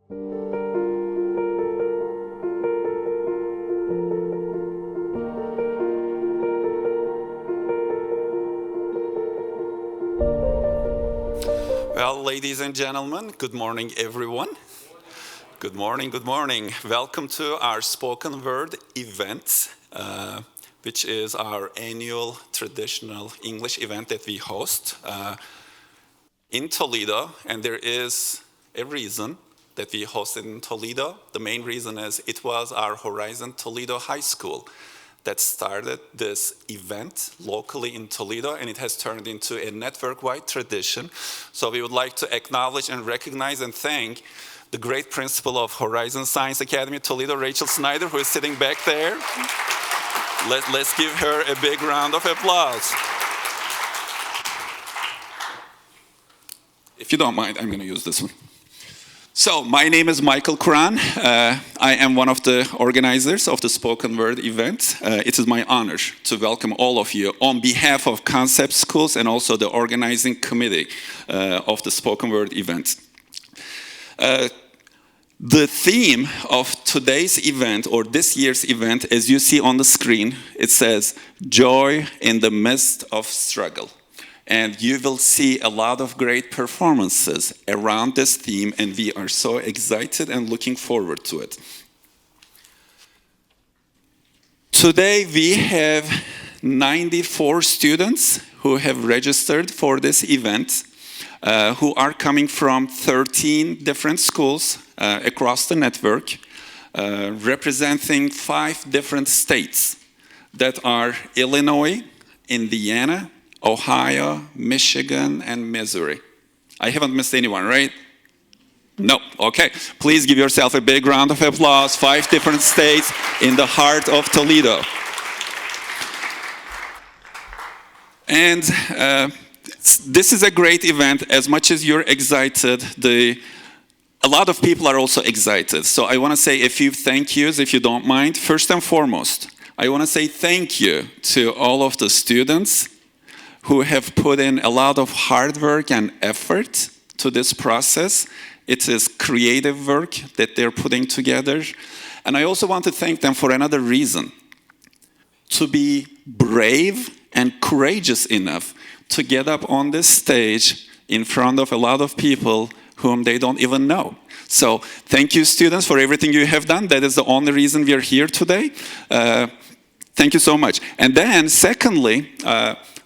Well, ladies and gentlemen, good morning, everyone. Good morning, good morning. Welcome to our spoken word event, which is our annual traditional English event that we host in Toledo. And there is a reason that we hosted in Toledo. The main reason is it was our Horizon Toledo High School that started this event locally in Toledo, and it has turned into a network-wide tradition. So we would like to acknowledge and recognize and thank the great principal of Horizon Science Academy Toledo, Rachel Snyder, who is sitting back there. Let's give her a big round of applause. If you don't mind, I'm going to use this one. So, my name is Michael Kuran. I am one of the organizers of the Spoken Word event. It is my honor to welcome all of you on behalf of Concept Schools and also the organizing committee of the Spoken Word event. The theme of today's event, or this year's event, as you see on the screen, it says, Joy in the Midst of Struggle. And you will see a lot of great performances around this theme, and we are so excited and looking forward to it. Today we have 94 students who have registered for this event, who are coming from 13 different schools across the network, representing 5 different states that are Illinois, Indiana, Ohio, Michigan, and Missouri. I haven't missed anyone, right? No, okay. Please give yourself a big round of applause. 5 different states in the heart of Toledo. And this is a great event. As much as you're excited, a lot of people are also excited. So I want to say a few thank yous, if you don't mind. First and foremost, I want to say thank you to all of the students who have put in a lot of hard work and effort to this process. It is creative work that they're putting together. And I also want to thank them for another reason: to be brave and courageous enough to get up on this stage in front of a lot of people whom they don't even know. So thank you, students, for everything you have done. That is the only reason we are here today. Thank you so much. And then, secondly,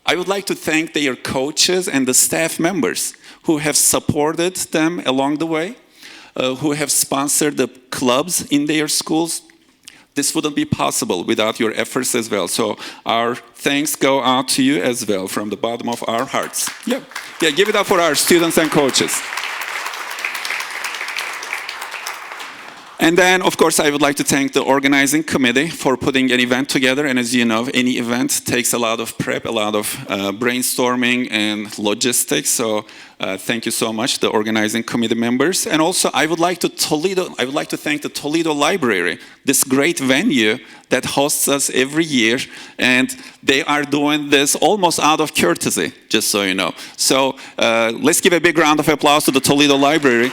I would like to thank their coaches and the staff members who have supported them along the way, who have sponsored the clubs in their schools. This wouldn't be possible without your efforts as well. So our thanks go out to you as well from the bottom of our hearts. Yeah, give it up for our students and coaches. And then, of course, I would like to thank the organizing committee for putting an event together. And as you know, any event takes a lot of prep, a lot of brainstorming and logistics. So thank you so much, the organizing committee members. And also, I would like to thank the Toledo Library, this great venue that hosts us every year. And they are doing this almost out of courtesy, just so you know. So let's give a big round of applause to the Toledo Library.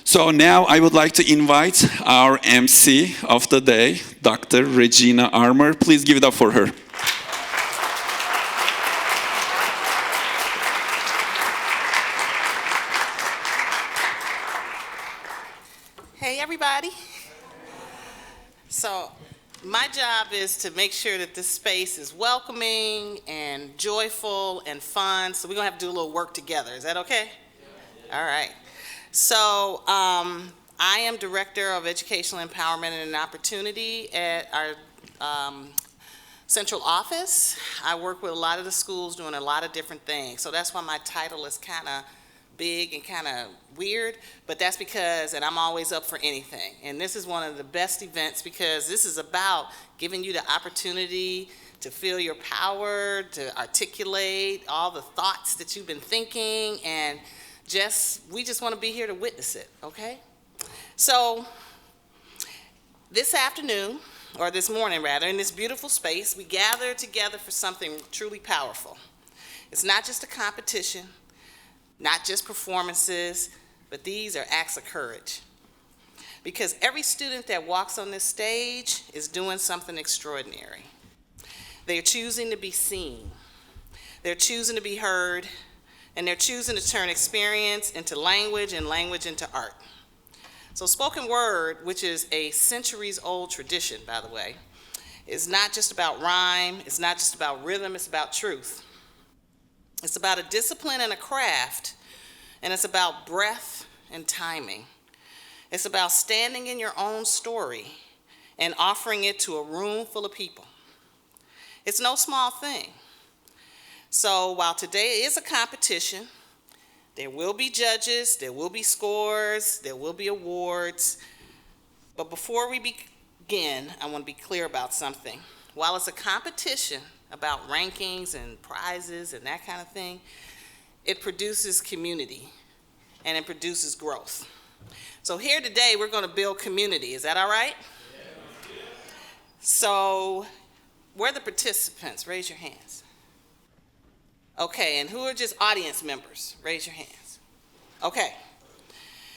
So now I would like to invite our MC of the day, Dr. Regina Armour. Please give it up for her. Hey, everybody. So my job is to make sure that this space is welcoming and joyful and fun. So we're going to have to do a little work together. Is that okay? All right. So I am Director of Educational Empowerment and Opportunity at our central office. I work with a lot of the schools doing a lot of different things. So that's why my title is kind of big and kind of weird, but that's because, and I'm always up for anything. And this is one of the best events because this is about giving you the opportunity to feel your power, to articulate all the thoughts that you've been thinking, and we just want to be here to witness it, okay? So this afternoon, or this morning rather, in this beautiful space, we gather together for something truly powerful. It's not just a competition, not just performances, but these are acts of courage. Because every student that walks on this stage is doing something extraordinary. They're choosing to be seen. They're choosing to be heard, and they're choosing to turn experience into language and language into art. So spoken word, which is a centuries-old tradition, by the way, is not just about rhyme, it's not just about rhythm, it's about truth. It's about a discipline and a craft, and it's about breath and timing. It's about standing in your own story and offering it to a room full of people. It's no small thing. So while today is a competition, there will be judges, there will be scores, there will be awards. But before we begin, I want to be clear about something. While it's a competition about rankings and prizes and that kind of thing, it produces community and it produces growth. So here today, we're going to build community. Is that all right? Yeah. So where are the participants? Raise your hands. Okay, and who are just audience members? Raise your hands. Okay.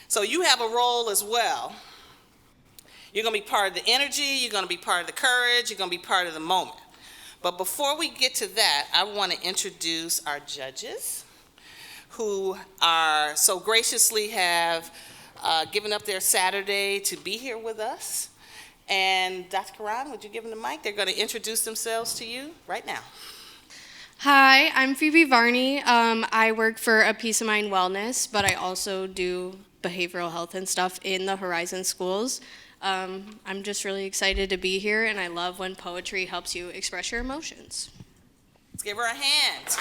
So you have a role as well. You're going to be part of the energy, you're going to be part of the courage, you're going to be part of the moment. But before we get to that, I want to introduce our judges who are so graciously have given up their Saturday to be here with us. And Dr. Karan, would you give them the mic? They're going to introduce themselves to you right now. Hi, I'm Phoebe Varney. I work for A Peace of Mind Wellness, but I also do behavioral health and stuff in the Horizon schools. I'm just really excited to be here, and I love when poetry helps you express your emotions. Let's give her a hand.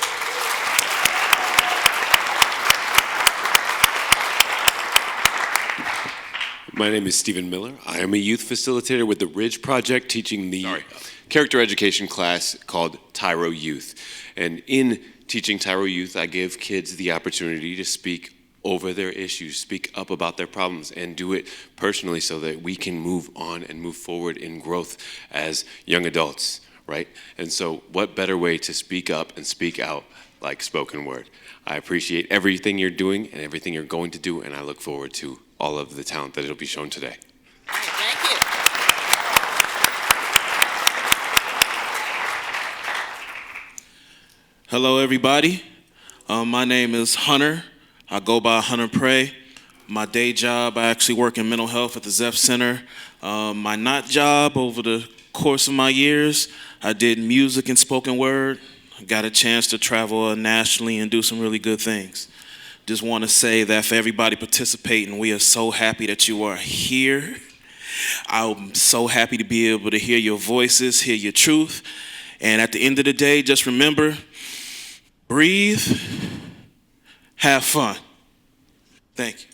My name is Stephen Miller. I am a youth facilitator with the Ridge Project, teaching the character education class called Tyro Youth. And in teaching Tyro Youth, I give kids the opportunity to speak over their issues, speak up about their problems, and do it personally so that we can move on and move forward in growth as young adults, right? And so what better way to speak up and speak out like spoken word? I appreciate everything you're doing and everything you're going to do, and I look forward to all of the talent that will be shown today. All right, thank you. Hello, everybody. My name is Hunter. I go by Hunter Prey. My day job, I actually work in mental health at the Zeph Center. My not job, over the course of my years, I did music and spoken word. I got a chance to travel nationally and do some really good things. Just want to say that for everybody participating, we are so happy that you are here. I'm so happy to be able to hear your voices, hear your truth. And at the end of the day, just remember, breathe, have fun. Thank you.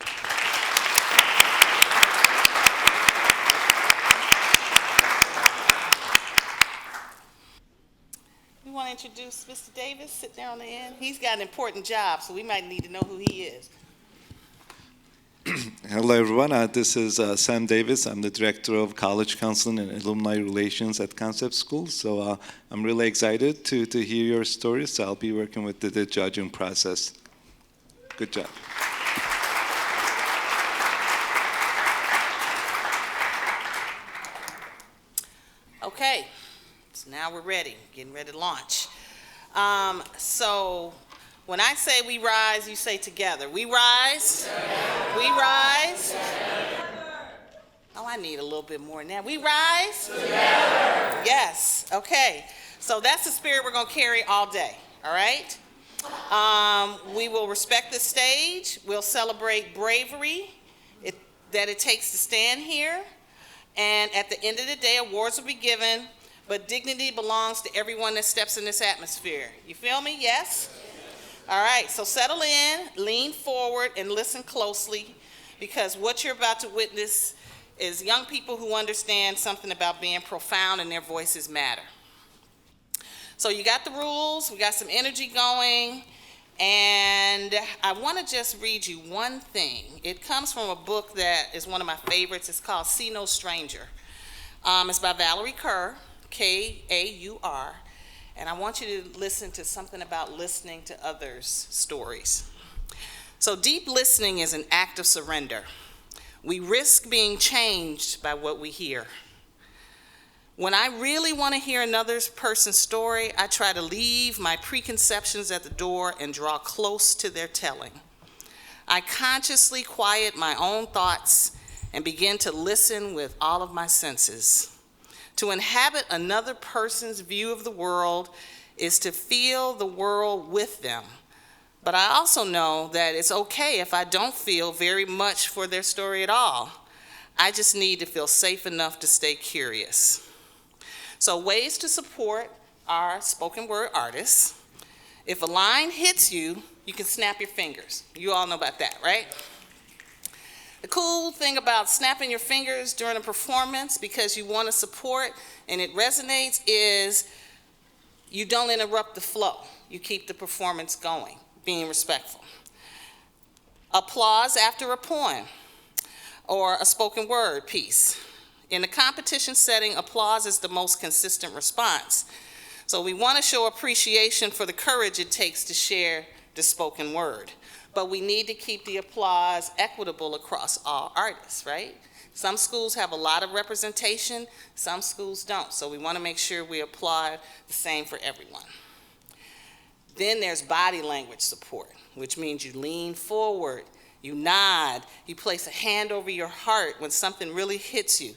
We want to introduce Mr. Davis. Sit down on the end. He's got an important job, so we might need to know who he is. Hello, everyone. This is Sam Davis. I'm the Director of College Counseling and Alumni Relations at Concept School. So I'm really excited to hear your stories. So I'll be working with the judging process. Good job. Okay, so now we're ready, getting ready to launch. So when I say we rise, you say together. We rise. Together. We rise. Together. Oh, I need a little bit more than that. We rise. Together. Yes, okay. So that's the spirit we're going to carry all day, all right? We will respect the stage. We'll celebrate bravery that it takes to stand here. And at the end of the day, awards will be given, but dignity belongs to everyone that steps in this atmosphere. You feel me? Yes? All right, so settle in, lean forward, and listen closely, because what you're about to witness is young people who understand something about being profound and their voices matter. So you got the rules, we got some energy going, and I want to just read you one thing. It comes from a book that is one of my favorites. It's called See No Stranger. It's by Valerie Kerr, K-A-U-R, and I want you to listen to something about listening to others' stories. So deep listening is an act of surrender. We risk being changed by what we hear. When I really want to hear another person's story, I try to leave my preconceptions at the door and draw close to their telling. I consciously quiet my own thoughts and begin to listen with all of my senses. To inhabit another person's view of the world is to feel the world with them. But I also know that it's okay if I don't feel very much for their story at all. I just need to feel safe enough to stay curious. So ways to support our spoken word artists. If a line hits you, you can snap your fingers. You all know about that, right? The cool thing about snapping your fingers during a performance because you want to support and it resonates is you don't interrupt the flow. You keep the performance going, being respectful. Applause after a poem or a spoken word piece. In a competition setting, applause is the most consistent response. So we want to show appreciation for the courage it takes to share the spoken word. But we need to keep the applause equitable across all artists, right? Some schools have a lot of representation, some schools don't. So we want to make sure we applaud the same for everyone. Then there's body language support, which means you lean forward, you nod, you place a hand over your heart when something really hits you.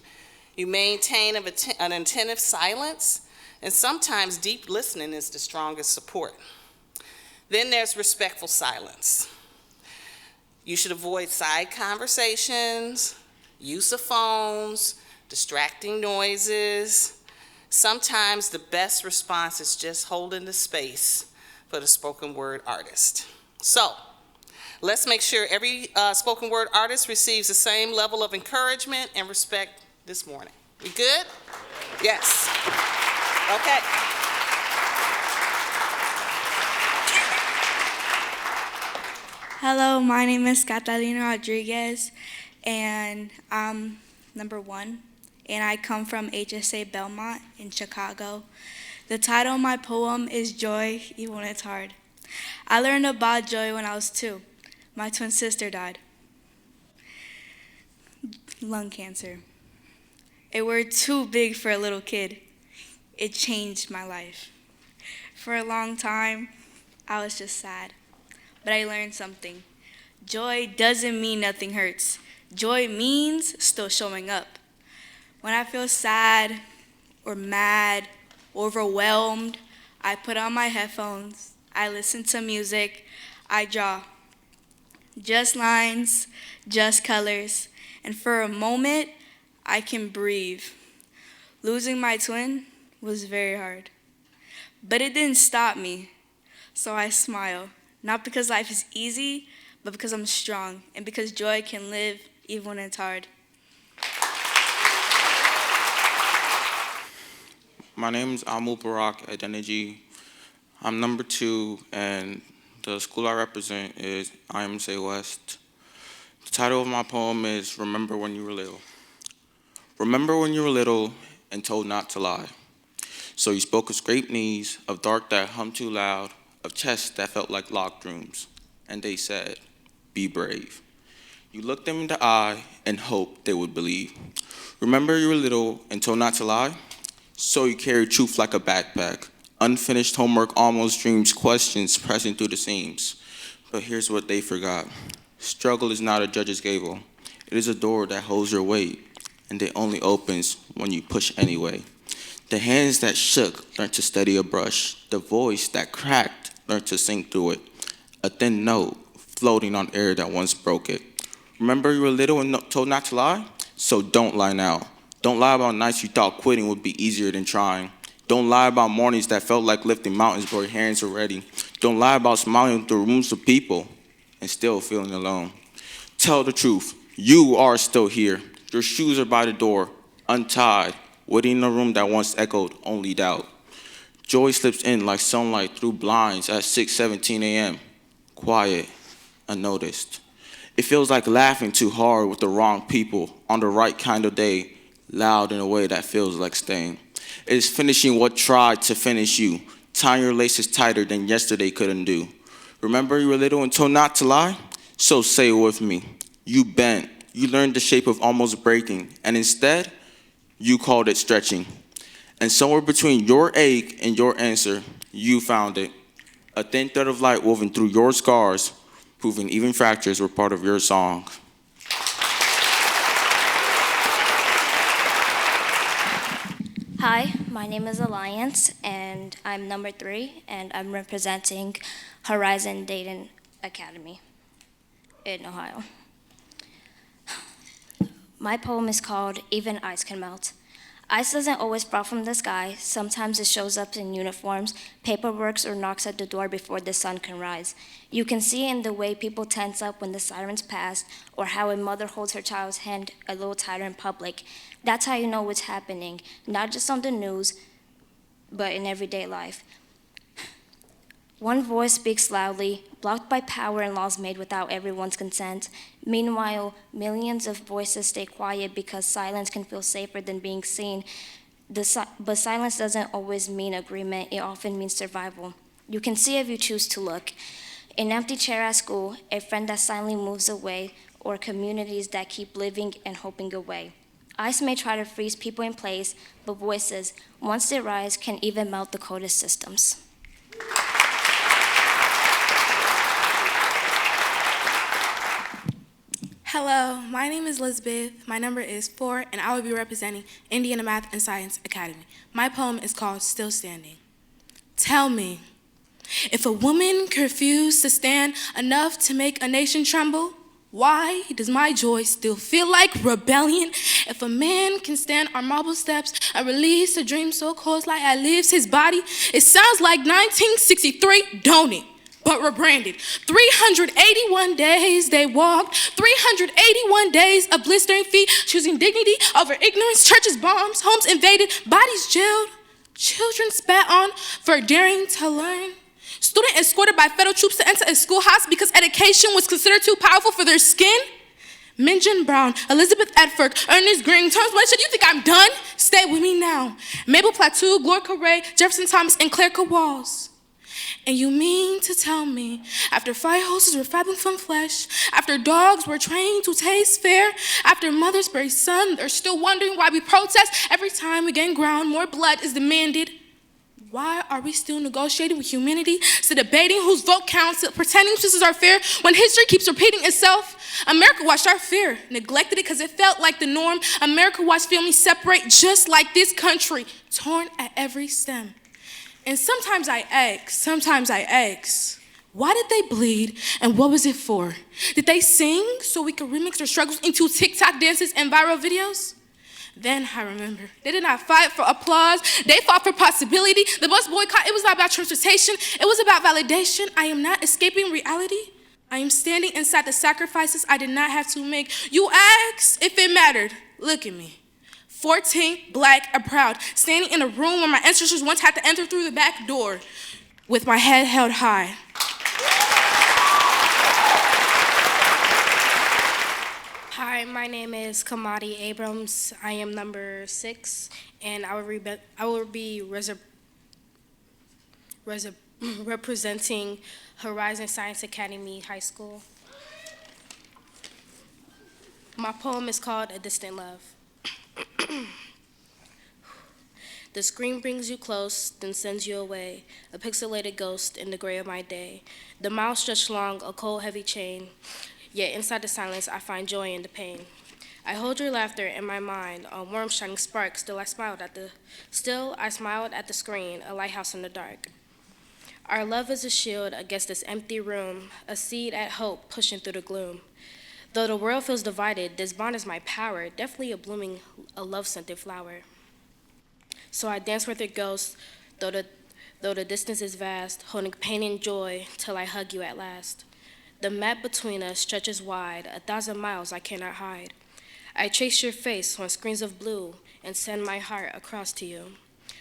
You maintain an attentive silence, and sometimes deep listening is the strongest support. Then there's respectful silence. You should avoid side conversations, use of phones, distracting noises. Sometimes the best response is just holding the space for the spoken word artist. So, let's make sure every spoken word artist receives the same level of encouragement and respect this morning. We good? Yes. Okay. Hello, my name is Catalina Rodriguez, and I'm number 1, and I come from HSA Belmont in Chicago. The title of my poem is Joy, Even When It's Hard. I learned about joy when I was 2. My twin sister died. Lung cancer. It were too big for a little kid. It changed my life. For a long time, I was just sad. But I learned something. Joy doesn't mean nothing hurts. Joy means still showing up. When I feel sad or mad, overwhelmed, I put on my headphones, I listen to music, I draw. Just lines, just colors, and for a moment, I can breathe. Losing my twin was very hard. But it didn't stop me, so I smile. Not because life is easy, but because I'm strong, and because joy can live even when it's hard. My name is Amul Barak Identity. I'm number 2, and the school I represent is IMSA West. The title of my poem is Remember When You Were Little. Remember when you were little and told not to lie. So you spoke of scraped knees, of dark that hummed too loud, of chests that felt like locked rooms. And they said, be brave. You looked them in the eye and hoped they would believe. Remember you were little and told not to lie? So you carried truth like a backpack. Unfinished homework, almost dreams, questions pressing through the seams. But here's what they forgot. Struggle is not a judge's gable. It is a door that holds your weight, and it only opens when you push anyway. The hands that shook learned to steady a brush. The voice that cracked learned to sing through it. A thin note floating on air that once broke it. Remember you were little and told not to lie? So don't lie now. Don't lie about nights you thought quitting would be easier than trying. Don't lie about mornings that felt like lifting mountains but your hands were ready. Don't lie about smiling through rooms of people and still feeling alone. Tell the truth. You are still here. Your shoes are by the door, untied, waiting in a room that once echoed only doubt. Joy slips in like sunlight through blinds at 6:17 a.m. Quiet, unnoticed. It feels like laughing too hard with the wrong people on the right kind of day, loud in a way that feels like staying. It is finishing what tried to finish you, tying your laces tighter than yesterday couldn't do. Remember you were little and told not to lie? So say it with me. You bent. You learned the shape of almost breaking, and instead, you called it stretching. And somewhere between your ache and your answer, you found it. A thin thread of light woven through your scars, proving even fractures were part of your song. Hi, my name is Alliance, and I'm number 3, and I'm representing Horizon Dayton Academy in Ohio. My poem is called Even Ice Can Melt. Ice doesn't always fall from the sky. Sometimes it shows up in uniforms, paperwork, or knocks at the door before the sun can rise. You can see it in the way people tense up when the sirens pass, or how a mother holds her child's hand a little tighter in public. That's how you know what's happening, not just on the news, but in everyday life. One voice speaks loudly, blocked by power and laws made without everyone's consent. Meanwhile, millions of voices stay quiet because silence can feel safer than being seen. But silence doesn't always mean agreement, it often means survival. You can see if you choose to look. An empty chair at school, a friend that silently moves away, or communities that keep living and hoping away. Ice may try to freeze people in place, but voices, once they rise, can even melt the coldest systems. Hello, my name is Elizabeth. My number is 4, and I will be representing Indiana Math and Science Academy. My poem is called Still Standing. Tell me, if a woman can refuse to stand enough to make a nation tremble, why does my joy still feel like rebellion? If a man can stand our marble steps and release a dream so cold like it leaves his body, it sounds like 1963, don't it? But rebranded. 381 days they walked, 381 days of blistering feet, choosing dignity over ignorance, churches bombed, homes invaded, bodies jailed, children spat on for daring to learn. Student escorted by federal troops to enter a schoolhouse because education was considered too powerful for their skin. Minjin Brown, Elizabeth Edford, Ernest Green, Thomas Blanchard, you think I'm done? Stay with me now. Mabel Plateau, Gloria Correa, Jefferson Thomas, and Claire Walls. And you mean to tell me, after fire hoses were fathomed from flesh, after dogs were trained to taste fair, after mothers bury sons, they're still wondering why we protest every time we gain ground, more blood is demanded. Why are we still negotiating with humanity, still debating whose vote counts, pretending justice are fair, when history keeps repeating itself? America watched our fear, neglected it because it felt like the norm. America watched families separate just like this country, torn at every stem. And sometimes I ask, why did they bleed and what was it for? Did they sing so we could remix their struggles into TikTok dances and viral videos? Then I remember, they did not fight for applause, they fought for possibility. The bus boycott, it was not about transportation, it was about validation. I am not escaping reality. I am standing inside the sacrifices I did not have to make. You ask if it mattered, look at me. 14, black, and proud, standing in a room where my ancestors once had to enter through the back door with my head held high. Hi, my name is Kamadi Abrams. I am number 6, and I will be representing Horizon Science Academy High School. My poem is called A Distant Love. The screen brings you close, then sends you away, a pixelated ghost in the gray of my day. The miles stretch long, a cold, heavy chain, yet inside the silence I find joy in the pain. I hold your laughter in my mind, a warm shining spark, still I smiled at the screen, a lighthouse in the dark. Our love is a shield against this empty room, a seed at hope pushing through the gloom. Though the world feels divided, this bond is my power, definitely a love-scented flower. So I dance with your ghost, though the distance is vast, holding pain and joy till I hug you at last. The map between us stretches wide, 1,000 miles I cannot hide. I trace your face on screens of blue and send my heart across to you.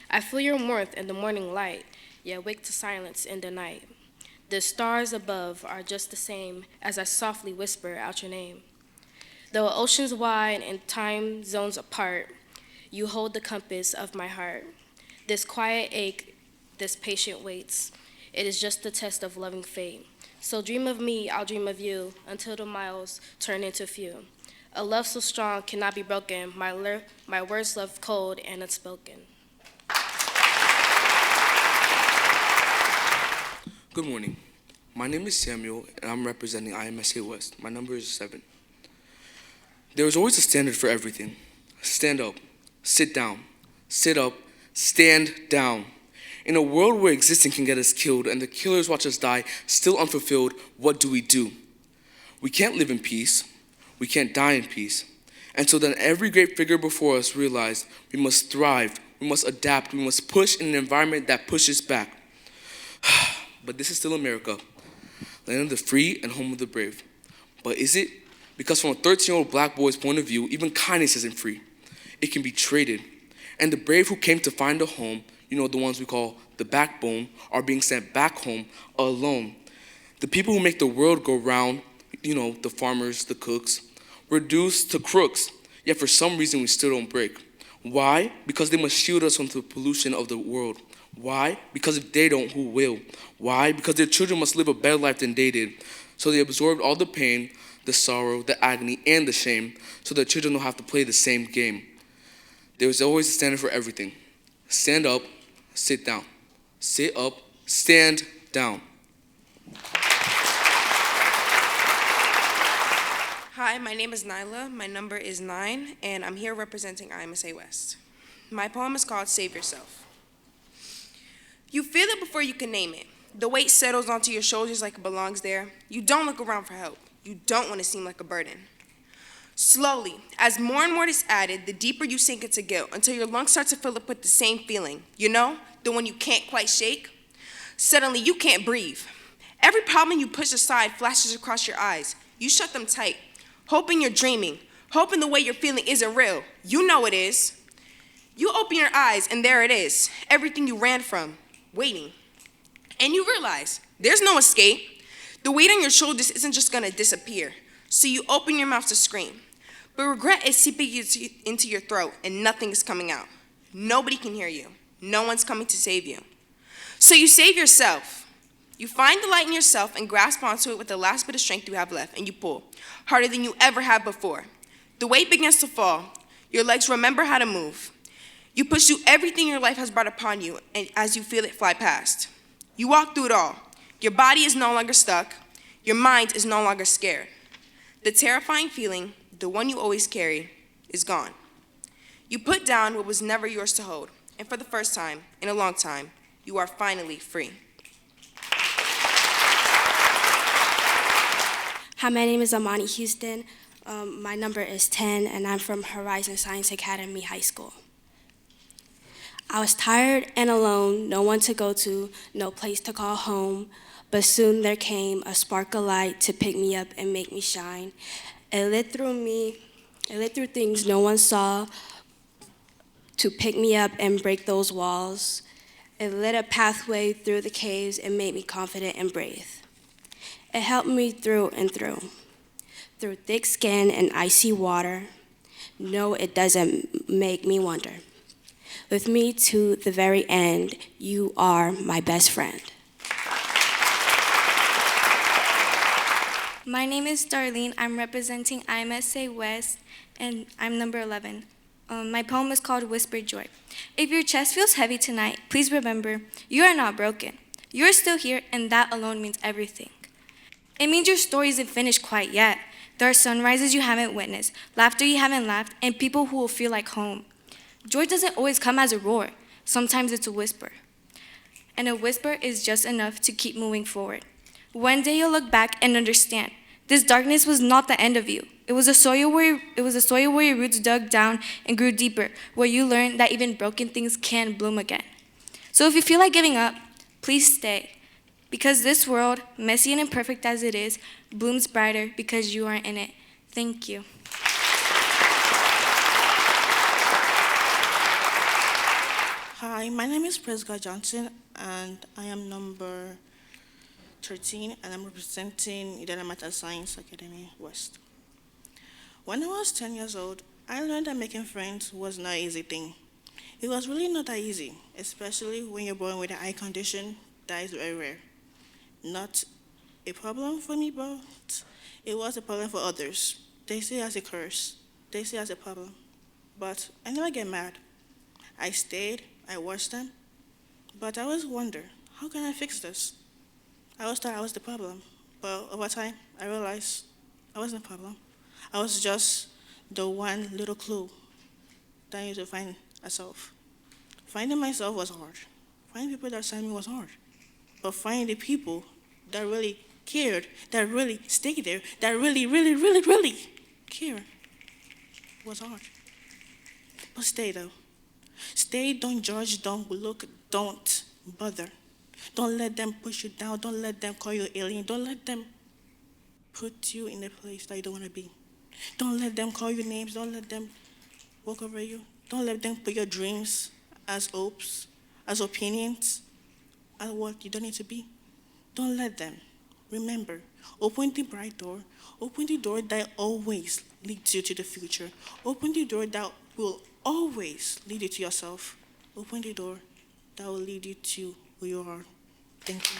I feel your warmth in the morning light, yet wake to silence in the night. The stars above are just the same as I softly whisper out your name. Though oceans wide and time zones apart, you hold the compass of my heart. This quiet ache, this patient waits. It is just the test of loving fate. So dream of me, I'll dream of you, until the miles turn into few. A love so strong cannot be broken, my words left cold and unspoken. Good morning. My name is Samuel, and I'm representing IMSA West. My number is 7. There is always a standard for everything. Stand up, sit down, sit up, stand down. In a world where existing can get us killed and the killers watch us die, still unfulfilled, what do? We can't live in peace. We can't die in peace. And so then every great figure before us realized we must thrive, we must adapt, we must push in an environment that pushes back. But this is still America, land of the free and home of the brave. But is it? Because from a 13-year-old black boy's point of view, even kindness isn't free. It can be traded. And the brave who came to find a home, the ones we call the backbone, are being sent back home alone. The people who make the world go round, the farmers, the cooks, reduced to crooks, yet for some reason we still don't break. Why? Because they must shield us from the pollution of the world. Why? Because if they don't, who will? Why? Because their children must live a better life than they did. So they absorbed all the pain, the sorrow, the agony, and the shame, so their children don't have to play the same game. There is always a standard for everything. Stand up, sit down. Sit up, stand down. Hi, my name is Nyla. My number is 9, and I'm here representing IMSA West. My poem is called Save Yourself. You feel it before you can name it. The weight settles onto your shoulders like it belongs there. You don't look around for help. You don't want to seem like a burden. Slowly, as more and more is added, the deeper you sink into guilt until your lungs start to fill up with the same feeling. The one you can't quite shake. Suddenly, you can't breathe. Every problem you push aside flashes across your eyes. You shut them tight, hoping you're dreaming, hoping the way you're feeling isn't real. You know it is. You open your eyes, and there it is, everything you ran from, waiting. And you realize there's no escape. The weight on your shoulders isn't just gonna disappear. So you open your mouth to scream. But regret is seeping into your throat and nothing is coming out. Nobody can hear you. No one's coming to save you. So you save yourself. You find the light in yourself and grasp onto it with the last bit of strength you have left, and you pull harder than you ever have before. The weight begins to fall. Your legs remember how to move. You push through everything your life has brought upon you, and as you feel it fly past. You walk through it all. Your body is no longer stuck. Your mind is no longer scared. The terrifying feeling, the one you always carried, is gone. You put down what was never yours to hold, and for the first time in a long time, you are finally free. Hi, my name is Amani Houston. My number is 10, and I'm from Horizon Science Academy High School. I was tired and alone, no one to go to, no place to call home, but soon there came a spark of light to pick me up and make me shine. It lit through things no one saw to pick me up and break those walls. It lit a pathway through the caves and made me confident and brave. It helped me through and through thick skin and icy water. No, it doesn't make me wonder. With me to the very end, you are my best friend. My name is Darlene. I'm representing IMSA West, and I'm number 11. My poem is called Whispered Joy. If your chest feels heavy tonight, please remember, you are not broken. You are still here, and that alone means everything. It means your story isn't finished quite yet. There are sunrises you haven't witnessed, laughter you haven't laughed, and people who will feel like home. Joy doesn't always come as a roar. Sometimes it's a whisper. And a whisper is just enough to keep moving forward. One day you'll look back and understand. This darkness was not the end of you. It was a soil where your roots dug down and grew deeper, where you learned that even broken things can bloom again. So if you feel like giving up, please stay. Because this world, messy and imperfect as it is, blooms brighter because you are in it. Thank you. Hi, my name is Prescott Johnson, and I am number 13, and I'm representing Illinois Science Academy West. When I was 10 years old, I learned that making friends was not an easy thing. It was really not that easy, especially when you're born with an eye condition that is very rare. Not a problem for me, but it was a problem for others. They see it as a curse. They see it as a problem. But I never get mad. I stayed, I watched them, but I always wonder, how can I fix this? I always thought I was the problem, but over time, I realized I wasn't the problem. I was just the one little clue that I needed to find myself. Finding myself was hard. Finding people that said me was hard. But finding the people that really cared, that really stayed there, that really, really, really, really cared was hard. But stay though. Stay, don't judge, don't look, don't bother. Don't let them push you down. Don't let them call you alien. Don't let them put you in a place that you don't want to be. Don't let them call you names. Don't let them walk over you. Don't let them put your dreams as hopes, as opinions, as what you don't need to be. Don't let them. Remember, open the bright door. Open the door that always leads you to the future. Open the door that will always lead you to yourself. Open the door that will lead you to who you are. Thank you.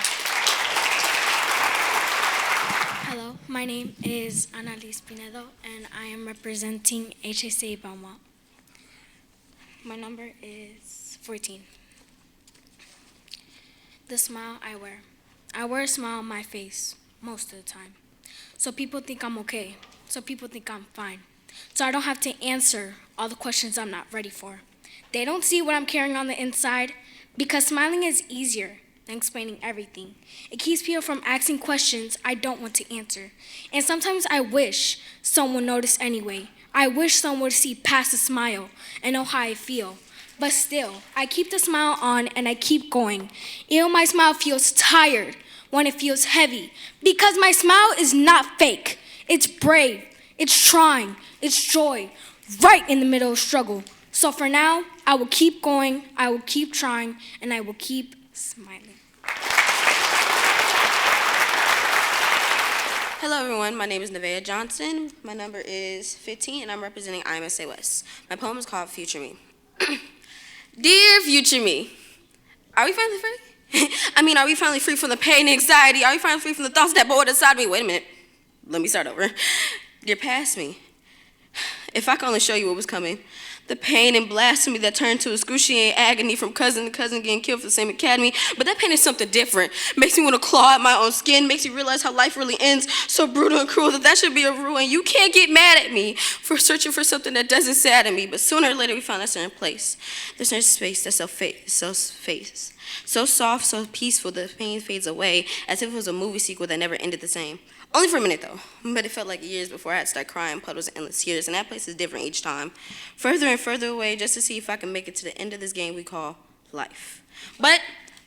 Hello, my name is Annalise Pinedo, and I am representing HSA Belmont. My number is 14. The smile I wear. I wear a smile on my face most of the time. So people think I'm okay. So people think I'm fine. So I don't have to answer all the questions I'm not ready for. They don't see what I'm carrying on the inside because smiling is easier than explaining everything. It keeps people from asking questions I don't want to answer. And sometimes I wish someone noticed anyway. I wish someone would see past the smile and know how I feel. But still, I keep the smile on and I keep going. Even my smile feels tired when it feels heavy because my smile is not fake. It's brave, it's trying, it's joy, right in the middle of struggle. So for now, I will keep going, I will keep trying, and I will keep smiling. Hello everyone, my name is Nevaeh Johnson. My number is 15 and I'm representing IMSA West. My poem is called Future Me. Dear future me, are we finally free? Are we finally free from the pain and anxiety? Are we finally free from the thoughts that bored inside me? Wait a minute, let me start over. Dear past me, if I could only show you what was coming. The pain and blasphemy that turned to excruciating agony from cousin to cousin getting killed for the same academy. But that pain is something different. Makes me want to claw at my own skin. Makes me realize how life really ends. So brutal and cruel that should be a rule. And you can't get mad at me for searching for something that doesn't sadden me. But sooner or later we find a certain place. There's a space that's so soft, so peaceful, the pain fades away as if it was a movie sequel that never ended the same. Only for a minute though, but it felt like years before I had to start crying puddles of endless tears, and that place is different each time. Further and further away just to see if I can make it to the end of this game we call life. But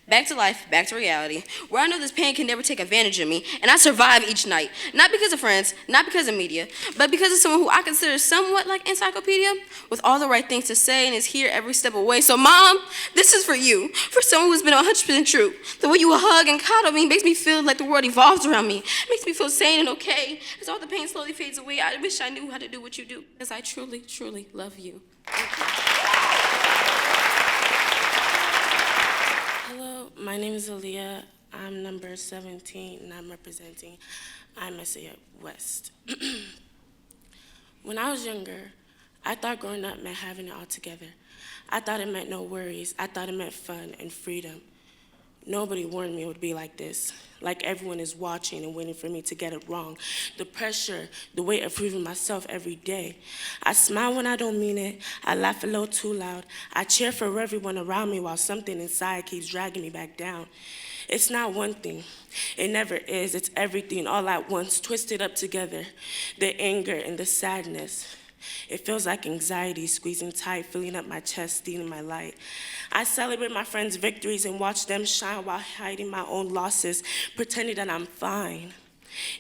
back to life, back to reality, where I know this pain can never take advantage of me, and I survive each night. Not because of friends, not because of media, but because of someone who I consider somewhat like encyclopedia, with all the right things to say and is here every step away. So Mom, this is for you, for someone who's been 100% true. The way you hug and coddle me makes me feel like the world evolves around me. It makes me feel sane and okay. As all the pain slowly fades away, I wish I knew how to do what you do, because I truly, truly love you. Hello, my name is Aaliyah. I'm number 17 and I'm representing IMSA West. When I was younger, I thought growing up meant having it all together. I thought it meant no worries. I thought it meant fun and freedom. Nobody warned me it would be like this. Like everyone is watching and waiting for me to get it wrong. The pressure, the weight of proving myself every day. I smile when I don't mean it. I laugh a little too loud. I cheer for everyone around me while something inside keeps dragging me back down. It's not one thing. It never is. It's everything all at once, twisted up together. The anger and the sadness. It feels like anxiety squeezing tight, filling up my chest, stealing my light. I celebrate my friends' victories and watch them shine while hiding my own losses, pretending that I'm fine.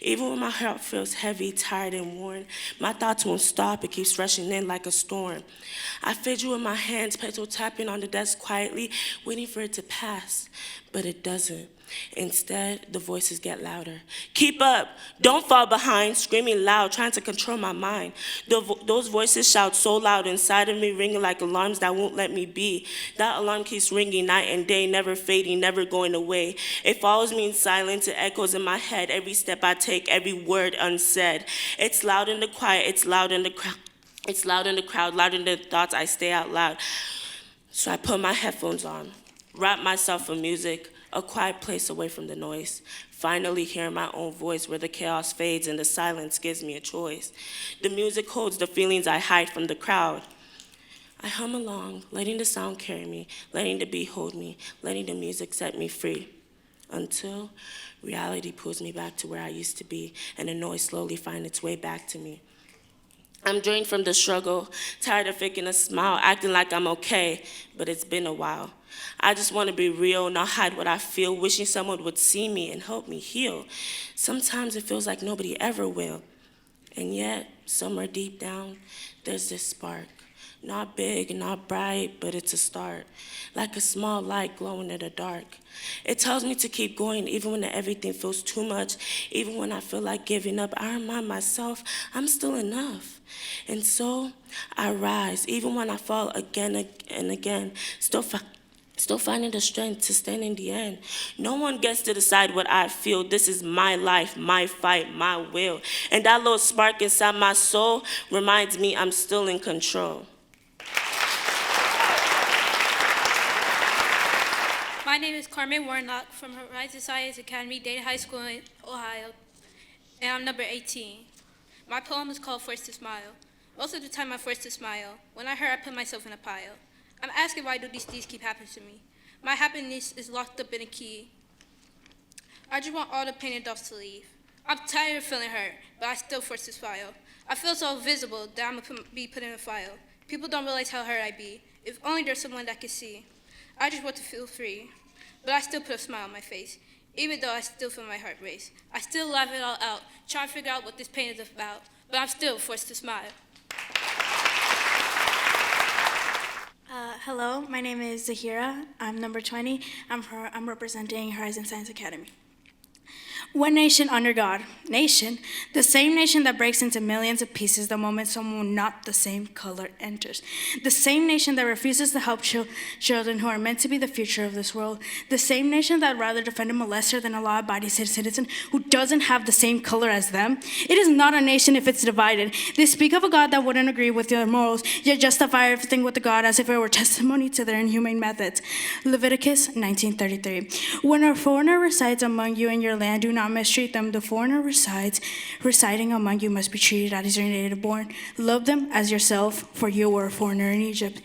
Even when my heart feels heavy, tired, and worn, my thoughts won't stop. It keeps rushing in like a storm. I fidget with my hands, pencil tapping on the desk quietly, waiting for it to pass, but it doesn't. Instead, the voices get louder. Keep up, don't fall behind, screaming loud, trying to control my mind. Those voices shout so loud inside of me, ringing like alarms that won't let me be. That alarm keeps ringing night and day, never fading, never going away. It follows me in silence, it echoes in my head, every step I take, every word unsaid. It's loud in the quiet, it's loud in the crowd. It's loud in the crowd, louder than the thoughts I stay out loud. So I put my headphones on, wrap myself in music, a quiet place away from the noise. Finally hearing my own voice where the chaos fades and the silence gives me a choice. The music holds the feelings I hide from the crowd. I hum along, letting the sound carry me, letting the beat hold me, letting the music set me free. Until reality pulls me back to where I used to be and the noise slowly finds its way back to me. I'm drained from the struggle, tired of faking a smile, acting like I'm okay, but it's been a while. I just want to be real, not hide what I feel, wishing someone would see me and help me heal. Sometimes it feels like nobody ever will. And yet, somewhere deep down, there's this spark. Not big, not bright, but it's a start. Like a small light glowing in the dark. It tells me to keep going even when everything feels too much. Even when I feel like giving up, I remind myself I'm still enough. And so I rise, even when I fall again and again, still finding the strength to stand in the end. No one gets to decide what I feel. This is my life, my fight, my will. And that little spark inside my soul reminds me I'm still in control. My name is Carmen Warnock from Horizon Science Academy, Dayton High School in Ohio, and I'm number 18. My poem is called Forced to Smile. Most of the time I'm forced to smile. When I hurt, I put myself in a pile. I'm asking why do these things keep happening to me? My happiness is locked up in a key. I just want all the pain and dust to leave. I'm tired of feeling hurt, but I still force to smile. I feel so visible that I'm gonna be put in a file. People don't realize how hurt I be. If only there's someone that could see. I just want to feel free, but I still put a smile on my face, even though I still feel my heart race. I still laugh it all out, trying to figure out what this pain is about, but I'm still forced to smile. Hello, my name is Zahira. I'm number 20. I'm representing Horizon Science Academy. One nation under God. Nation, the same nation that breaks into millions of pieces the moment someone not the same color enters. The same nation that refuses to help children who are meant to be the future of this world. The same nation that rather defend a molester than a law-abiding citizen who doesn't have the same color as them. It is not a nation if it's divided. They speak of a God that wouldn't agree with their morals, yet justify everything with the God as if it were testimony to their inhumane methods. Leviticus 19:33. When a foreigner resides among you in your land, do not mistreat them. The foreigner residing among you must be treated as your native born. Love them as yourself, for you were a foreigner in Egypt.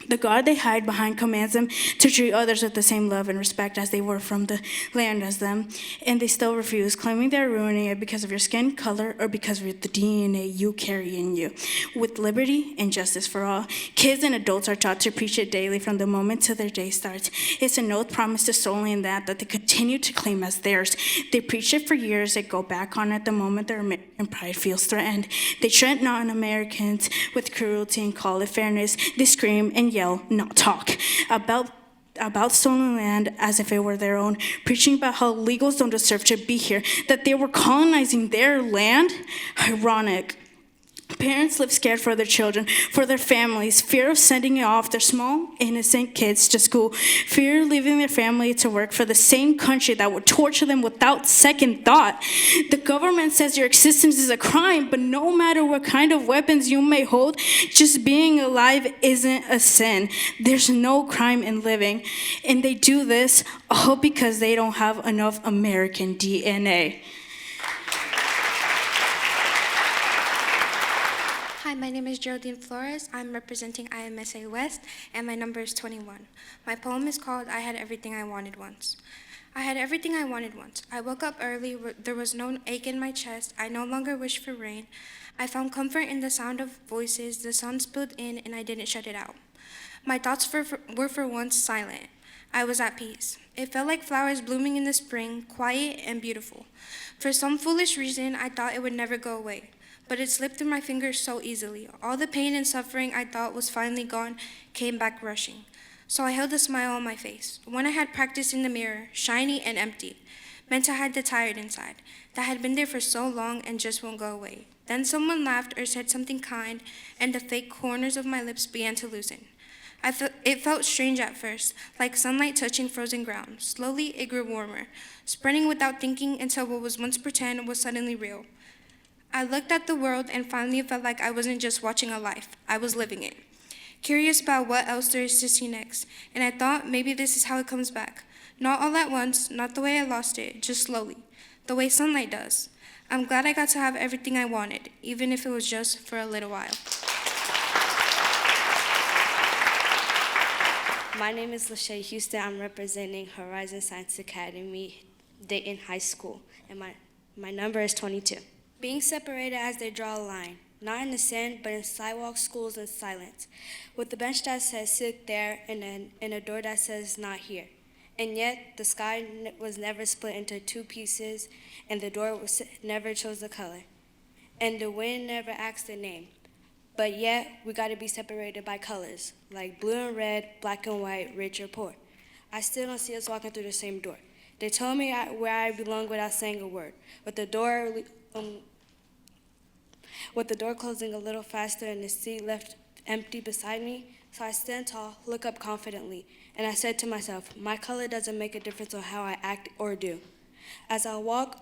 The God they hide behind commands them to treat others with the same love and respect as they were from the land as them, and they still refuse, claiming they're ruining it because of your skin color or because of the DNA you carry in you. With liberty and justice for all, kids and adults are taught to preach it daily from the moment till their day starts. It's an oath promised to solely in that they continue to claim as theirs. They preach it for years, they go back on it the moment their American pride feels threatened. They treat non-Americans with cruelty and call it fairness. They scream and yell, not talk, about stolen land as if it were their own, preaching about how illegals don't deserve to be here, that they were colonizing their land. Ironic. Parents live scared for their children, for their families, fear of sending off their small, innocent kids to school, fear of leaving their family to work for the same country that would torture them without second thought. The government says your existence is a crime, but no matter what kind of weapons you may hold, just being alive isn't a sin. There's no crime in living. And they do this all because they don't have enough American DNA. Hi, my name is Geraldine Flores. I'm representing IMSA West, and my number is 21. My poem is called I Had Everything I Wanted Once. I had everything I wanted once. I woke up early, there was no ache in my chest. I no longer wished for rain. I found comfort in the sound of voices. The sun spilled in, and I didn't shut it out. My thoughts were for once silent. I was at peace. It felt like flowers blooming in the spring, quiet and beautiful. For some foolish reason, I thought it would never go away. But it slipped through my fingers so easily. All the pain and suffering I thought was finally gone came back rushing. So I held a smile on my face, one I had practiced in the mirror, shiny and empty, meant to hide the tired inside, that had been there for so long and just won't go away. Then someone laughed or said something kind, and the fake corners of my lips began to loosen. It felt strange at first, like sunlight touching frozen ground. Slowly, it grew warmer, spreading without thinking until what was once pretend was suddenly real. I looked at the world and finally felt like I wasn't just watching a life, I was living it. Curious about what else there is to see next, and I thought maybe this is how it comes back. Not all at once, not the way I lost it, just slowly, the way sunlight does. I'm glad I got to have everything I wanted, even if it was just for a little while. My name is Lachey Houston. I'm representing Horizon Science Academy, Dayton High School, and my number is 22. Being separated as they draw a line, not in the sand, but in sidewalks, schools, and silence, with a bench that says sit there and a door that says not here. And yet, the sky was never split into two pieces, and the door never chose the color, and the wind never asked the name. But yet, we got to be separated by colors, like blue and red, black and white, rich or poor. I still don't see us walking through the same door. They told me where I belong without saying a word, with the door closing a little faster and the seat left empty beside me. So I stand tall, look up confidently, and I said to myself, my color doesn't make a difference on how I act or do. As I walk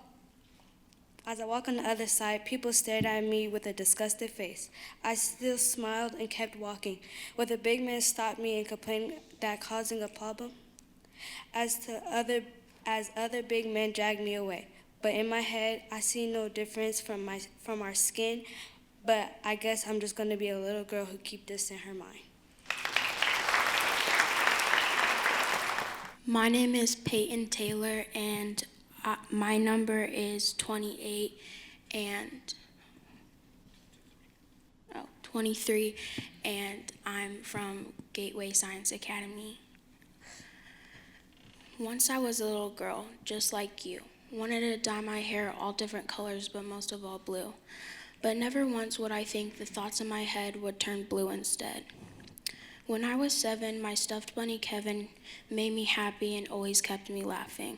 on the other side, people stared at me with a disgusted face. I still smiled and kept walking, when the big man stopped me and complained that causing a problem, as other big men dragged me away. But in my head, I see no difference from our skin, but I guess I'm just gonna be a little girl who keep this in her mind. My name is Peyton Taylor, and my number is 28 and 23, and I'm from Gateway Science Academy. Once I was a little girl, just like you, wanted to dye my hair all different colors, but most of all blue. But never once would I think the thoughts in my head would turn blue instead. When I was 7, my stuffed bunny Kevin made me happy and always kept me laughing.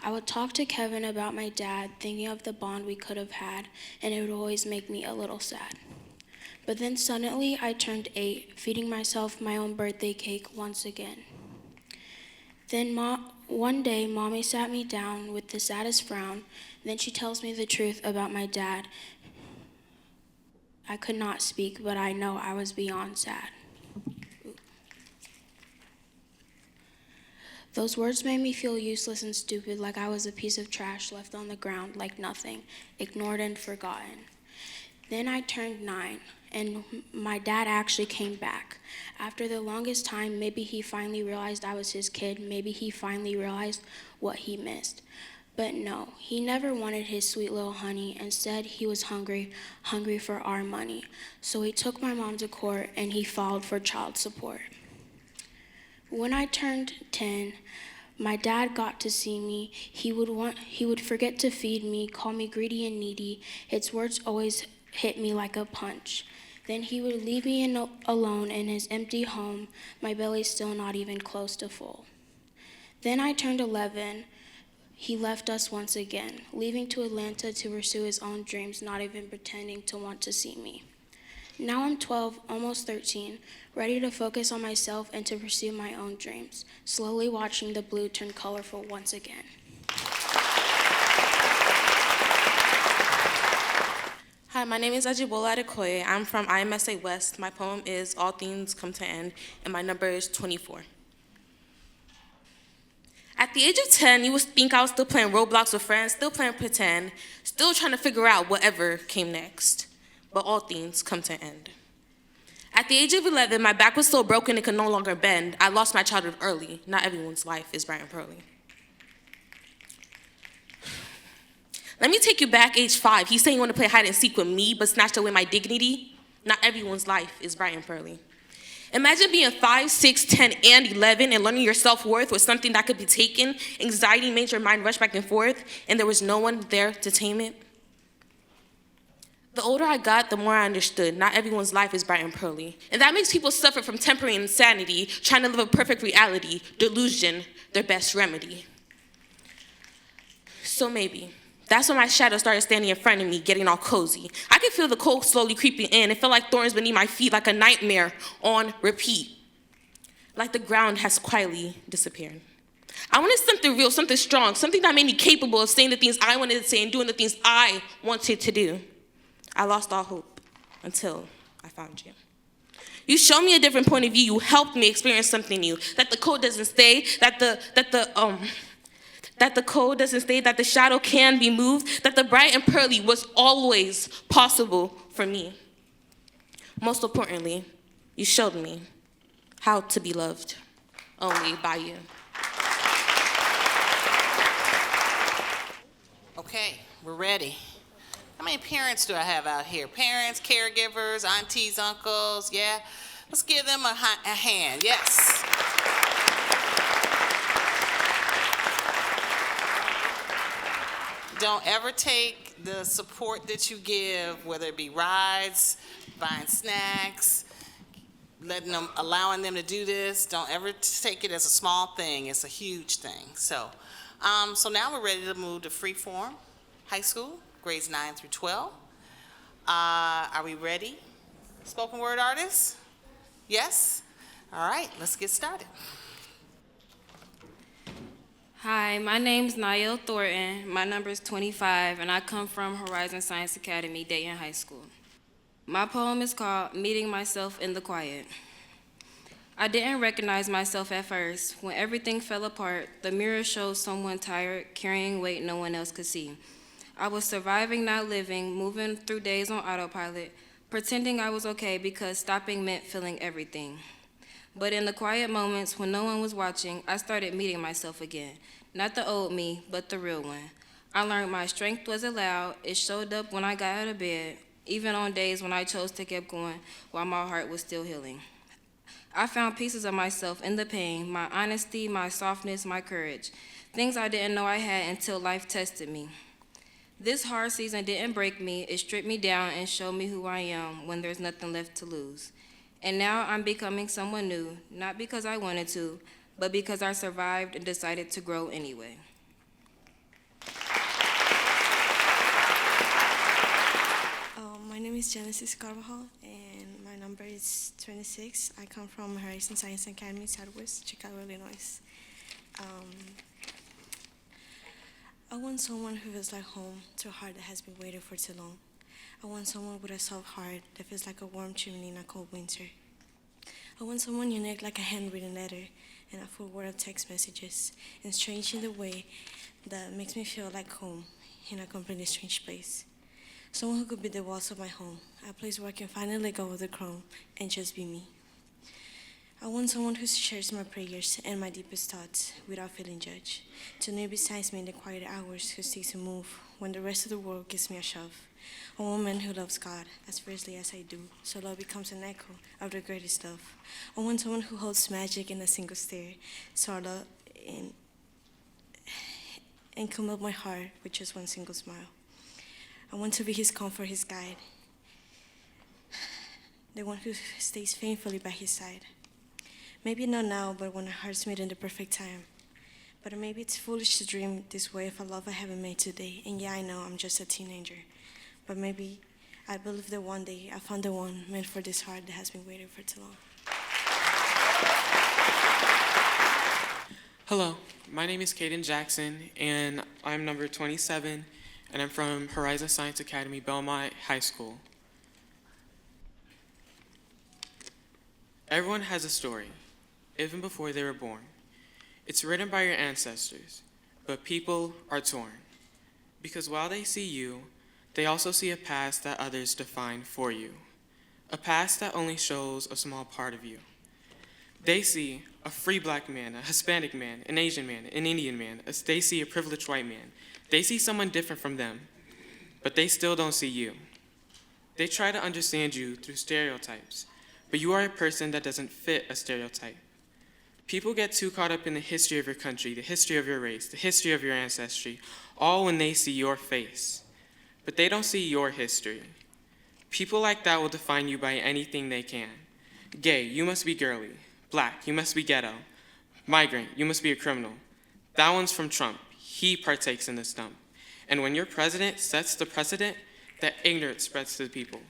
I would talk to Kevin about my dad, thinking of the bond we could have had, and it would always make me a little sad. But then suddenly I turned 8, feeding myself my own birthday cake once again. Then one day, Mommy sat me down with the saddest frown. Then she tells me the truth about my dad. I could not speak, but I know I was beyond sad. Those words made me feel useless and stupid, like I was a piece of trash left on the ground like nothing, ignored and forgotten. Then I turned 9, and my dad actually came back. After the longest time, maybe he finally realized I was his kid, maybe he finally realized what he missed. But no, he never wanted his sweet little honey. Instead, he was hungry for our money. So he took my mom to court, and he filed for child support. When I turned 10, my dad got to see me. He would forget to feed me, call me greedy and needy. His words always hit me like a punch. Then he would leave me alone in his empty home, my belly still not even close to full. Then I turned 11. He left us once again, leaving to Atlanta to pursue his own dreams, not even pretending to want to see me. Now I'm 12, almost 13, ready to focus on myself and to pursue my own dreams, slowly watching the blue turn colorful once again. Hi, my name is Ajibola Adekoye. I'm from IMSA West. My poem is All Things Come to End, and my number is 24. At the age of 10, you would think I was still playing Roblox with friends, still playing pretend, still trying to figure out whatever came next. But all things come to end. At the age of 11, my back was so broken it could no longer bend. I lost my childhood early. Not everyone's life is bright and pearly. Let me take you back, age 5. He's saying you want to play hide and seek with me, but snatched away my dignity. Not everyone's life is bright and pearly. Imagine being 5, 6, 10, and 11 and learning your self-worth was something that could be taken. Anxiety made your mind rush back and forth, and there was no one there to tame it. The older I got, the more I understood not everyone's life is bright and pearly. And that makes people suffer from temporary insanity, trying to live a perfect reality, delusion, their best remedy. So maybe that's when my shadow started standing in front of me, getting all cozy. I could feel the cold slowly creeping in. It felt like thorns beneath my feet, like a nightmare on repeat. Like the ground has quietly disappeared. I wanted something real, something strong, something that made me capable of saying the things I wanted to say and doing the things I wanted to do. I lost all hope until I found you. You showed me a different point of view. You helped me experience something new. That the code doesn't stay. That the code doesn't stay. That the shadow can be moved. That the bright and pearly was always possible for me. Most importantly, you showed me how to be loved only by you. Okay, we're ready. How many parents do I have out here? Parents, caregivers, aunties, uncles, yeah? Let's give them a hand, yes. Don't ever take the support that you give, whether it be rides, buying snacks, allowing them to do this, don't ever take it as a small thing. It's a huge thing. So now we're ready to move to freeform high school, grades 9 through 12. Are we ready? Spoken word artists? Yes? All right, let's get started. Hi, my name's Niall Thornton. My number is 25, and I come from Horizon Science Academy, Dayton High School. My poem is called Meeting Myself in the Quiet. I didn't recognize myself at first. When everything fell apart, the mirror showed someone tired, carrying weight no one else could see. I was surviving, not living, moving through days on autopilot, pretending I was okay because stopping meant feeling everything. But in the quiet moments when no one was watching, I started meeting myself again. Not the old me, but the real one. I learned my strength was allowed. It showed up when I got out of bed, even on days when I chose to keep going while my heart was still healing. I found pieces of myself in the pain, my honesty, my softness, my courage, things I didn't know I had until life tested me. This hard season didn't break me, it stripped me down and showed me who I am when there's nothing left to lose. And now I'm becoming someone new, not because I wanted to, but because I survived and decided to grow anyway. My name is Genesis Carvajal, and my number is 26. I come from Horizon Science Academy, Southwest, Chicago, Illinois. I want someone who feels like home to a heart that has been waiting for too long. I want someone with a soft heart that feels like a warm chimney in a cold winter. I want someone unique like a handwritten letter and a full word of text messages, and strange in the way that makes me feel like home in a completely strange place. Someone who could be the walls of my home, a place where I can finally let go of the chrome and just be me. I want someone who shares my prayers and my deepest thoughts without feeling judged, to kneel beside me in the quiet hours, who stays to move when the rest of the world gives me a shove. A woman who loves God as fiercely as I do, so love becomes an echo of the greatest love. I want someone who holds magic in a single stare, so I love and come up my heart with just one single smile. I want to be his comfort, his guide, the one who stays faithfully by his side. Maybe not now, but when our hearts meet in the perfect time. But maybe it's foolish to dream this way of a love I haven't made today. And yeah, I know I'm just a teenager. But maybe I believe that one day I found the one meant for this heart that has been waiting for too long. Hello, my name is Caden Jackson, and I'm number 27, and I'm from Horizon Science Academy, Belmont High School. Everyone has a story, even before they were born. It's written by your ancestors, but people are torn. Because while they see you, they also see a past that others define for you. A past that only shows a small part of you. They see a free black man, a Hispanic man, an Asian man, an Indian man. They see a privileged white man. They see someone different from them, but they still don't see you. They try to understand you through stereotypes, but you are a person that doesn't fit a stereotype. People get too caught up in the history of your country, the history of your race, the history of your ancestry, all when they see your face. But they don't see your history. People like that will define you by anything they can. Gay, you must be girly. Black, you must be ghetto. Migrant, you must be a criminal. That one's from Trump. He partakes in this dump. And when your president sets the precedent, that ignorance spreads to the people,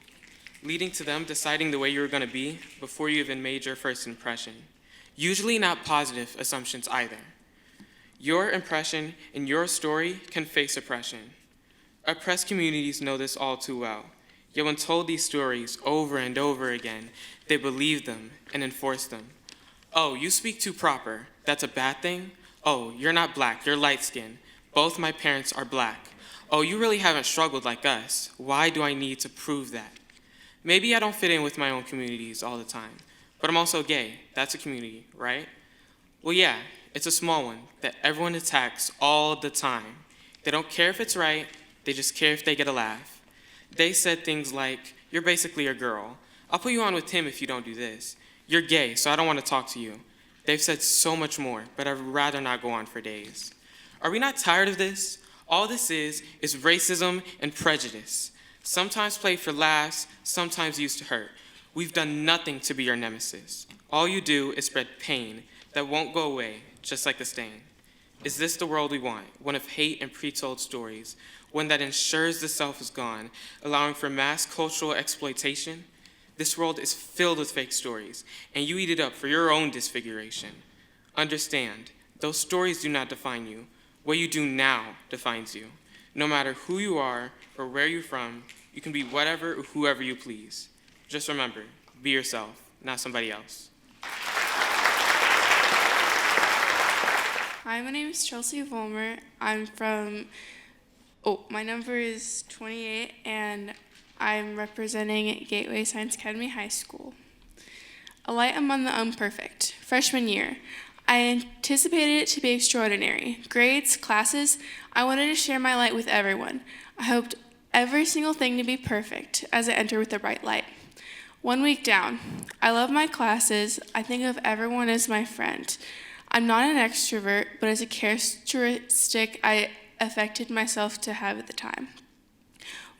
leading to them deciding the way you're going to be before you even made your first impression. Usually not positive assumptions either. Your impression and your story can face oppression. Oppressed communities know this all too well. Yet when told these stories over and over again, they believe them and enforce them. Oh, you speak too proper. That's a bad thing? Oh, you're not black, you're light-skinned. Both my parents are black. Oh, you really haven't struggled like us. Why do I need to prove that? Maybe I don't fit in with my own communities all the time, but I'm also gay. That's a community, right? Well, yeah, it's a small one that everyone attacks all the time. They don't care if it's right, they just care if they get a laugh. They said things like, you're basically a girl. I'll put you on with him if you don't do this. You're gay, so I don't want to talk to you. They've said so much more, but I'd rather not go on for days. Are we not tired of this? All this is racism and prejudice. Sometimes played for laughs, sometimes used to hurt. We've done nothing to be your nemesis. All you do is spread pain that won't go away, just like the stain. Is this the world we want? One of hate and pre-told stories, one that ensures the self is gone, allowing for mass cultural exploitation? This world is filled with fake stories, and you eat it up for your own disfiguration. Understand, those stories do not define you. What you do now defines you. No matter who you are or where you're from, you can be whatever or whoever you please. Just remember, be yourself, not somebody else. Hi, my name is Chelsea Vollmer. My number is 28, and I'm representing Gateway Science Academy High School. A light among the imperfect. Freshman year. I anticipated it to be extraordinary. Grades, classes, I wanted to share my light with everyone. I hoped every single thing to be perfect as I entered with a bright light. 1 week down. I love my classes. I think of everyone as my friend. I'm not an extrovert, but as a characteristic I affected myself to have at the time.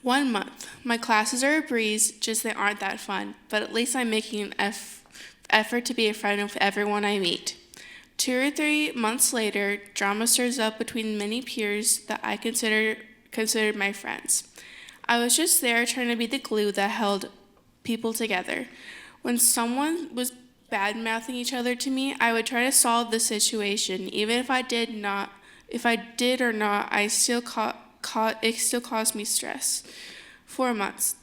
1 month. My classes are a breeze, just they aren't that fun, but at least I'm making an effort to be a friend with everyone I meet. 2 or 3 months later, drama stirs up between many peers that I considered my friends. I was just there trying to be the glue that held people together. When someone was bad-mouthing each other to me, I would try to solve the situation, even if I did or not, it still caused me stress. 4 months.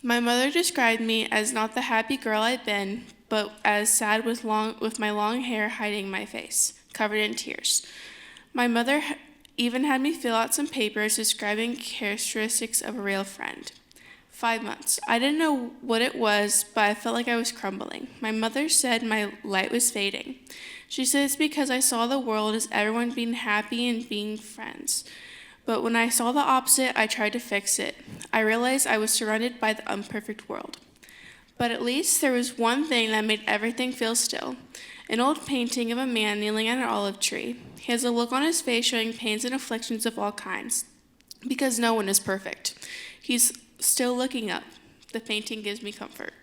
My mother described me as not the happy girl I'd been, but as sad with my long hair hiding my face, covered in tears. My mother even had me fill out some papers describing characteristics of a real friend. 5 months. I didn't know what it was, but I felt like I was crumbling. My mother said my light was fading. She said it's because I saw the world as everyone being happy and being friends. But when I saw the opposite, I tried to fix it. I realized I was surrounded by the imperfect world. But at least there was one thing that made everything feel still. An old painting of a man kneeling at an olive tree. He has a look on his face showing pains and afflictions of all kinds. Because no one is perfect. He's still looking up. The painting gives me comfort.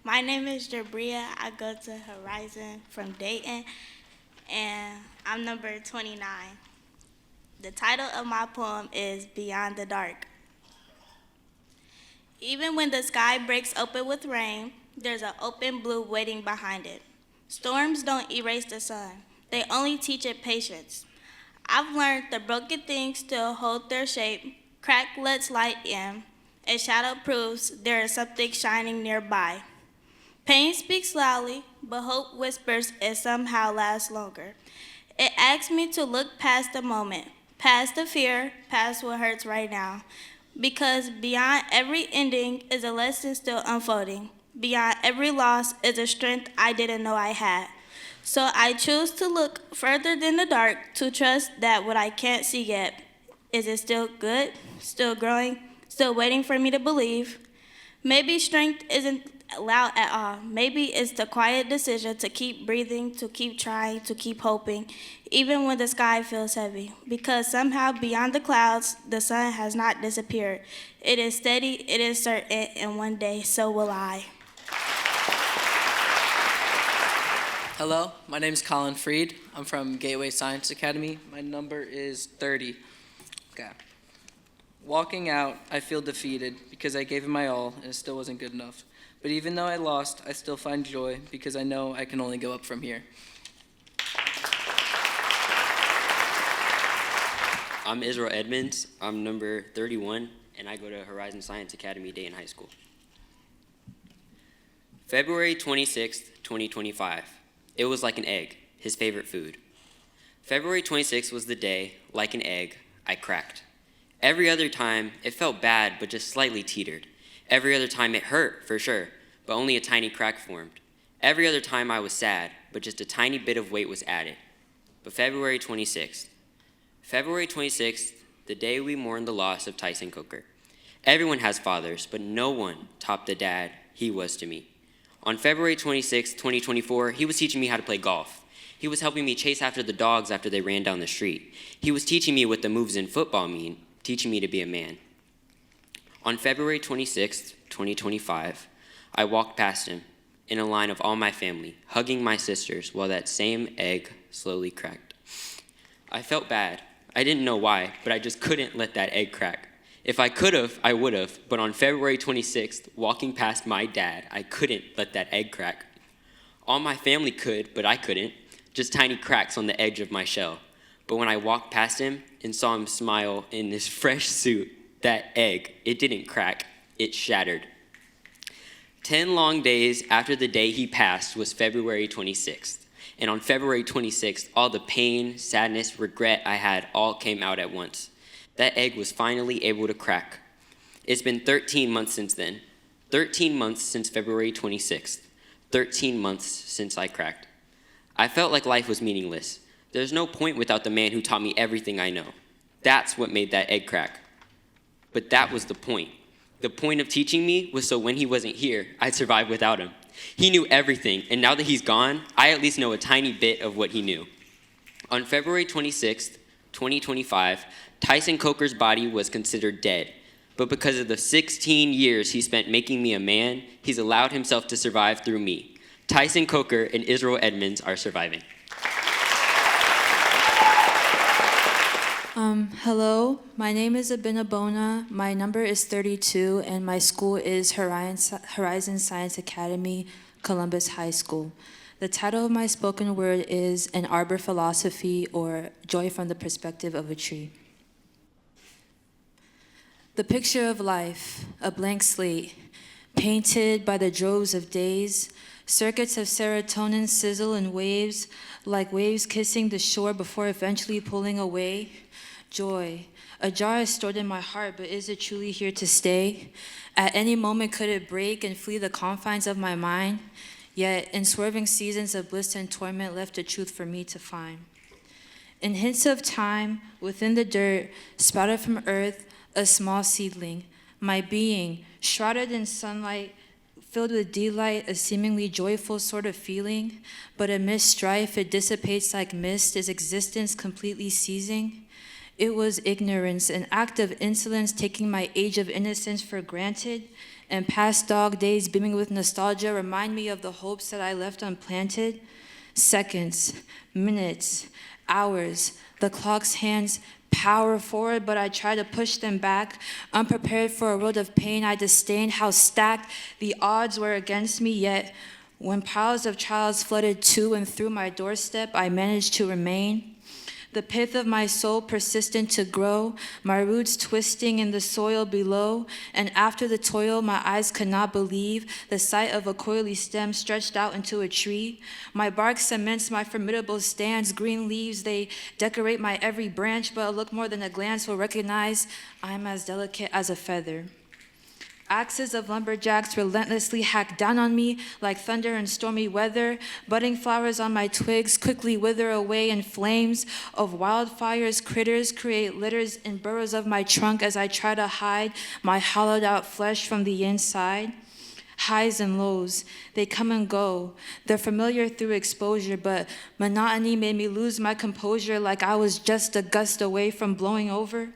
My name is Jabria. I go to Horizon from Dayton, and I'm number 29. The title of my poem is Beyond the Dark. Even when the sky breaks open with rain, there's an open blue waiting behind it. Storms don't erase the sun. They only teach it patience. I've learned the broken things still hold their shape. Crack lets light in. A shadow proves there is something shining nearby. Pain speaks loudly, but hope whispers it somehow lasts longer. It asks me to look past the moment, past the fear, past what hurts right now. Because beyond every ending is a lesson still unfolding. Beyond every loss is a strength I didn't know I had. So I choose to look further than the dark, to trust that what I can't see yet, is it still good, still growing, still waiting for me to believe? Maybe strength isn't loud at all. Maybe it's the quiet decision to keep breathing, to keep trying, to keep hoping, even when the sky feels heavy. Because somehow beyond the clouds, the sun has not disappeared. It is steady, it is certain, and one day so will I. Hello, my name is Colin Freed. I'm from Gateway Science Academy. My number is 30. Okay. Walking out, I feel defeated because I gave it my all and it still wasn't good enough. But even though I lost, I still find joy because I know I can only go up from here. I'm Israel Edmonds. I'm number 31, and I go to Horizon Science Academy, Dayton High School. February 26th, 2025. It was like an egg, his favorite food. February 26th was the day, like an egg, I cracked. Every other time, it felt bad, but just slightly teetered. Every other time, it hurt, for sure, but only a tiny crack formed. Every other time, I was sad, but just a tiny bit of weight was added. But February 26th. February 26th, the day we mourned the loss of Tyson Coker. Everyone has fathers, but no one topped the dad he was to me. On February 26, 2024, he was teaching me how to play golf. He was helping me chase after the dogs after they ran down the street. He was teaching me what the moves in football mean, teaching me to be a man. On February 26, 2025, I walked past him in a line of all my family, hugging my sisters while that same egg slowly cracked. I felt bad. I didn't know why, but I just couldn't let that egg crack. If I could have, I would have, but on February 26th, walking past my dad, I couldn't let that egg crack. All my family could, but I couldn't, just tiny cracks on the edge of my shell. But when I walked past him and saw him smile in this fresh suit, that egg, it didn't crack, it shattered. 10 long days after the day he passed was February 26th. And on February 26th, all the pain, sadness, regret I had all came out at once. That egg was finally able to crack. It's been 13 months since then. 13 months since February 26th. 13 months since I cracked. I felt like life was meaningless. There's no point without the man who taught me everything I know. That's what made that egg crack. But that was the point. The point of teaching me was so when he wasn't here, I'd survive without him. He knew everything, and now that he's gone, I at least know a tiny bit of what he knew. On February 26th, 2025, Tyson Coker's body was considered dead, but because of the 16 years he spent making me a man, he's allowed himself to survive through me. Tyson Coker and Israel Edmonds are surviving. Hello, my name is Abinabona, my number is 32, and my school is Horizon Science Academy, Columbus High School. The title of my spoken word is An Arbor Philosophy, or Joy from the Perspective of a Tree. The picture of life, a blank slate, painted by the droves of days, circuits of serotonin sizzle in waves, like waves kissing the shore before eventually pulling away. Joy, a jar is stored in my heart, but is it truly here to stay? At any moment could it break and flee the confines of my mind? Yet, in swerving seasons of bliss and torment, left a truth for me to find. In hints of time, within the dirt, sprouted from earth, a small seedling, my being, shrouded in sunlight, filled with delight, a seemingly joyful sort of feeling, but amidst strife it dissipates like mist, its existence completely seizing. It was ignorance, an act of insolence, taking my age of innocence for granted, and past dog days beaming with nostalgia remind me of the hopes that I left unplanted. Seconds, minutes, hours, the clock's hands power forward, but I try to push them back. Unprepared for a world of pain, I disdained how stacked the odds were against me, yet when piles of trials flooded to and through my doorstep, I managed to remain. The pith of my soul persistent to grow, my roots twisting in the soil below, and after the toil, my eyes could not believe the sight of a coily stem stretched out into a tree. My bark cements my formidable stance, green leaves, they decorate my every branch, but a look more than a glance will recognize I am as delicate as a feather. Axes of lumberjacks relentlessly hack down on me like thunder in stormy weather. Budding flowers on my twigs quickly wither away in flames of wildfires. Critters create litters in burrows of my trunk as I try to hide my hollowed out flesh from the inside. Highs and lows, they come and go. They're familiar through exposure, but monotony made me lose my composure like I was just a gust away from blowing over.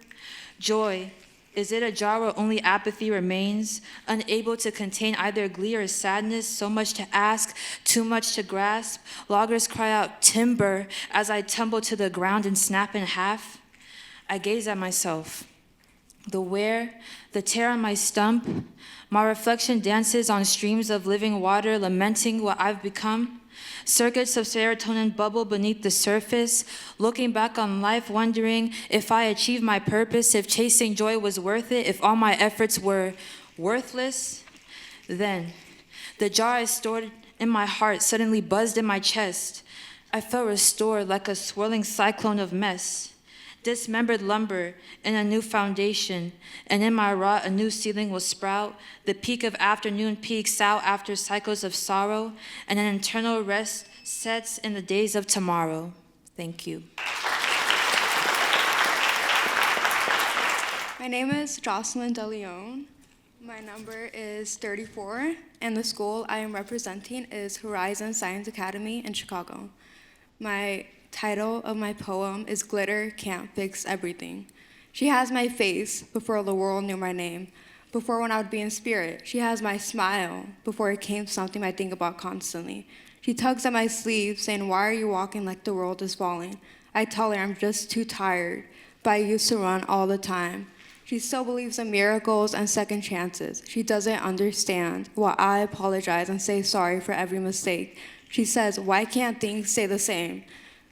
Joy, is it a jar where only apathy remains, unable to contain either glee or sadness, so much to ask, too much to grasp? Loggers cry out, timber, as I tumble to the ground and snap in half. I gaze at myself. The wear, the tear on my stump, my reflection dances on streams of living water, lamenting what I've become. Circuits of serotonin bubble beneath the surface, looking back on life, wondering if I achieved my purpose, if chasing joy was worth it, if all my efforts were worthless. Then, the jar I stored in my heart suddenly buzzed in my chest. I felt restored like a swirling cyclone of mess. Dismembered lumber in a new foundation, and in my rot a new ceiling will sprout. The peak of afternoon peaks out after cycles of sorrow, and an internal rest sets in the days of tomorrow. Thank you. My name is Jocelyn De Leon. My number is 34, and the school I am representing is Horizon Science Academy in Chicago. My title of my poem is Glitter Can't Fix Everything. She has my face before the world knew my name, before when I would be in spirit. She has my smile before it came something I think about constantly. She tugs at my sleeve, saying, "Why are you walking like the world is falling?" I tell her I'm just too tired, but I used to run all the time. She still believes in miracles and second chances. She doesn't understand why I apologize and say sorry for every mistake. She says, "Why can't things stay the same?"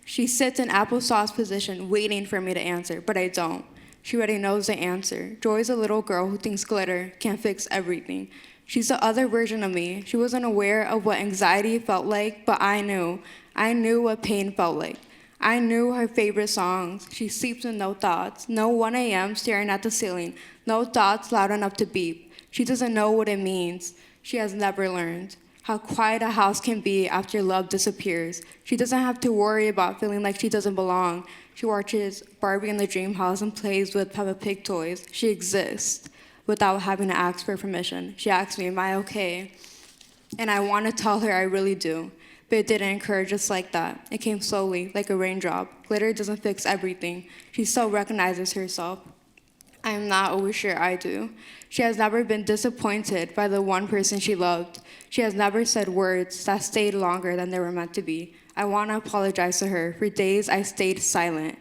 She sits in applesauce position, waiting for me to answer, but I don't. She already knows the answer. Joy's a little girl who thinks glitter can fix everything. She's the other version of me. She wasn't aware of what anxiety felt like, but I knew. I knew what pain felt like. I knew her favorite songs. She sleeps with no thoughts. No 1 a.m. staring at the ceiling. No thoughts loud enough to beep. She doesn't know what it means. She has never learned how quiet a house can be after love disappears. She doesn't have to worry about feeling like she doesn't belong. She watches Barbie in the Dream House and plays with Peppa Pig toys. She exists without having to ask for permission. She asks me, "Am I okay?" And I want to tell her I really do, but it didn't occur just like that. It came slowly, like a raindrop. Glitter doesn't fix everything. She still recognizes herself. I am not always sure I do. She has never been disappointed by the one person she loved. She has never said words that stayed longer than they were meant to be. I want to apologize to her. For days, I stayed silent.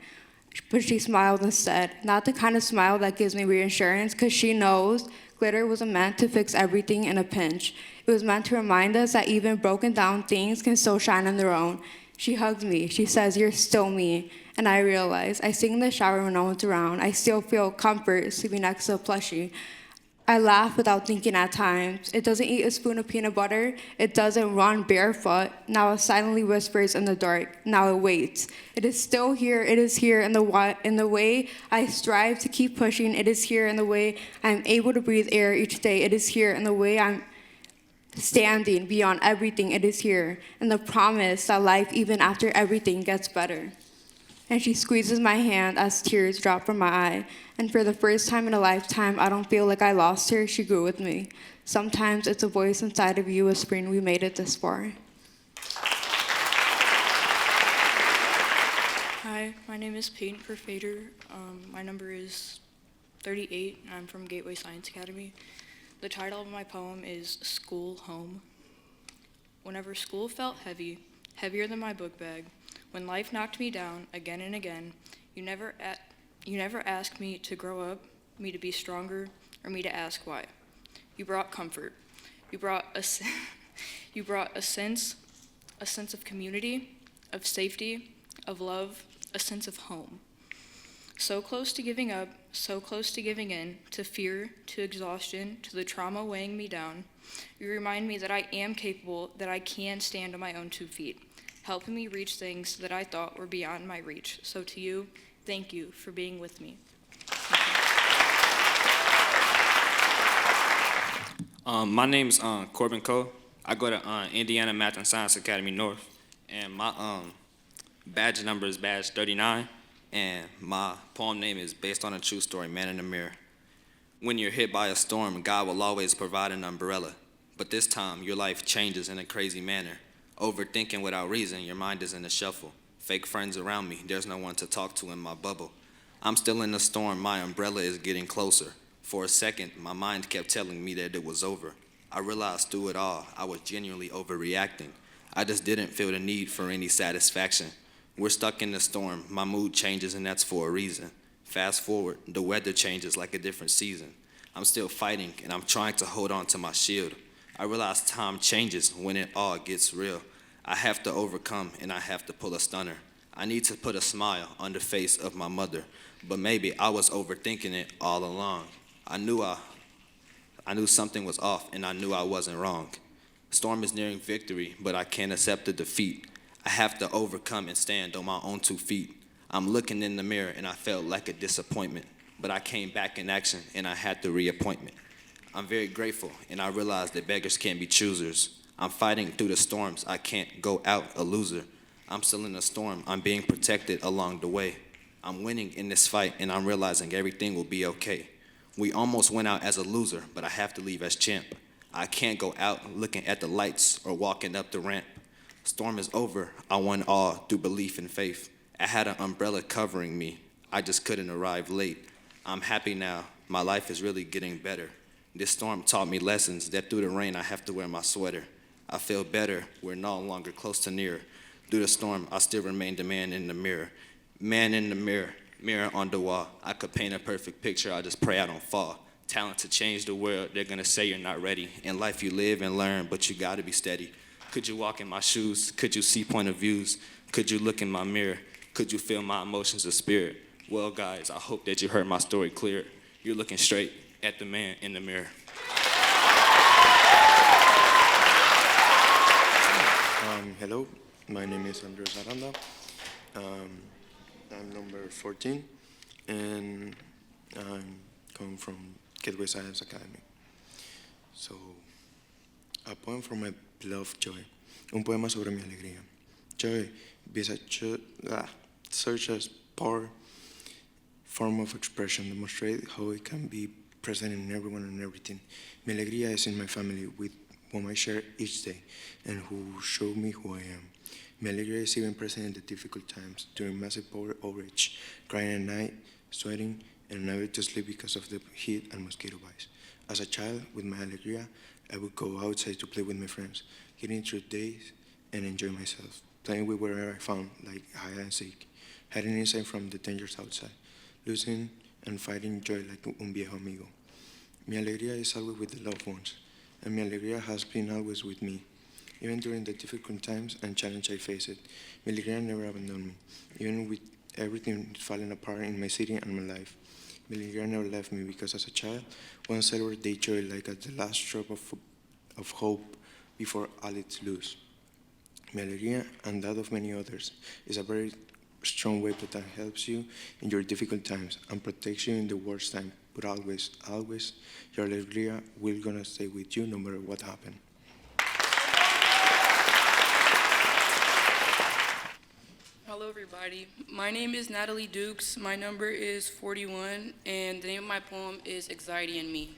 But she smiled instead. Not the kind of smile that gives me reassurance, because she knows glitter wasn't meant to fix everything in a pinch. It was meant to remind us that even broken down things can still shine on their own. She hugs me. She says, "You're still me." And I realize I sing in the shower when no one's around. I still feel comfort sleeping next to a plushie. I laugh without thinking at times. It doesn't eat a spoon of peanut butter. It doesn't run barefoot. Now it silently whispers in the dark. Now it waits. It is still here. It is here in the way I strive to keep pushing. It is here in the way I'm able to breathe air each day. It is here in the way I'm standing beyond everything. It is here in the promise that life, even after everything, gets better. And she squeezes my hand as tears drop from my eye. And for the first time in a lifetime, I don't feel like I lost her. She grew with me. Sometimes it's a voice inside of you whispering, "We made it this far." Hi, my name is Peyton Perfader. My number is 38, and I'm from Gateway Science Academy. The title of my poem is School Home. Whenever school felt heavy, heavier than my book bag, when life knocked me down again and again, you never asked me to grow up, me to be stronger, or me to ask why. You brought comfort. You brought a sense of community, of safety, of love, a sense of home. So close to giving up, so close to giving in, to fear, to exhaustion, to the trauma weighing me down. You remind me that I am capable, that I can stand on my own 2 feet, helping me reach things that I thought were beyond my reach. So to you, thank you for being with me. My name's Corbin Coe. I go to Indiana Math and Science Academy North, and my badge number is badge 39, and my poem name is based on a true story, Man in the Mirror. When you're hit by a storm, God will always provide an umbrella. But this time, your life changes in a crazy manner. Overthinking without reason, your mind is in a shuffle. Fake friends around me, there's no one to talk to in my bubble. I'm still in the storm, my umbrella is getting closer. For a second, my mind kept telling me that it was over. I realized through it all, I was genuinely overreacting. I just didn't feel the need for any satisfaction. We're stuck in the storm, my mood changes and that's for a reason. Fast forward, the weather changes like a different season. I'm still fighting and I'm trying to hold on to my shield. I realize time changes when it all gets real. I have to overcome and I have to pull a stunner. I need to put a smile on the face of my mother, but maybe I was overthinking it all along. I knew something was off and I knew I wasn't wrong. Storm is nearing victory, but I can't accept the defeat. I have to overcome and stand on my own 2 feet. I'm looking in the mirror and I felt like a disappointment, but I came back in action and I had the reappointment. I'm very grateful and I realized that beggars can't be choosers. I'm fighting through the storms, I can't go out a loser. I'm still in the storm, I'm being protected along the way. I'm winning in this fight and I'm realizing everything will be okay. We almost went out as a loser, but I have to leave as champ. I can't go out looking at the lights or walking up the ramp. Storm is over, I won all through belief and faith. I had an umbrella covering me, I just couldn't arrive late. I'm happy now, my life is really getting better. This storm taught me lessons that through the rain I have to wear my sweater. I feel better, we're no longer close to near. Through the storm, I still remain the man in the mirror. Man in the mirror, mirror on the wall. I could paint a perfect picture, I just pray I don't fall. Talent to change the world, they're gonna say you're not ready. In life you live and learn, but you gotta be steady. Could you walk in my shoes? Could you see point of views? Could you look in my mirror? Could you feel my emotions of spirit? Well, guys, I hope that you heard my story clear. You're looking straight at the man in the mirror. Hello, my name is Andres Aranda. I'm number 14, and I come from Gateway Science Academy. So, a poem from my beloved Joy. Un poema sobre mi alegría. Joy be such a power form of expression, demonstrate how it can be present in everyone and everything. Mi alegría is in my family, with whom I share each day, and who show me who I am. Mi alegría is even present in the difficult times, during massive power outrage, crying at night, sweating, and unable to sleep because of the heat and mosquito bites. As a child, with my alegría, I would go outside to play with my friends, getting through days and enjoy myself, playing with wherever I found, like hide and seek, hiding inside from the dangers outside, losing and fighting joy like un viejo amigo. Mi alegría is always with the loved ones, and mi alegría has been always with me. Even during the difficult times and challenge I faced, mi alegría never abandoned me, even with everything falling apart in my city and my life. Mi alegría never left me because as a child, one celebrated their joy like at the last drop of hope before all is lost. Mi alegría and that of many others is a very strong way that helps you in your difficult times and protects you in the worst time. But always, always, your alegría will gonna stay with you no matter what happens. Hello, everybody. My name is Natalie Dukes. My number is 41, and the name of my poem is Anxiety in Me.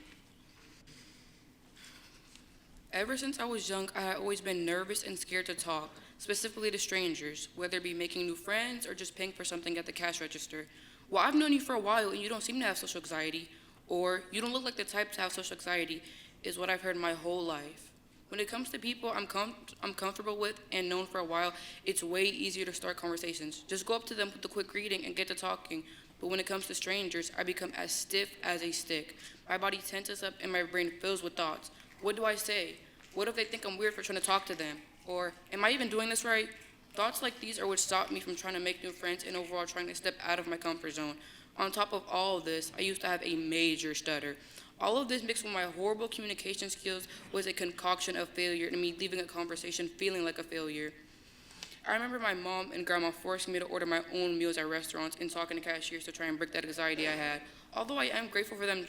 Ever since I was young, I had always been nervous and scared to talk, specifically to strangers, whether it be making new friends or just paying for something at the cash register. Well, I've known you for a while, and you don't seem to have social anxiety, or you don't look like the type to have social anxiety, is what I've heard my whole life. When it comes to people I'm comfortable with and known for a while, it's way easier to start conversations. Just go up to them with a quick greeting and get to talking. But when it comes to strangers, I become as stiff as a stick. My body tenses up and my brain fills with thoughts. What do I say? What if they think I'm weird for trying to talk to them? Or, am I even doing this right? Thoughts like these are what stop me from trying to make new friends and overall trying to step out of my comfort zone. On top of all of this, I used to have a major stutter. All of this mixed with my horrible communication skills was a concoction of failure and me leaving a conversation feeling like a failure. I remember my mom and grandma forcing me to order my own meals at restaurants and talking to cashiers to try and break that anxiety I had. Although I am grateful for them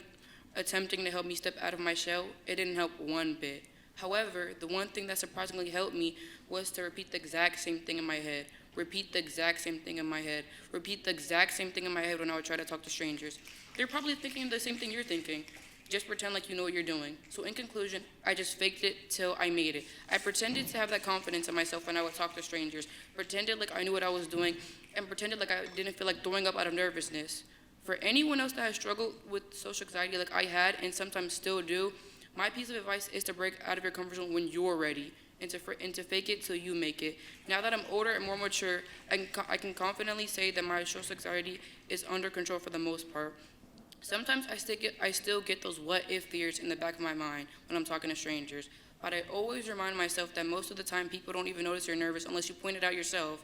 attempting to help me step out of my shell, it didn't help one bit. However, the one thing that surprisingly helped me was to repeat the exact same thing in my head. Repeat the exact same thing in my head. Repeat the exact same thing in my head when I would try to talk to strangers. They're probably thinking the same thing you're thinking. Just pretend like you know what you're doing. So in conclusion, I just faked it till I made it. I pretended to have that confidence in myself when I would talk to strangers, pretended like I knew what I was doing, and pretended like I didn't feel like throwing up out of nervousness. For anyone else that has struggled with social anxiety like I had and sometimes still do, my piece of advice is to break out of your comfort zone when you're ready and to fake it till you make it. Now that I'm older and more mature, I can confidently say that my social anxiety is under control for the most part. Sometimes I still get those what if fears in the back of my mind when I'm talking to strangers, but I always remind myself that most of the time people don't even notice you're nervous unless you point it out yourself.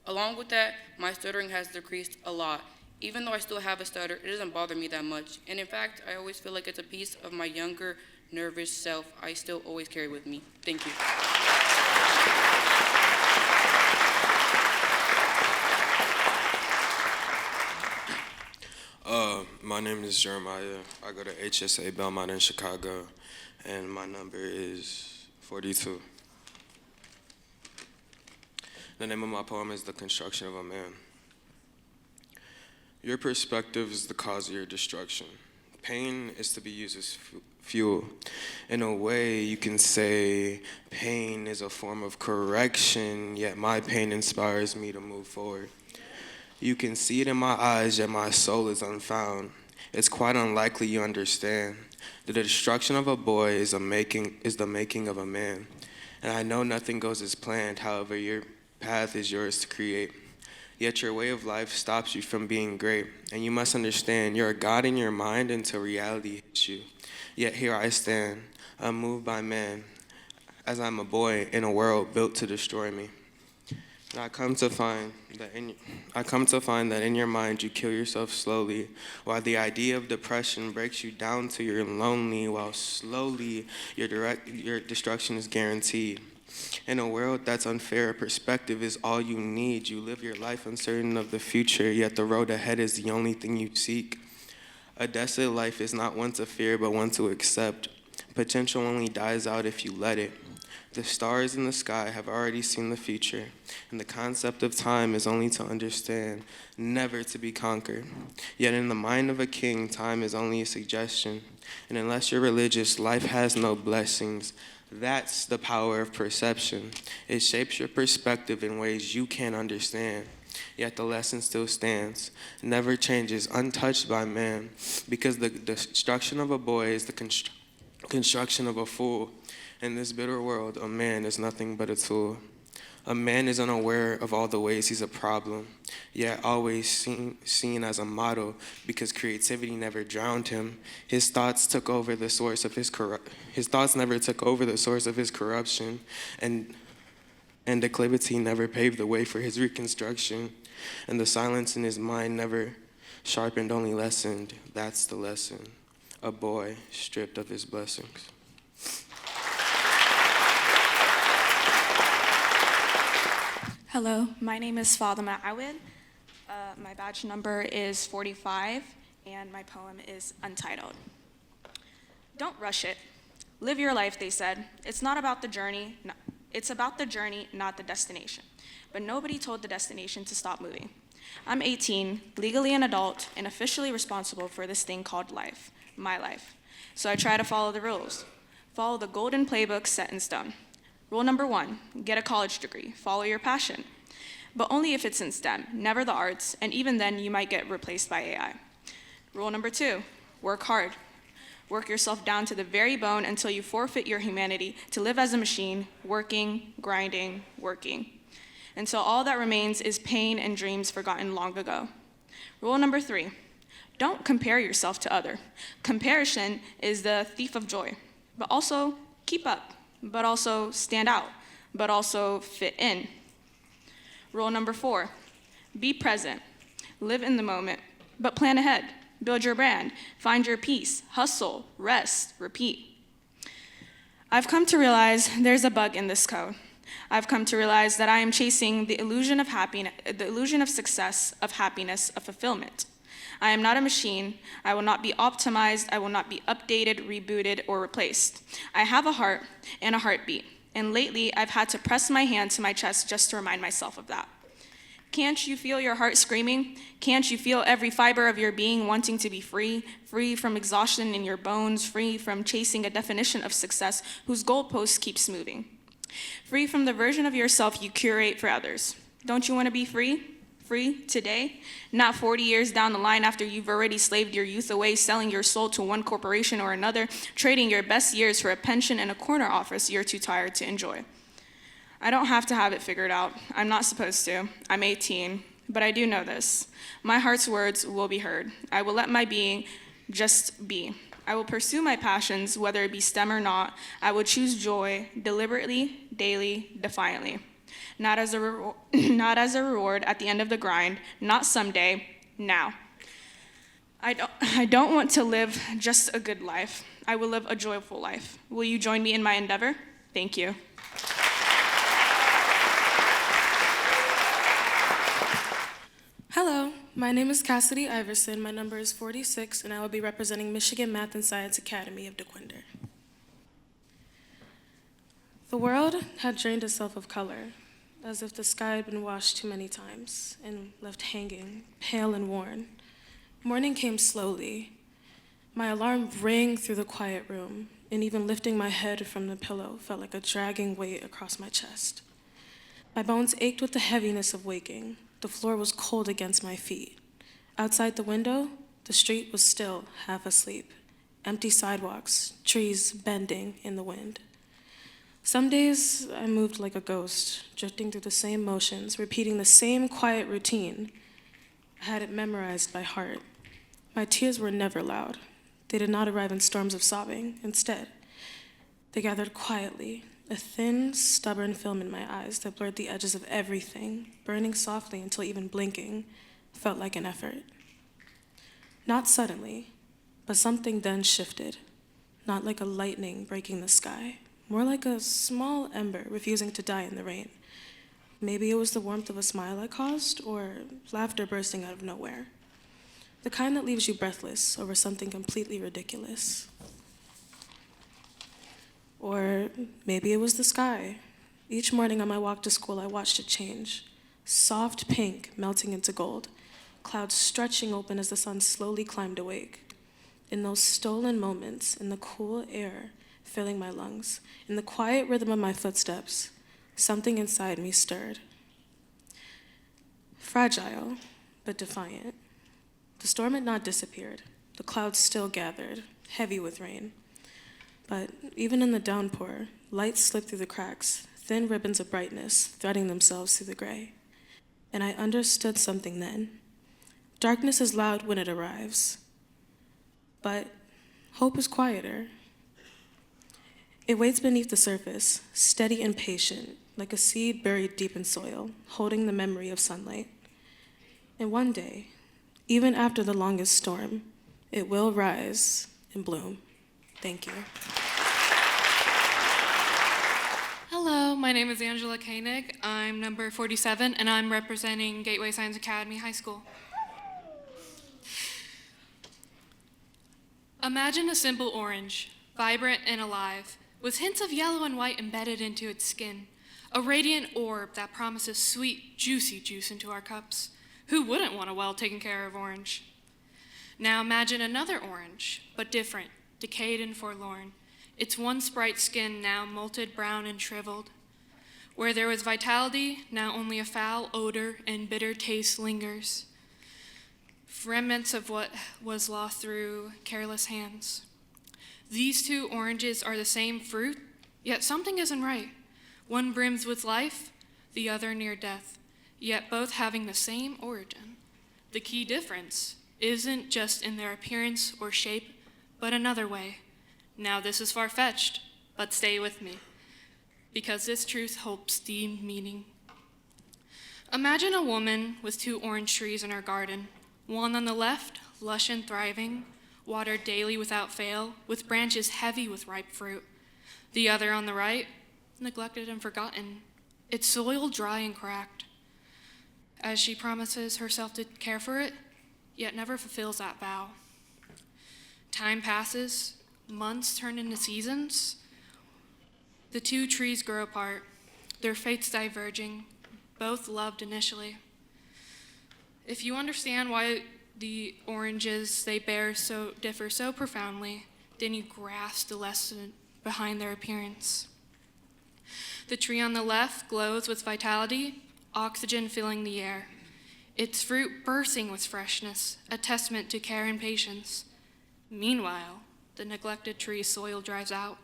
Along with that, my stuttering has decreased a lot. Even though I still have a stutter, it doesn't bother me that much. And in fact, I always feel like it's a piece of my younger, nervous self I still always carry with me. Thank you. My name is Jeremiah. I go to HSA Belmont in Chicago, and my number is 42. The name of my poem is The Construction of a Man. Your perspective is the cause of your destruction. Pain is to be used as fuel. In a way, you can say pain is a form of correction, yet my pain inspires me to move forward. You can see it in my eyes, yet my soul is unfound. It's quite unlikely you understand. The destruction of a boy is the making of a man. And I know nothing goes as planned, however, your path is yours to create. Yet your way of life stops you from being great. And you must understand, you're a God in your mind until reality hits you. Yet here I stand, unmoved by man, as I'm a boy in a world built to destroy me. And I come to find that in your mind you kill yourself slowly, while the idea of depression breaks you down to you're lonely, while slowly your destruction is guaranteed. In a world that's unfair, perspective is all you need. You live your life uncertain of the future, yet the road ahead is the only thing you seek. A desolate life is not one to fear, but one to accept. Potential only dies out if you let it. The stars in the sky have already seen the future, and the concept of time is only to understand, never to be conquered. Yet in the mind of a king, time is only a suggestion, and unless you're religious, life has no blessings. That's the power of perception. It shapes your perspective in ways you can't understand. Yet the lesson still stands, never changes, untouched by man, because the destruction of a boy is the construction of a fool. In this bitter world, a man is nothing but a tool. A man is unaware of all the ways he's a problem, yet always seen as a model because creativity never drowned him. His thoughts never took over the source of his corruption, and declivity never paved the way for his reconstruction. And the silence in his mind never sharpened, only lessened. That's the lesson. A boy stripped of his blessings. Hello, my name is Fatima Awid. My badge number is 45, and my poem is Untitled. Don't rush it. Live your life, they said. It's not about the journey. No, it's about the journey, not the destination. But nobody told the destination to stop moving. I'm 18, legally an adult, and officially responsible for this thing called life, my life. So I try to follow the rules. Follow the golden playbook set in stone. Rule number 1, get a college degree, follow your passion. But only if it's in STEM, never the arts, and even then you might get replaced by AI. Rule number 2, work hard. Work yourself down to the very bone until you forfeit your humanity to live as a machine, working, grinding, working. Until all that remains is pain and dreams forgotten long ago. Rule number 3, don't compare yourself to others. Comparison is the thief of joy, but also keep up. But also stand out, but also fit in. Rule number 4, be present. Live in the moment, but plan ahead. Build your brand. Find your peace. Hustle, rest, repeat. I've come to realize there's a bug in this code. I've come to realize that I am chasing the illusion of happiness, the illusion of success, of happiness, of fulfillment. I am not a machine. I will not be optimized. I will not be updated, rebooted, or replaced. I have a heart and a heartbeat, and lately I've had to press my hand to my chest just to remind myself of that. Can't you feel your heart screaming? Can't you feel every fiber of your being wanting to be free? Free from exhaustion in your bones, free from chasing a definition of success whose goalpost keeps moving. Free from the version of yourself you curate for others. Don't you want to be free? Free today? Not 40 years down the line after you've already slaved your youth away, selling your soul to one corporation or another, trading your best years for a pension and a corner office you're too tired to enjoy. I don't have to have it figured out. I'm not supposed to. I'm 18, but I do know this. My heart's words will be heard. I will let my being just be. I will pursue my passions, whether it be STEM or not. I will choose joy deliberately, daily, defiantly. Not as a reward at the end of the grind, not someday, now. I don't want to live just a good life. I will live a joyful life. Will you join me in my endeavor? Thank you. Hello, my name is Cassidy Iverson. My number is 46, and I will be representing Michigan Math and Science Academy of DeQuinder. The world had drained itself of color, as if the sky had been washed too many times and left hanging, pale and worn. Morning came slowly. My alarm rang through the quiet room, and even lifting my head from the pillow felt like a dragging weight across my chest. My bones ached with the heaviness of waking. The floor was cold against my feet. Outside the window, the street was still, half asleep. Empty sidewalks, trees bending in the wind. Some days I moved like a ghost, drifting through the same motions, repeating the same quiet routine. I had it memorized by heart. My tears were never loud. They did not arrive in storms of sobbing. Instead, they gathered quietly, a thin, stubborn film in my eyes that blurred the edges of everything, burning softly until even blinking felt like an effort. Not suddenly, but something then shifted, not like a lightning breaking the sky, more like a small ember refusing to die in the rain. Maybe it was the warmth of a smile I caused, or laughter bursting out of nowhere. The kind that leaves you breathless over something completely ridiculous. Or maybe it was the sky. Each morning on my walk to school, I watched it change. Soft pink melting into gold, clouds stretching open as the sun slowly climbed awake. In those stolen moments, in the cool air filling my lungs, in the quiet rhythm of my footsteps, something inside me stirred. Fragile, but defiant. The storm had not disappeared. The clouds still gathered, heavy with rain. But even in the downpour, light slipped through the cracks, thin ribbons of brightness threading themselves through the gray. And I understood something then. Darkness is loud when it arrives, but hope is quieter. It waits beneath the surface, steady and patient, like a seed buried deep in soil, holding the memory of sunlight. And one day, even after the longest storm, it will rise and bloom. Thank you. Hello, my name is Angela Koenig. I'm number 47, and I'm representing Gateway Science Academy High School. Imagine a simple orange, vibrant and alive, with hints of yellow and white embedded into its skin, a radiant orb that promises sweet, juicy juice into our cups. Who wouldn't want a well-taken care of orange? Now imagine another orange, but different, decayed and forlorn, its once bright skin now molted brown and shriveled. Where there was vitality, now only a foul odor and bitter taste lingers, remnants of what was lost through careless hands. These two oranges are the same fruit, yet something isn't right. One brims with life, the other near death, yet both having the same origin. The key difference isn't just in their appearance or shape, but another way. Now this is far-fetched, but stay with me, because this truth holds deep meaning. Imagine a woman with two orange trees in her garden, one on the left, lush and thriving, watered daily without fail, with branches heavy with ripe fruit. The other on the right, neglected and forgotten, its soil dry and cracked. As she promises herself to care for it, yet never fulfills that vow. Time passes, months turn into seasons. The two trees grow apart, their fates diverging, both loved initially. If you understand why the oranges they bear differ so profoundly, then you grasp the lesson behind their appearance. The tree on the left glows with vitality, oxygen filling the air. Its fruit bursting with freshness, a testament to care and patience. Meanwhile, the neglected tree's soil dries out,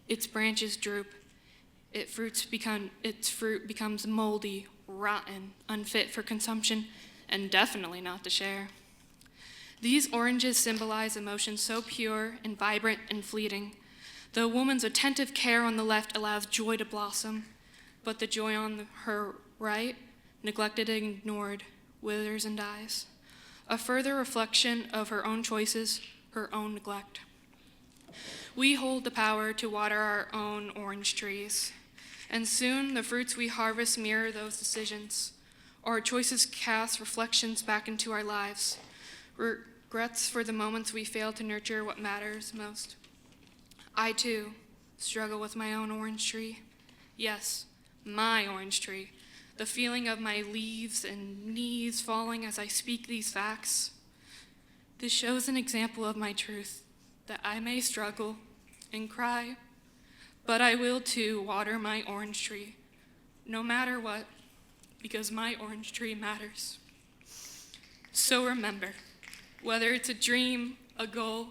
its branches droop, its fruit becomes moldy, rotten, unfit for consumption, and definitely not to share. These oranges symbolize emotions so pure and vibrant and fleeting. The woman's attentive care on the left allows joy to blossom, but the joy on her right, neglected and ignored, withers and dies. A further reflection of her own choices, her own neglect. We hold the power to water our own orange trees, and soon the fruits we harvest mirror those decisions. Our choices cast reflections back into our lives, regrets for the moments we fail to nurture what matters most. I, too, struggle with my own orange tree. Yes, my orange tree. The feeling of my leaves and knees falling as I speak these facts. This shows an example of my truth, that I may struggle and cry, but I will too water my orange tree, no matter what, because my orange tree matters. So remember, whether it's a dream, a goal,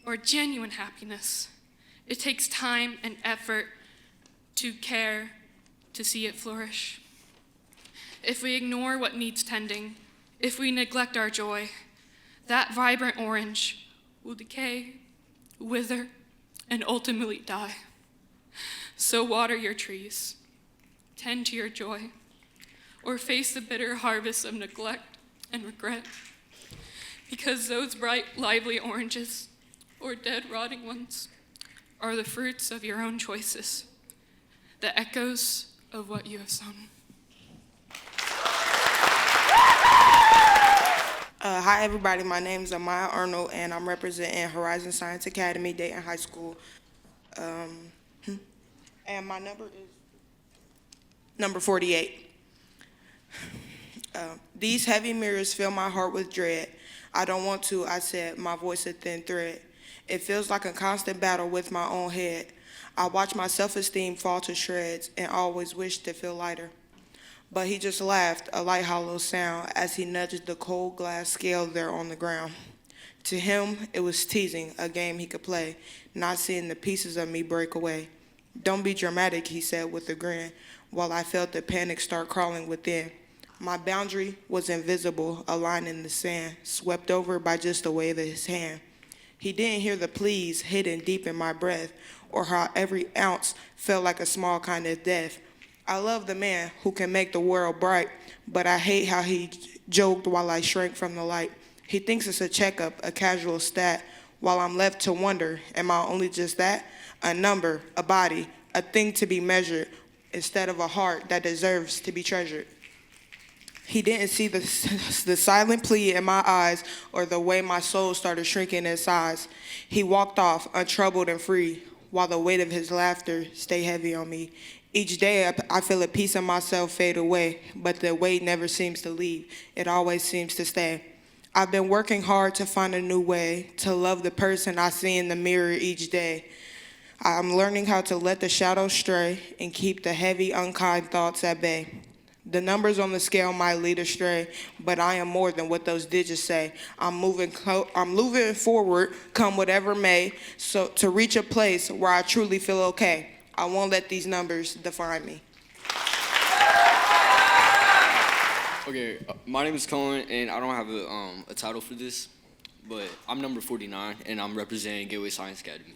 or genuine happiness, it takes time and effort to care to see it flourish. If we ignore what needs tending, if we neglect our joy, that vibrant orange will decay, wither, and ultimately die. So water your trees, tend to your joy, or face the bitter harvest of neglect and regret, because those bright, lively oranges, or dead, rotting ones, are the fruits of your own choices, the echoes of what you have sown. Hi, everybody. My name is Amaya Arnold, and I'm representing Horizon Science Academy, Dayton High School. And my number is number 48. These heavy mirrors fill my heart with dread. I don't want to, I said, my voice a thin thread. It feels like a constant battle with my own head. I watch my self-esteem fall to shreds and always wish to feel lighter. But he just laughed, a light hollow sound, as he nudged the cold glass scale there on the ground. To him, it was teasing, a game he could play, not seeing the pieces of me break away. Don't be dramatic, he said with a grin, while I felt the panic start crawling within. My boundary was invisible, a line in the sand, swept over by just a wave of his hand. He didn't hear the pleas hidden deep in my breath, or how every ounce felt like a small kind of death. I love the man who can make the world bright, but I hate how he joked while I shrank from the light. He thinks it's a checkup, a casual stat, while I'm left to wonder, am I only just that? A number, a body, a thing to be measured, instead of a heart that deserves to be treasured. He didn't see the silent plea in my eyes or the way my soul started shrinking in size. He walked off, untroubled and free, while the weight of his laughter stayed heavy on me. Each day I feel a piece of myself fade away, but the weight never seems to leave. It always seems to stay. I've been working hard to find a new way to love the person I see in the mirror each day. I'm learning how to let the shadows stray and keep the heavy, unkind thoughts at bay. The numbers on the scale might lead astray, but I am more than what those digits say. I'm moving forward, come whatever may, so to reach a place where I truly feel okay. I won't let these numbers define me. Okay, my name is Cohen, and I don't have a title for this, but I'm number 49, and I'm representing Gateway Science Academy.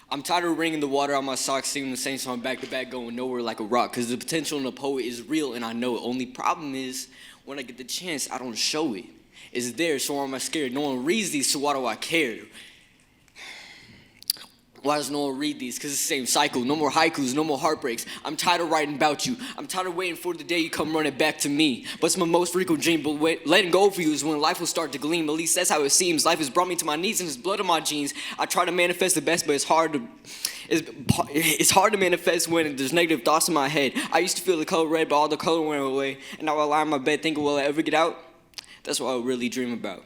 I'm tired of wringing the water out my socks, singing the same song back to back, going nowhere like a rock, because the potential in a poet is real, and I know it. Only problem is, when I get the chance, I don't show it. It's there, so why am I scared? No one reads these, so why do I care? Why does no one read these? Because it's the same cycle. No more haikus, no more heartbreaks. I'm tired of writing about you. I'm tired of waiting for the day you come running back to me. But it's my most frequent dream. But letting go of you is when life will start to gleam. At least that's how it seems. Life has brought me to my knees and it's blood in my jeans. I try to manifest the best, but it's hard to manifest when there's negative thoughts in my head. I used to feel the color red, but all the color went away. And now I lie in my bed thinking, will I ever get out? That's what I really dream about.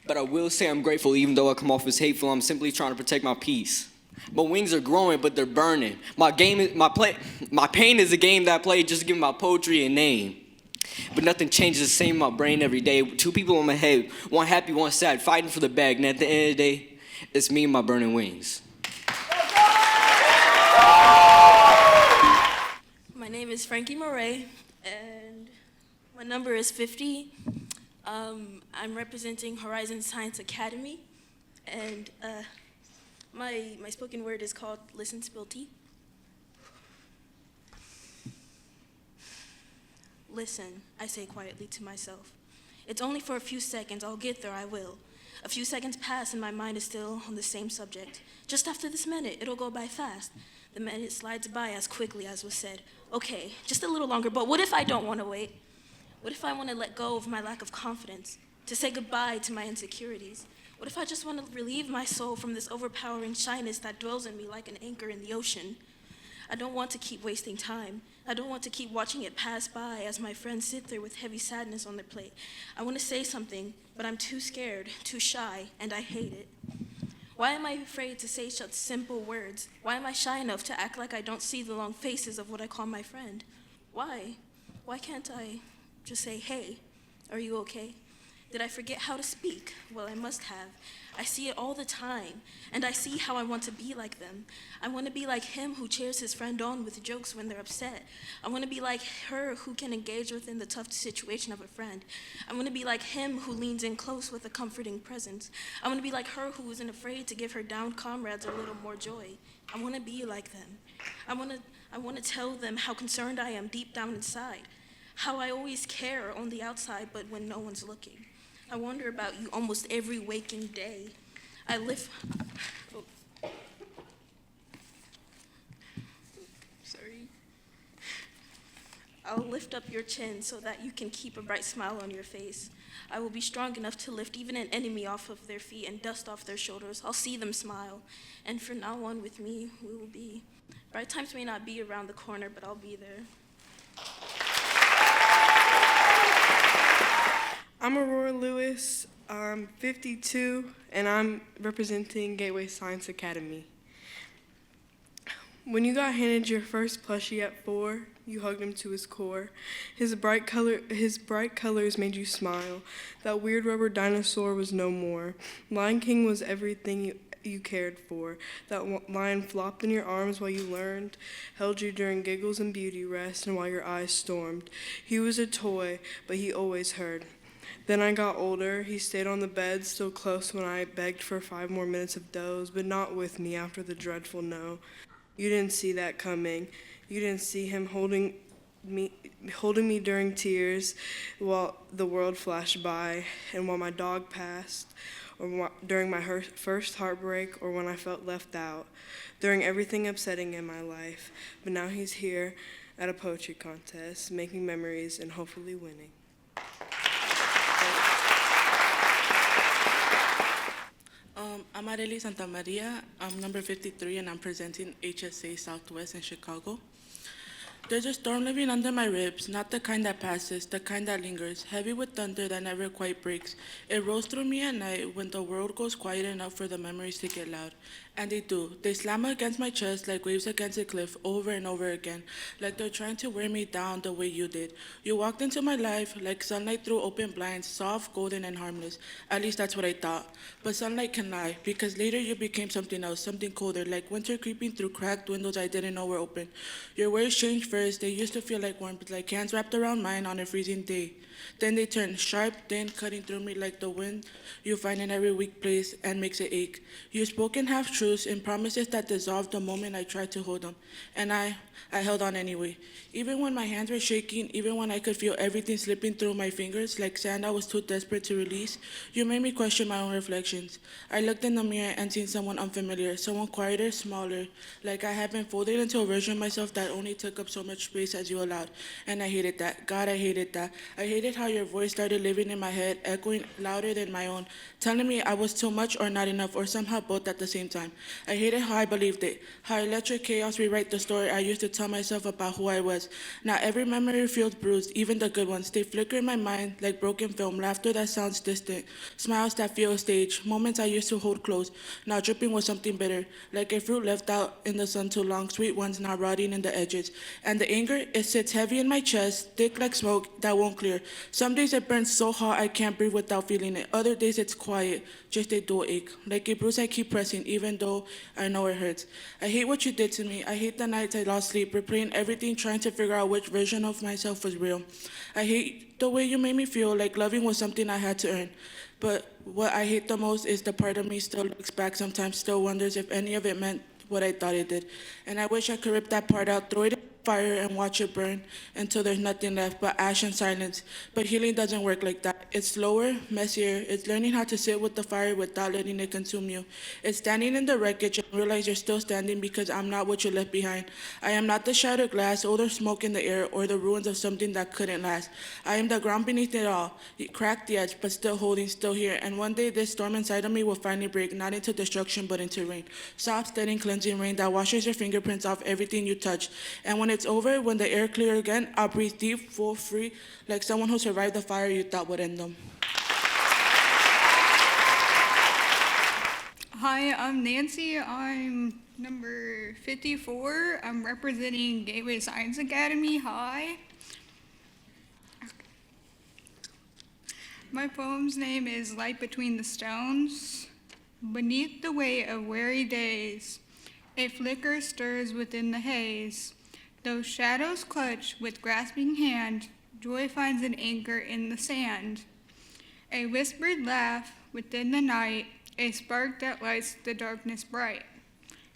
But I will say I'm grateful even though I come off as hateful. I'm simply trying to protect my peace. My wings are growing, but they're burning. My pain is a game that I play just to give my poetry a name. But nothing changes the same in my brain every day. Two people in my head, one happy, one sad, fighting for the bag. And at the end of the day, it's me and my burning wings. My name is Frankie Moray, and my number is 50. I'm representing Horizon Science Academy, and my spoken word is called Listen, Spill Tea. Listen, I say quietly to myself. It's only for a few seconds. I'll get there, I will. A few seconds pass and my mind is still on the same subject. Just after this minute, it'll go by fast. The minute slides by as quickly as was said. Okay, just a little longer, but what if I don't want to wait? What if I want to let go of my lack of confidence? To say goodbye to my insecurities? What if I just want to relieve my soul from this overpowering shyness that dwells in me like an anchor in the ocean? I don't want to keep wasting time. I don't want to keep watching it pass by as my friends sit there with heavy sadness on their plate. I want to say something, but I'm too scared, too shy, and I hate it. Why am I afraid to say such simple words? Why am I shy enough to act like I don't see the long faces of what I call my friend? Why? Why can't I just say, hey, are you okay? Did I forget how to speak? Well, I must have. I see it all the time, and I see how I want to be like them. I want to be like him who cheers his friend on with jokes when they're upset. I want to be like her who can engage within the tough situation of a friend. I want to be like him who leans in close with a comforting presence. I want to be like her who isn't afraid to give her down comrades a little more joy. I want to be like them. I want to tell them how concerned I am deep down inside, how I always care on the outside, but when no one's looking. I wonder about you almost every waking day. I'll lift up your chin so that you can keep a bright smile on your face. I will be strong enough to lift even an enemy off of their feet and dust off their shoulders. I'll see them smile. And from now on with me, we will be. Bright times may not be around the corner, but I'll be there. I'm Aurora Lewis, I'm 52, and I'm representing Gateway Science Academy. When you got handed your first plushie at 4, you hugged him to his core. His bright colors made you smile. That weird rubber dinosaur was no more. Lion King was everything you cared for. That lion flopped in your arms while you learned, held you during giggles and beauty rest, and while your eyes stormed. He was a toy, but he always heard. Then I got older. He stayed on the bed, still close when I begged for 5 more minutes of doze, but not with me after the dreadful no. You didn't see that coming. You didn't see him holding me during tears while the world flashed by, and while my dog passed, or during my first heartbreak, or when I felt left out, during everything upsetting in my life. But now he's here at a poetry contest, making memories and hopefully winning. I'm Arely Santa Maria. I'm number 53, and I'm presenting HSA Southwest in Chicago. There's a storm living under my ribs, not the kind that passes, the kind that lingers, heavy with thunder that never quite breaks. It rolls through me at night when the world goes quiet enough for the memories to get loud. And they do. They slam against my chest like waves against a cliff over and over again, like they're trying to wear me down the way you did. You walked into my life like sunlight through open blinds, soft, golden, and harmless. At least that's what I thought. But sunlight can lie, because later you became something else, something colder, like winter creeping through cracked windows I didn't know were open. Your words changed first. They used to feel like warmth, like hands wrapped around mine on a freezing day. Then they turned sharp, thin, cutting through me like the wind you find in every weak place and makes it ache. You spoke in half-truths and promises that dissolved the moment I tried to hold them. And I held on anyway. Even when my hands were shaking, even when I could feel everything slipping through my fingers like sand I was too desperate to release, you made me question my own reflections. I looked in the mirror and seen someone unfamiliar, someone quieter, smaller, like I had been folded into a version of myself that only took up so much space as you allowed. And I hated that. God, I hated that. I hated how your voice started living in my head, echoing louder than my own, telling me I was too much or not enough, or somehow both at the same time. I hated how I believed it, how I let your chaos rewrite the story I used to tell myself about who I was. Now every memory feels bruised, even the good ones. They flicker in my mind like broken film, laughter that sounds distant, smiles that feel staged, moments I used to hold close, now dripping with something bitter, like a fruit left out in the sun too long, sweet ones now rotting in the edges. And the anger, it sits heavy in my chest, thick like smoke that won't clear. Some days it burns so hard I can't breathe without feeling it. Other days it's quiet, just a dull ache, like a bruise I keep pressing even though I know it hurts. I hate what you did to me. I hate the nights I lost sleep, replaying everything, trying to figure out which version of myself was real. I hate the way you made me feel like loving was something I had to earn. But what I hate the most is the part of me still looks back sometimes, still wonders if any of it meant what I thought it did. And I wish I could rip that part out, throw it in the fire and watch it burn until there's nothing left but ash and silence. But healing doesn't work like that. It's slower, messier. It's learning how to sit with the fire without letting it consume you. It's standing in the wreckage and realize you're still standing because I'm not what you left behind. I am not the shattered glass, odor smoke in the air, or the ruins of something that couldn't last. I am the ground beneath it all, cracked the edge, but still holding, still here. And one day this storm inside of me will finally break, not into destruction, but into rain. Soft, steady, cleansing rain that washes your fingerprints off everything you touch. And when it's over, when the air clears again, I'll breathe deep, full, free, like someone who survived the fire you thought would end them. Hi, I'm Nancy. I'm number 54. I'm representing Gateway Science Academy. Hi. My poem's name is Light Between the Stones. Beneath the weight of weary days, a flicker stirs within the haze. Those shadows clutch with grasping hand, joy finds an anchor in the sand. A whispered laugh within the night, a spark that lights the darkness bright.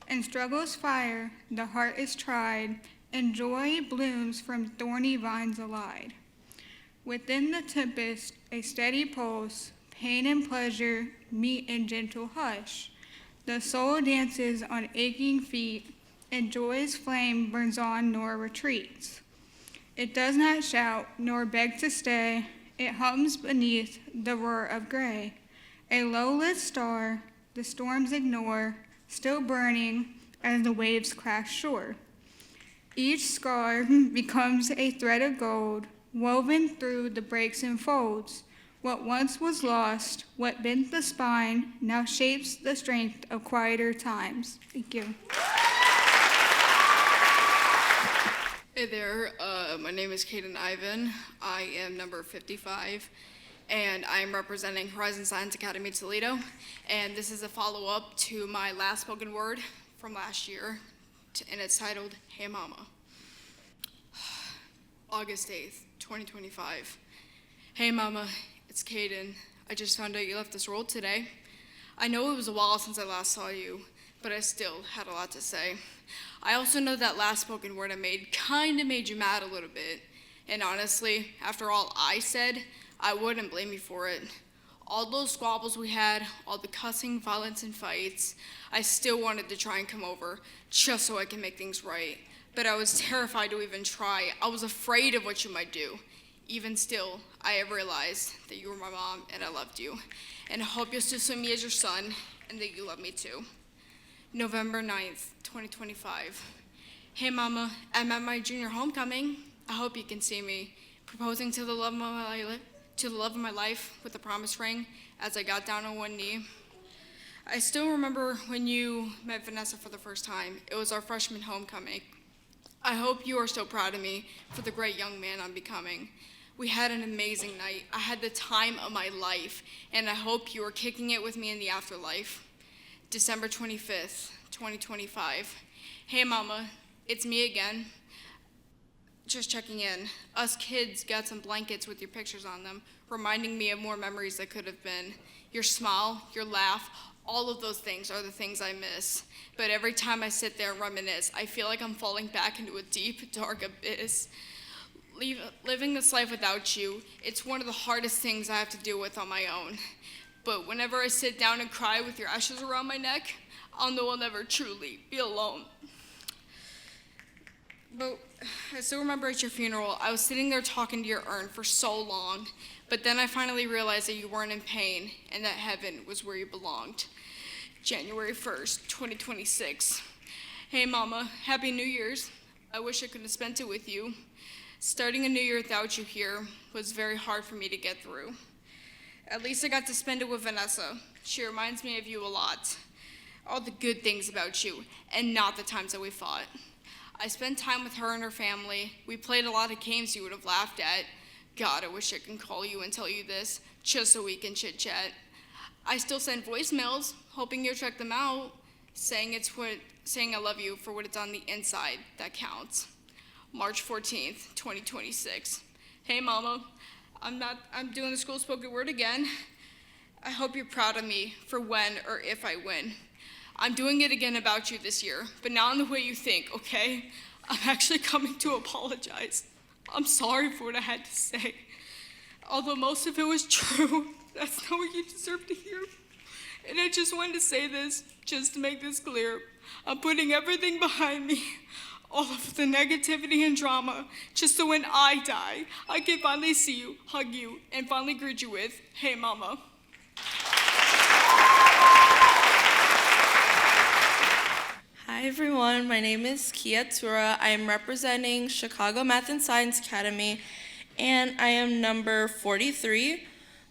In struggle's fire, the heart is tried, and joy blooms from thorny vines allied. Within the tempest, a steady pulse, pain and pleasure meet in gentle hush. The soul dances on aching feet, and joy's flame burns on nor retreats. It does not shout nor beg to stay, it hums beneath the roar of gray. A low-lit star, the storms ignore, still burning as the waves crash shore. Each scar becomes a thread of gold, woven through the breaks and folds. What once was lost, what bent the spine, now shapes the strength of quieter times. Thank you. Hey there, my name is Kaden Ivan. I am number 55, and I am representing Horizon Science Academy Toledo. And this is a follow-up to my last spoken word from last year, and it's titled, Hey Mama. August 8th, 2025. Hey Mama, it's Kaden. I just found out you left this world today. I know it was a while since I last saw you, but I still had a lot to say. I also know that last spoken word I made kinda made you mad a little bit. And honestly, after all I said, I wouldn't blame you for it. All those squabbles we had, all the cussing, violence, and fights, I still wanted to try and come over, just so I can make things right. But I was terrified to even try. I was afraid of what you might do. Even still, I have realized that you were my mom and I loved you. And I hope you'll still see me as your son and that you love me too. November 9th, 2025. Hey Mama, I'm at my junior homecoming. I hope you can see me proposing to the love of my life with a promise ring as I got down on one knee. I still remember when you met Vanessa for the first time. It was our freshman homecoming. I hope you are still proud of me for the great young man I'm becoming. We had an amazing night. I had the time of my life, and I hope you are kicking it with me in the afterlife. December 25th, 2025. Hey Mama, it's me again. Just checking in. Us kids got some blankets with your pictures on them, reminding me of more memories that could have been. Your smile, your laugh, all of those things are the things I miss. But every time I sit there and reminisce, I feel like I'm falling back into a deep, dark abyss. Living this life without you, it's one of the hardest things I have to deal with on my own. But whenever I sit down and cry with your ashes around my neck, I'll know I'll never truly be alone. But I still remember at your funeral, I was sitting there talking to your urn for so long, but then I finally realized that you weren't in pain and that heaven was where you belonged. January 1st, 2026. Hey Mama, Happy New Year's. I wish I could have spent it with you. Starting a new year without you here was very hard for me to get through. At least I got to spend it with Vanessa. She reminds me of you a lot. All the good things about you, and not the times that we fought. I spent time with her and her family. We played a lot of games you would have laughed at. God, I wish I could call you and tell you this, just so we can chit-chat. I still send voicemails, hoping you'll check them out, saying I love you for what it's on the inside that counts. March 14th, 2026. Hey Mama, I'm doing the school spoken word again. I hope you're proud of me for when or if I win. I'm doing it again about you this year, but not in the way you think, okay? I'm actually coming to apologize. I'm sorry for what I had to say. Although most of it was true, that's not what you deserve to hear. And I just wanted to say this, just to make this clear. I'm putting everything behind me, all of the negativity and drama, just so when I die, I can finally see you, hug you, and finally greet you with, hey Mama. Hi everyone, my name is Kia Tura. I am representing Chicago Math and Science Academy, and I am number 43.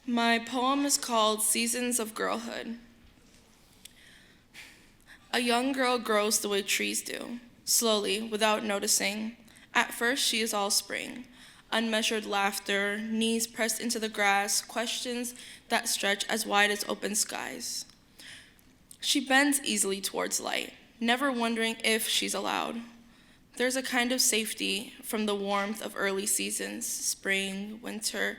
My poem is called Seasons of Girlhood. A young girl grows the way trees do, slowly, without noticing. At first, she is all spring. Unmeasured laughter, knees pressed into the grass, questions that stretch as wide as open skies. She bends easily towards light, never wondering if she's allowed. There's a kind of safety from the warmth of early seasons, spring, winter,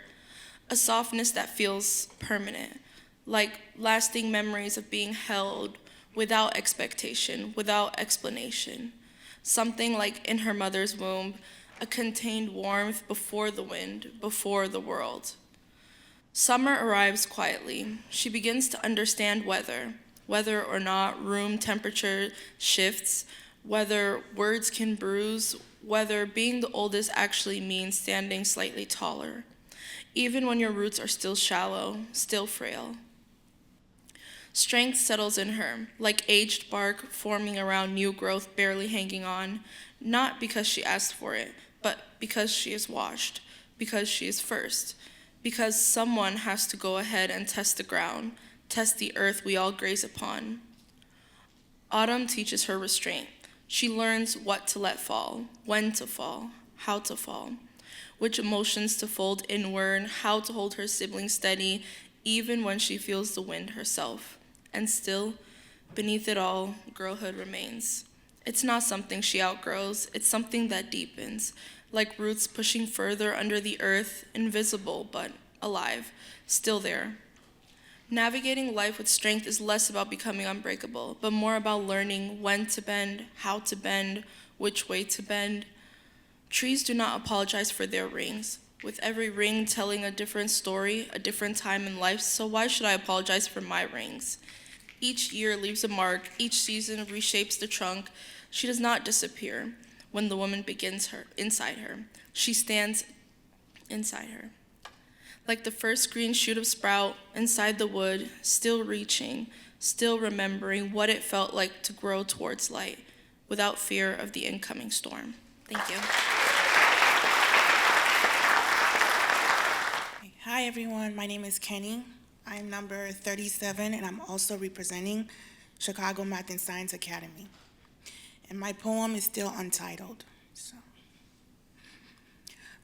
a softness that feels permanent, like lasting memories of being held without expectation, without explanation. Something like in her mother's womb, a contained warmth before the wind, before the world. Summer arrives quietly. She begins to understand whether or not room temperature shifts, whether words can bruise, whether being the oldest actually means standing slightly taller, even when your roots are still shallow, still frail. Strength settles in her, like aged bark forming around new growth barely hanging on, not because she asked for it, but because she is washed, because she is first, because someone has to go ahead and test the ground, test the earth we all graze upon. Autumn teaches her restraint. She learns what to let fall, when to fall, how to fall, which emotions to fold inward, how to hold her siblings steady, even when she feels the wind herself. And still, beneath it all, girlhood remains. It's not something she outgrows, it's something that deepens, like roots pushing further under the earth, invisible but alive, still there. Navigating life with strength is less about becoming unbreakable, but more about learning when to bend, how to bend, which way to bend. Trees do not apologize for their rings, with every ring telling a different story, a different time in life, so why should I apologize for my rings? Each year leaves a mark, each season reshapes the trunk. She does not disappear when the woman begins inside her. She stands inside her. Like the first green shoot of sprout inside the wood, still reaching, still remembering what it felt like to grow towards light, without fear of the incoming storm. Thank you. Hi everyone, my name is Kenny. I'm number 37 and I'm also representing Chicago Math and Science Academy. And my poem is still untitled.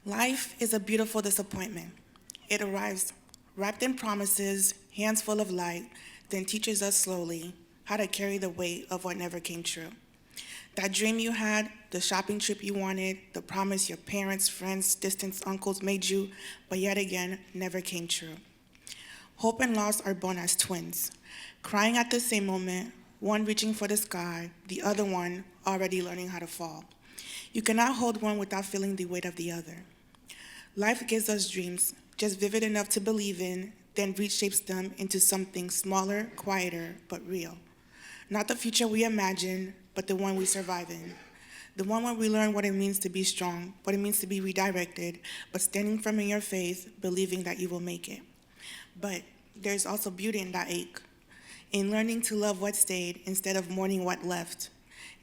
Life is a beautiful disappointment. It arrives wrapped in promises, hands full of light, then teaches us slowly how to carry the weight of what never came true. That dream you had, the shopping trip you wanted, the promise your parents, friends, distant uncles made you, but yet again, never came true. Hope and loss are born as twins, crying at the same moment, one reaching for the sky, the other one already learning how to fall. You cannot hold one without feeling the weight of the other. Life gives us dreams, just vivid enough to believe in, then reshapes them into something smaller, quieter, but real. Not the future we imagine, but the one we survive in. The one where we learn what it means to be strong, what it means to be redirected, but standing firm in your faith, believing that you will make it. But there's also beauty in that ache, in learning to love what stayed instead of mourning what left,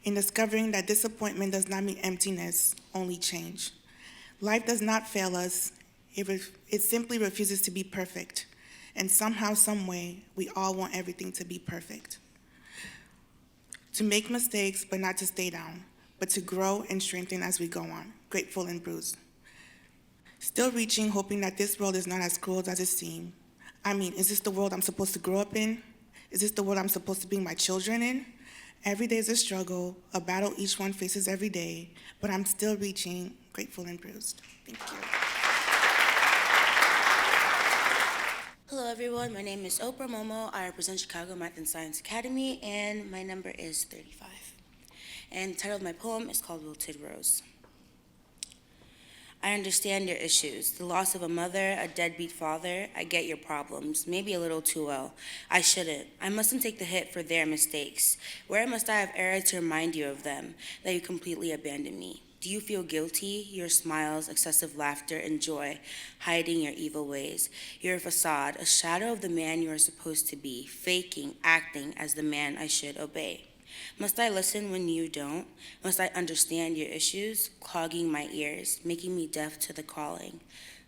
in discovering that disappointment does not mean emptiness, only change. Life does not fail us, it simply refuses to be perfect. And somehow, some way, we all want everything to be perfect. To make mistakes, but not to stay down, but to grow and strengthen as we go on, grateful and bruised. Still reaching, hoping that this world is not as cruel as it seems. I mean, is this the world I'm supposed to grow up in? Is this the world I'm supposed to bring my children in? Every day is a struggle, a battle each one faces every day, but I'm still reaching, grateful and bruised. Thank you. Hello everyone, my name is Oprah Momo. I represent Chicago Math and Science Academy, and my number is 35. And the title of my poem is called Wilted Rose. I understand your issues, the loss of a mother, a deadbeat father. I get your problems, maybe a little too well. I shouldn't. I mustn't take the hit for their mistakes. Where must I have erred to remind you of them, that you completely abandoned me? Do you feel guilty? Your smiles, excessive laughter, and joy, hiding your evil ways. You're a facade, a shadow of the man you are supposed to be, faking, acting as the man I should obey. Must I listen when you don't? Must I understand your issues, clogging my ears, making me deaf to the calling?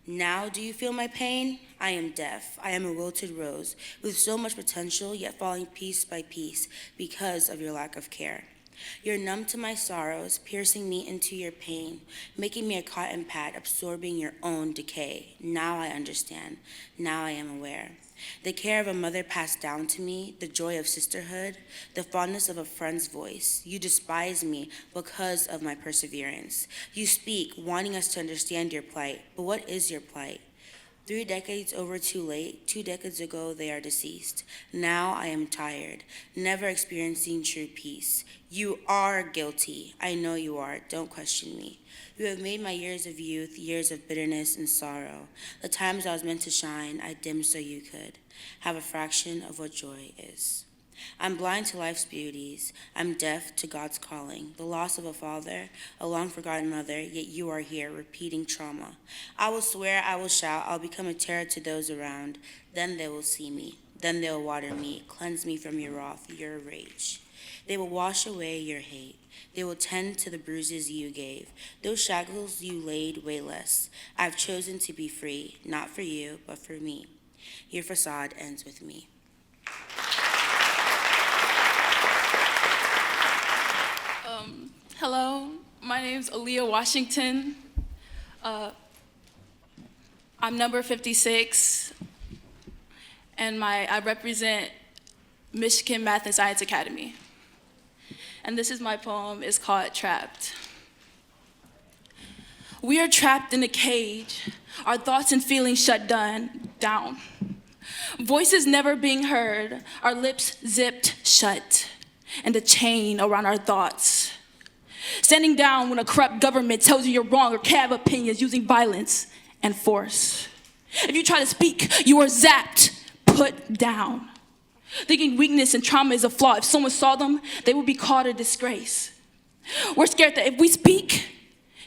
Now do you feel my pain? I am deaf. I am a wilted rose, with so much potential, yet falling piece by piece because of your lack of care. You're numb to my sorrows, piercing me into your pain, making me a cotton pad, absorbing your own decay. Now I understand. Now I am aware. The care of a mother passed down to me, the joy of sisterhood, the fondness of a friend's voice. You despise me because of my perseverance. You speak, wanting us to understand your plight. But what is your plight? 3 decades over too late, 2 decades ago they are deceased. Now I am tired, never experiencing true peace. You are guilty. I know you are. Don't question me. You have made my years of youth years of bitterness and sorrow. The times I was meant to shine, I dimmed so you could have a fraction of what joy is. I'm blind to life's beauties. I'm deaf to God's calling. The loss of a father, a long-forgotten mother, yet you are here, repeating trauma. I will swear, I will shout, I'll become a terror to those around. Then they will see me. Then they will water me, cleanse me from your wrath, your rage. They will wash away your hate. They will tend to the bruises you gave. Those shackles you laid weigh less. I've chosen to be free, not for you, but for me. Your facade ends with me. Hello, my name's Aaliyah Washington. I'm number 56, and I represent Michigan Math and Science Academy. And this is my poem. It's called Trapped. We are trapped in a cage, our thoughts and feelings shut down. Voices never being heard, our lips zipped shut, and a chain around our thoughts. Standing down when a corrupt government tells you you're wrong or can't have opinions using violence and force. If you try to speak, you are zapped, put down. Thinking weakness and trauma is a flaw. If someone saw them, they would be called a disgrace. We're scared that if we speak,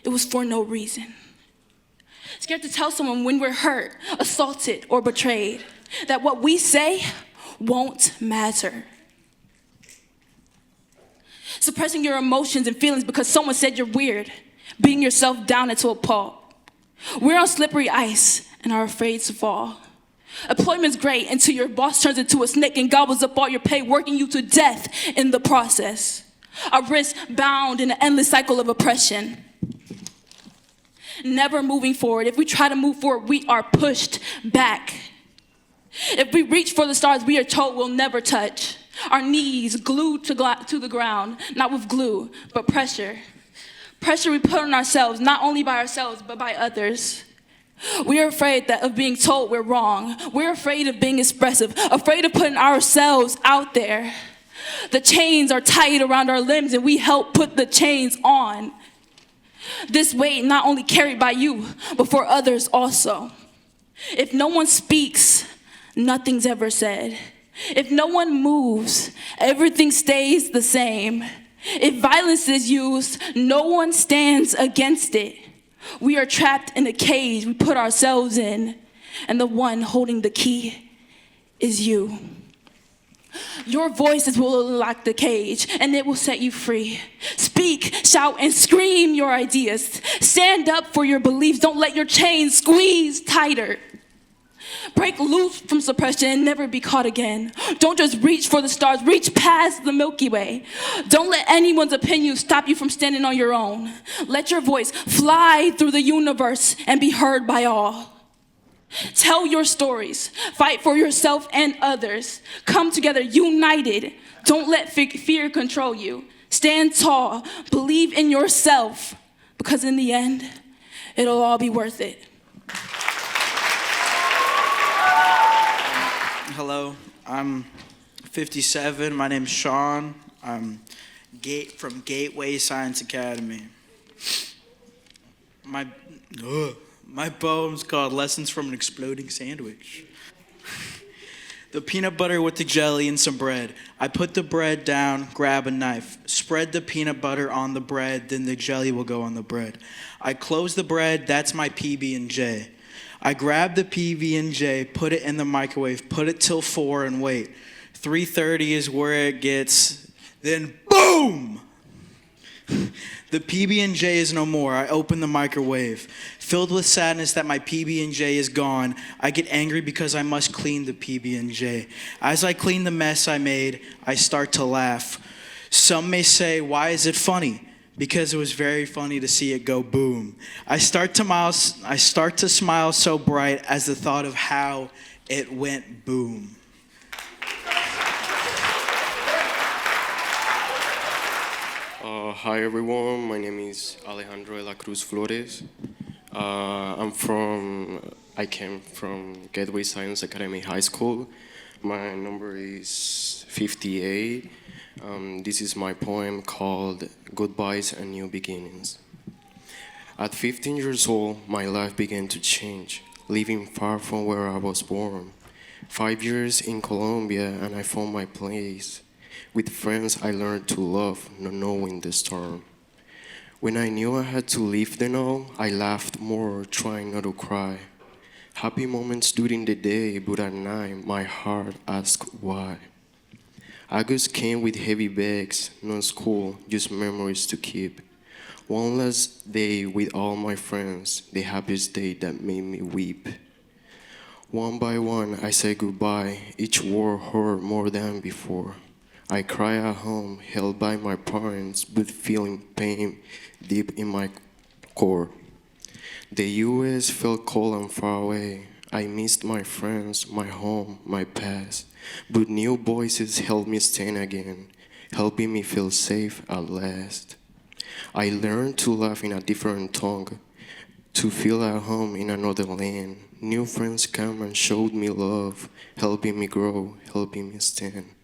it was for no reason. Scared to tell someone when we're hurt, assaulted, or betrayed, that what we say won't matter. Suppressing your emotions and feelings because someone said you're weird, beating yourself down into a pulp. We're on slippery ice and are afraid to fall. Employment's great until your boss turns into a snake and gobbles up all your pay, working you to death in the process. Our wrists bound in an endless cycle of oppression. Never moving forward. If we try to move forward, we are pushed back. If we reach for the stars, we are told we'll never touch. Our knees glued to the ground, not with glue, but pressure. Pressure we put on ourselves, not only by ourselves, but by others. We are afraid of being told we're wrong. We're afraid of being expressive, afraid of putting ourselves out there. The chains are tight around our limbs, and we help put the chains on. This weight not only carried by you, but for others also. If no one speaks, nothing's ever said. If no one moves, everything stays the same. If violence is used, no one stands against it. We are trapped in a cage we put ourselves in, and the one holding the key is you. Your voices will unlock the cage, and it will set you free. Speak, shout, and scream your ideas. Stand up for your beliefs. Don't let your chains squeeze tighter. Break loose from suppression and never be caught again. Don't just reach for the stars, reach past the Milky Way. Don't let anyone's opinion stop you from standing on your own. Let your voice fly through the universe and be heard by all. Tell your stories, fight for yourself and others. Come together united. Don't let fear control you. Stand tall, believe in yourself, because in the end, it'll all be worth it. Hello, I'm 57. My name's Sean. I'm from Gateway Science Academy. My poem's called Lessons from an Exploding Sandwich. The peanut butter with the jelly and some bread. I put the bread down, grab a knife, spread the peanut butter on the bread, then the jelly will go on the bread. I close the bread, that's my PB&J. I grab the PB&J, put it in the microwave, put it till 4 and wait. 3:30 is where it gets, then boom! The PB&J is no more. I open the microwave. Filled with sadness that my PB&J is gone, I get angry because I must clean the PB&J. As I clean the mess I made, I start to laugh. Some may say, why is it funny? Because it was very funny to see it go boom. I start to smile so bright as the thought of how it went boom. Hi everyone, my name is Alejandro de la Cruz Flores. I came from Gateway Science Academy High School. My number is 58. This is my poem called Goodbyes and New Beginnings. At 15 years old, my life began to change, living far from where I was born. 5 years in Colombia and I found my place. With friends I learned to love, not knowing the storm. When I knew I had to leave them all, I laughed more, trying not to cry. Happy moments during the day, but at night my heart asked why. August came with heavy bags, no school, just memories to keep. One last day with all my friends, the happiest day that made me weep. One by one I said goodbye, each word hurt more than before. I cry at home, held by my parents, but feeling pain deep in my core. The US felt cold and far away. I missed my friends, my home, my past. But new voices helped me stand again, helping me feel safe at last. I learned to laugh in a different tongue, to feel at home in another land. New friends came and showed me love, helping me grow, helping me stand.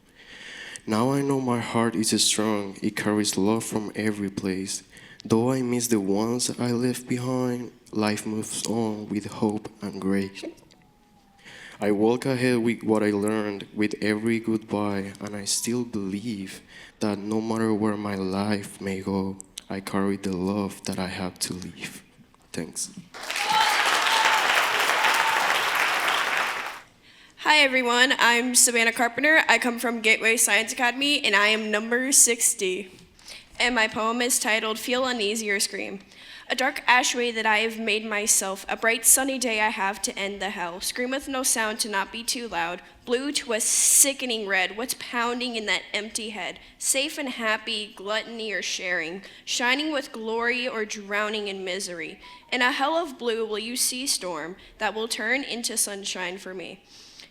Now I know my heart is strong, it carries love from every place. Though I miss the ones I left behind, life moves on with hope and grace. I walk ahead with what I learned, with every goodbye, and I still believe that no matter where my life may go, I carry the love that I have to live. Thanks. Hi everyone, I'm Savannah Carpenter. I come from Gateway Science Academy and I am number 60. And my poem is titled Feel Uneasy or Scream. A dark ashway that I have made myself, a bright sunny day I have to end the hell. Scream with no sound to not be too loud, blue to a sickening red. What's pounding in that empty head? Safe and happy, gluttony or sharing, shining with glory or drowning in misery. In a hell of blue will you see storm that will turn into sunshine for me.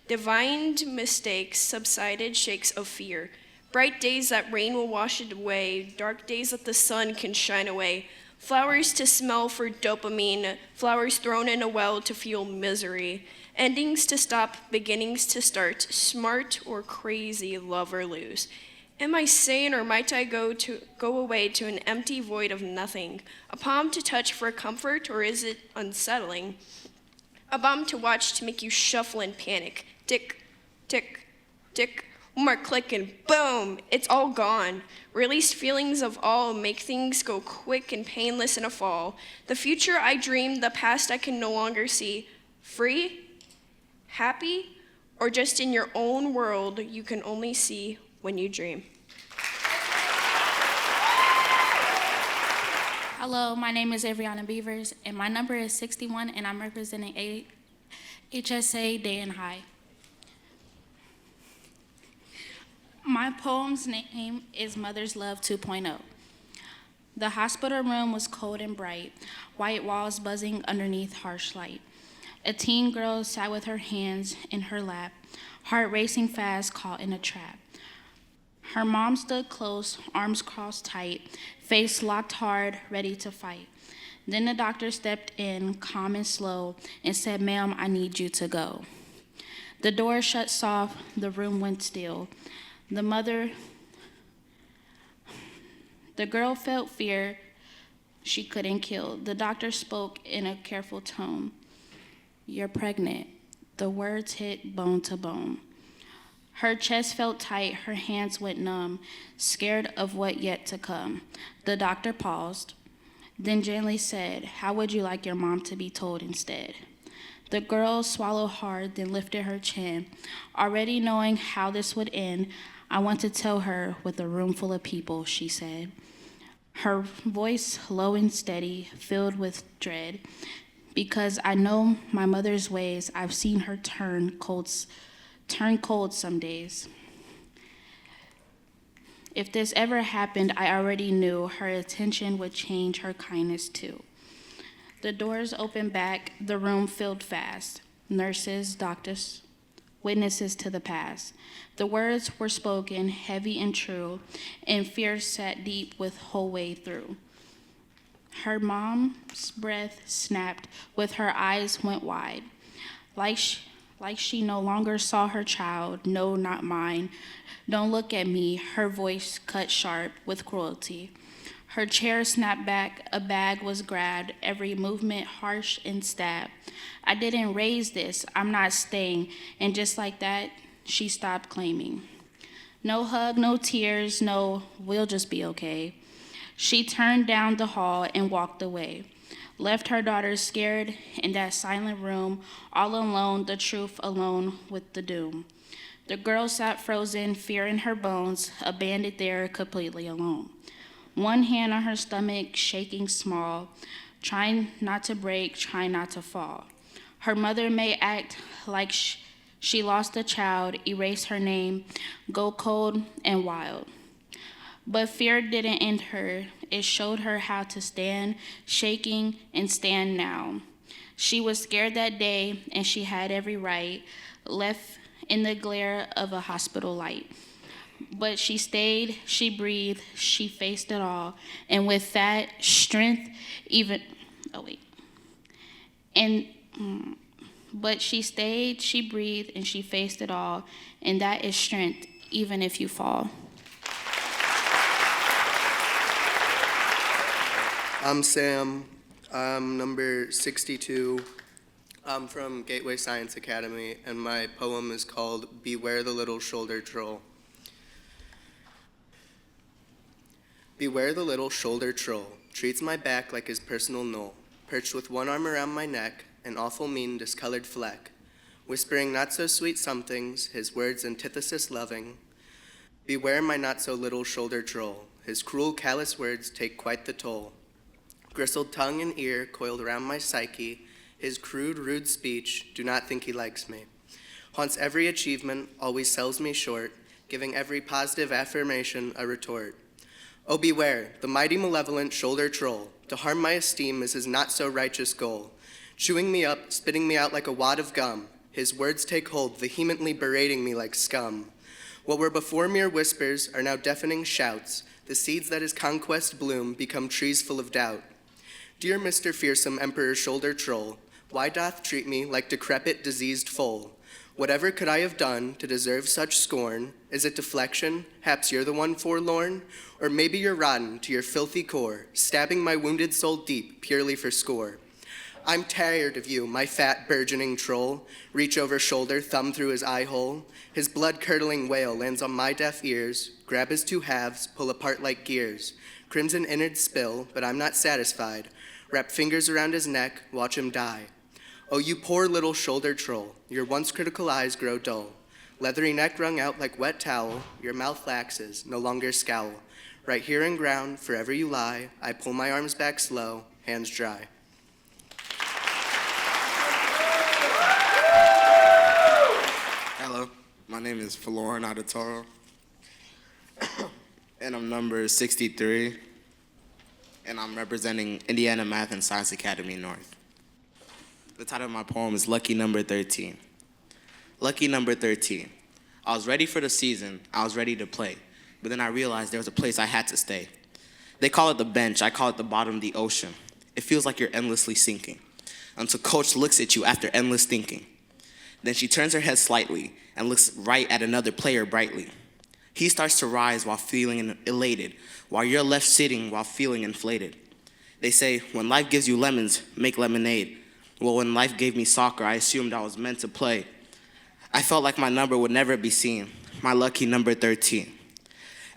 Divined mistakes, subsided shakes of fear. Bright days that rain will wash it away, dark days that the sun can shine away. Flowers to smell for dopamine, flowers thrown in a well to fuel misery. Endings to stop, beginnings to start, smart or crazy, love or lose. Am I sane or might I go away to an empty void of nothing? A palm to touch for comfort or is it unsettling? A bomb to watch to make you shuffle and panic. Tick, tick, tick. One more click and boom, it's all gone. Released feelings of all make things go quick and painless in a fall. The future I dreamed, the past I can no longer see. Free? Happy? Or just in your own world you can only see when you dream. Hello, my name is Ariana Beavers, and my number is 61, and I'm representing HSA Day and High. My poem's name is Mother's Love 2.0. The hospital room was cold and bright, white walls buzzing underneath harsh light. A teen girl sat with her hands in her lap, heart racing fast, caught in a trap. Her mom stood close, arms crossed tight, face locked hard, ready to fight. Then the doctor stepped in, calm and slow, and said, "Ma'am, I need you to go." The door shut soft, the room went still. The girl felt fear she couldn't kill. The doctor spoke in a careful tone. "You're pregnant." The words hit bone to bone. Her chest felt tight, her hands went numb, scared of what yet to come. The doctor paused, then gently said, "How would you like your mom to be told instead?" The girl swallowed hard, then lifted her chin. Already knowing how this would end, "I want to tell her with a room full of people," she said. Her voice low and steady, filled with dread. "Because I know my mother's ways, I've seen her turn cold some days. If this ever happened, I already knew her attention would change, her kindness too." The doors opened back, the room filled fast. Nurses, doctors, witnesses to the past. The words were spoken, heavy and true, and fear sat deep with whole way through. Her mom's breath snapped, with her eyes went wide, like she no longer saw her child. "No, not mine. Don't look at me." Her voice cut sharp with cruelty. Her chair snapped back, a bag was grabbed, every movement harsh and stabbed. "I didn't raise this, I'm not staying." And just like that, she stopped claiming. No hug, no tears, no, "We'll just be okay." She turned down the hall and walked away. Left her daughter scared in that silent room, all alone, the truth alone with the doom. The girl sat frozen, fear in her bones, abandoned there completely alone. One hand on her stomach, shaking small, trying not to break, trying not to fall. Her mother may act like she lost a child, erase her name, go cold and wild. But fear didn't end her. It showed her how to stand, shaking and stand now. She was scared that day, and she had every right, left in the glare of a hospital light. But she stayed, she breathed, she faced it all. And with that strength, but she stayed, she breathed, and she faced it all. And that is strength, even if you fall. I'm Sam. I'm number 62. I'm from Gateway Science Academy, and my poem is called "Beware the Little Shoulder Troll." Beware the little shoulder troll, treats my back like his personal knoll, perched with one arm around my neck, an awful mean discolored fleck, whispering not so sweet somethings, his words antithesis loving. Beware my not so little shoulder troll, his cruel callous words take quite the toll. Gristled tongue and ear coiled around my psyche, his crude, rude speech, do not think he likes me. Haunts every achievement, always sells me short, giving every positive affirmation a retort. Oh, beware, the mighty malevolent shoulder troll, to harm my esteem is his not so righteous goal. Chewing me up, spitting me out like a wad of gum, his words take hold, vehemently berating me like scum. What were before mere whispers are now deafening shouts, the seeds that his conquest bloom become trees full of doubt. Dear Mr. Fearsome Emperor Shoulder Troll, why doth treat me like decrepit, diseased foal? Whatever could I have done to deserve such scorn? Is it deflection? Haps you're the one forlorn? Or maybe you're rotten to your filthy core, stabbing my wounded soul deep, purely for score. I'm tired of you, my fat, burgeoning troll. Reach over shoulder, thumb through his eye hole. His blood-curdling wail lands on my deaf ears. Grab his two halves, pull apart like gears. Crimson innards spill, but I'm not satisfied. Wrap fingers around his neck, watch him die. Oh, you poor little shoulder troll, your once critical eyes grow dull. Leathery neck wrung out like wet towel, your mouth laxes, no longer scowl. Right here in ground, forever you lie, I pull my arms back slow, hands dry. Hello, my name is Florin Adatoro, and I'm number 63, and I'm representing Indiana Math and Science Academy North. The title of my poem is Lucky Number 13. Lucky number 13. I was ready for the season, I was ready to play, but then I realized there was a place I had to stay. They call it the bench, I call it the bottom of the ocean. It feels like you're endlessly sinking, until coach looks at you after endless thinking. Then she turns her head slightly and looks right at another player brightly. He starts to rise while feeling elated, while you're left sitting while feeling inflated. They say, when life gives you lemons, make lemonade. Well, when life gave me soccer, I assumed I was meant to play. I felt like my number would never be seen, my lucky number 13.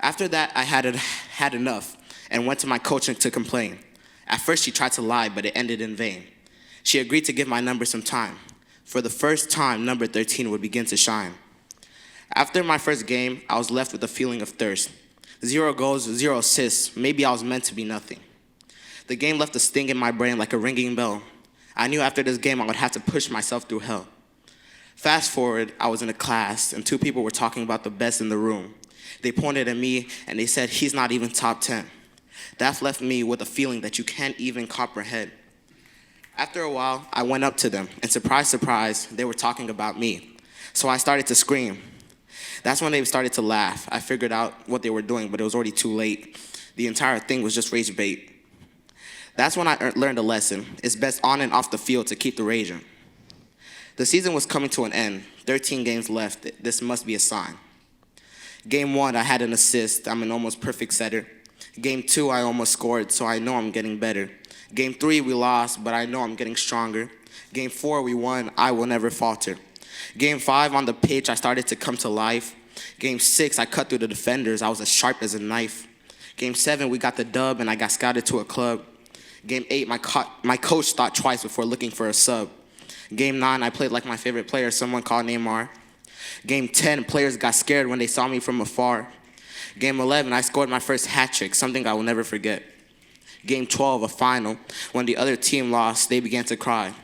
After that, I had enough and went to my coach to complain. At first, she tried to lie, but it ended in vain. She agreed to give my number some time. For the first time, number 13 would begin to shine. After my first game, I was left with a feeling of thirst. 0 goals, 0 assists, maybe I was meant to be nothing. The game left a sting in my brain like a ringing bell. I knew after this game I would have to push myself through hell. Fast forward, I was in a class, and 2 people were talking about the best in the room. They pointed at me, and they said, he's not even top 10. That left me with a feeling that you can't even comprehend. After a while, I went up to them, and surprise, surprise, they were talking about me. So I started to scream. That's when they started to laugh. I figured out what they were doing, but it was already too late. The entire thing was just rage bait. That's when I learned a lesson. It's best on and off the field to keep the raging. The season was coming to an end. 13 games left. This must be a sign. Game 1, I had an assist. I'm an almost perfect setter. Game 2, I almost scored, so I know I'm getting better. Game 3, we lost, but I know I'm getting stronger. Game 4, we won. I will never falter. Game 5, on the pitch, I started to come to life. Game 6, I cut through the defenders. I was as sharp as a knife. Game 7, we got the dub, and I got scouted to a club. Game 8, my coach thought twice before looking for a sub. Game 9, I played like my favorite player, someone called Neymar. Game 10, players got scared when they saw me from afar. Game 11, I scored my first hat trick, something I will never forget. Game 12, a final. When the other team lost, they began to cry.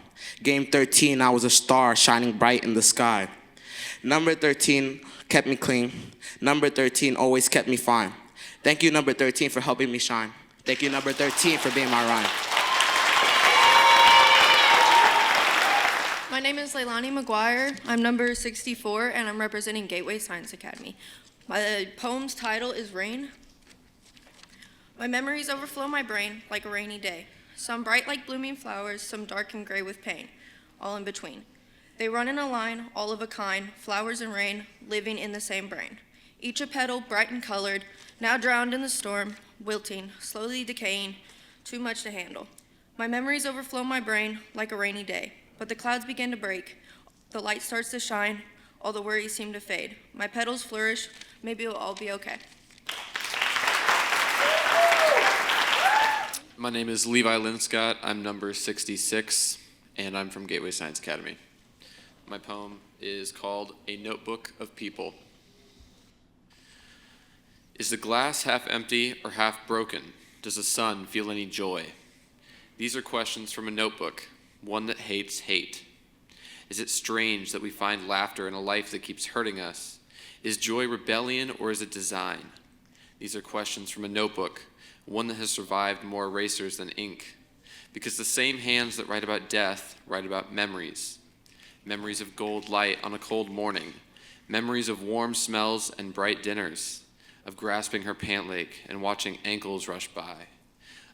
Game 13, I was a star shining bright in the sky. Number 13 kept me clean. Number 13 always kept me fine. Thank you, number 13, for helping me shine. Thank you, number 13, for being my rhyme. My name is Leilani McGuire. I'm number 64, and I'm representing Gateway Science Academy. My poem's title is Rain. My memories overflow my brain like a rainy day. Some bright like blooming flowers, some dark and gray with pain, all in between. They run in a line, all of a kind, flowers and rain, living in the same brain. Each a petal, bright and colored, now drowned in the storm, wilting, slowly decaying, too much to handle. My memories overflow my brain like a rainy day, but the clouds begin to break. The light starts to shine, all the worries seem to fade. My petals flourish, maybe it'll all be okay. My name is Levi Linscott. I'm number 66, and I'm from Gateway Science Academy. My poem is called A Notebook of People. Is the glass half empty or half broken? Does the sun feel any joy? These are questions from a notebook, one that hates hate. Is it strange that we find laughter in a life that keeps hurting us? Is joy rebellion or is it design? These are questions from a notebook, one that has survived more erasers than ink. Because the same hands that write about death write about memories. Memories of gold light on a cold morning. Memories of warm smells and bright dinners. Of grasping her pant leg and watching ankles rush by.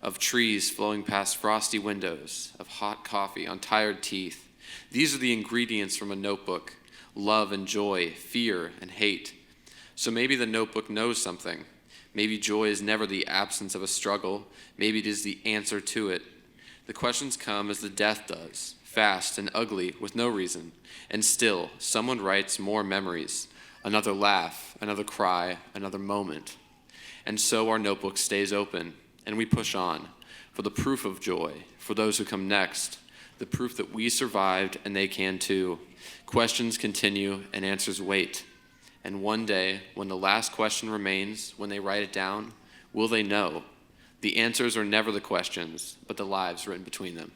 Of trees flowing past frosty windows. Of hot coffee on tired teeth. These are the ingredients from a notebook. Love and joy, fear and hate. So maybe the notebook knows something. Maybe joy is never the absence of a struggle. Maybe it is the answer to it. The questions come as the death does, fast and ugly with no reason, and still someone writes more memories, another laugh, another cry, another moment. And so our notebook stays open, and we push on, for the proof of joy, for those who come next, the proof that we survived and they can too. Questions continue and answers wait. And one day, when the last question remains, when they write it down, will they know? The answers are never the questions, but the lives written between them.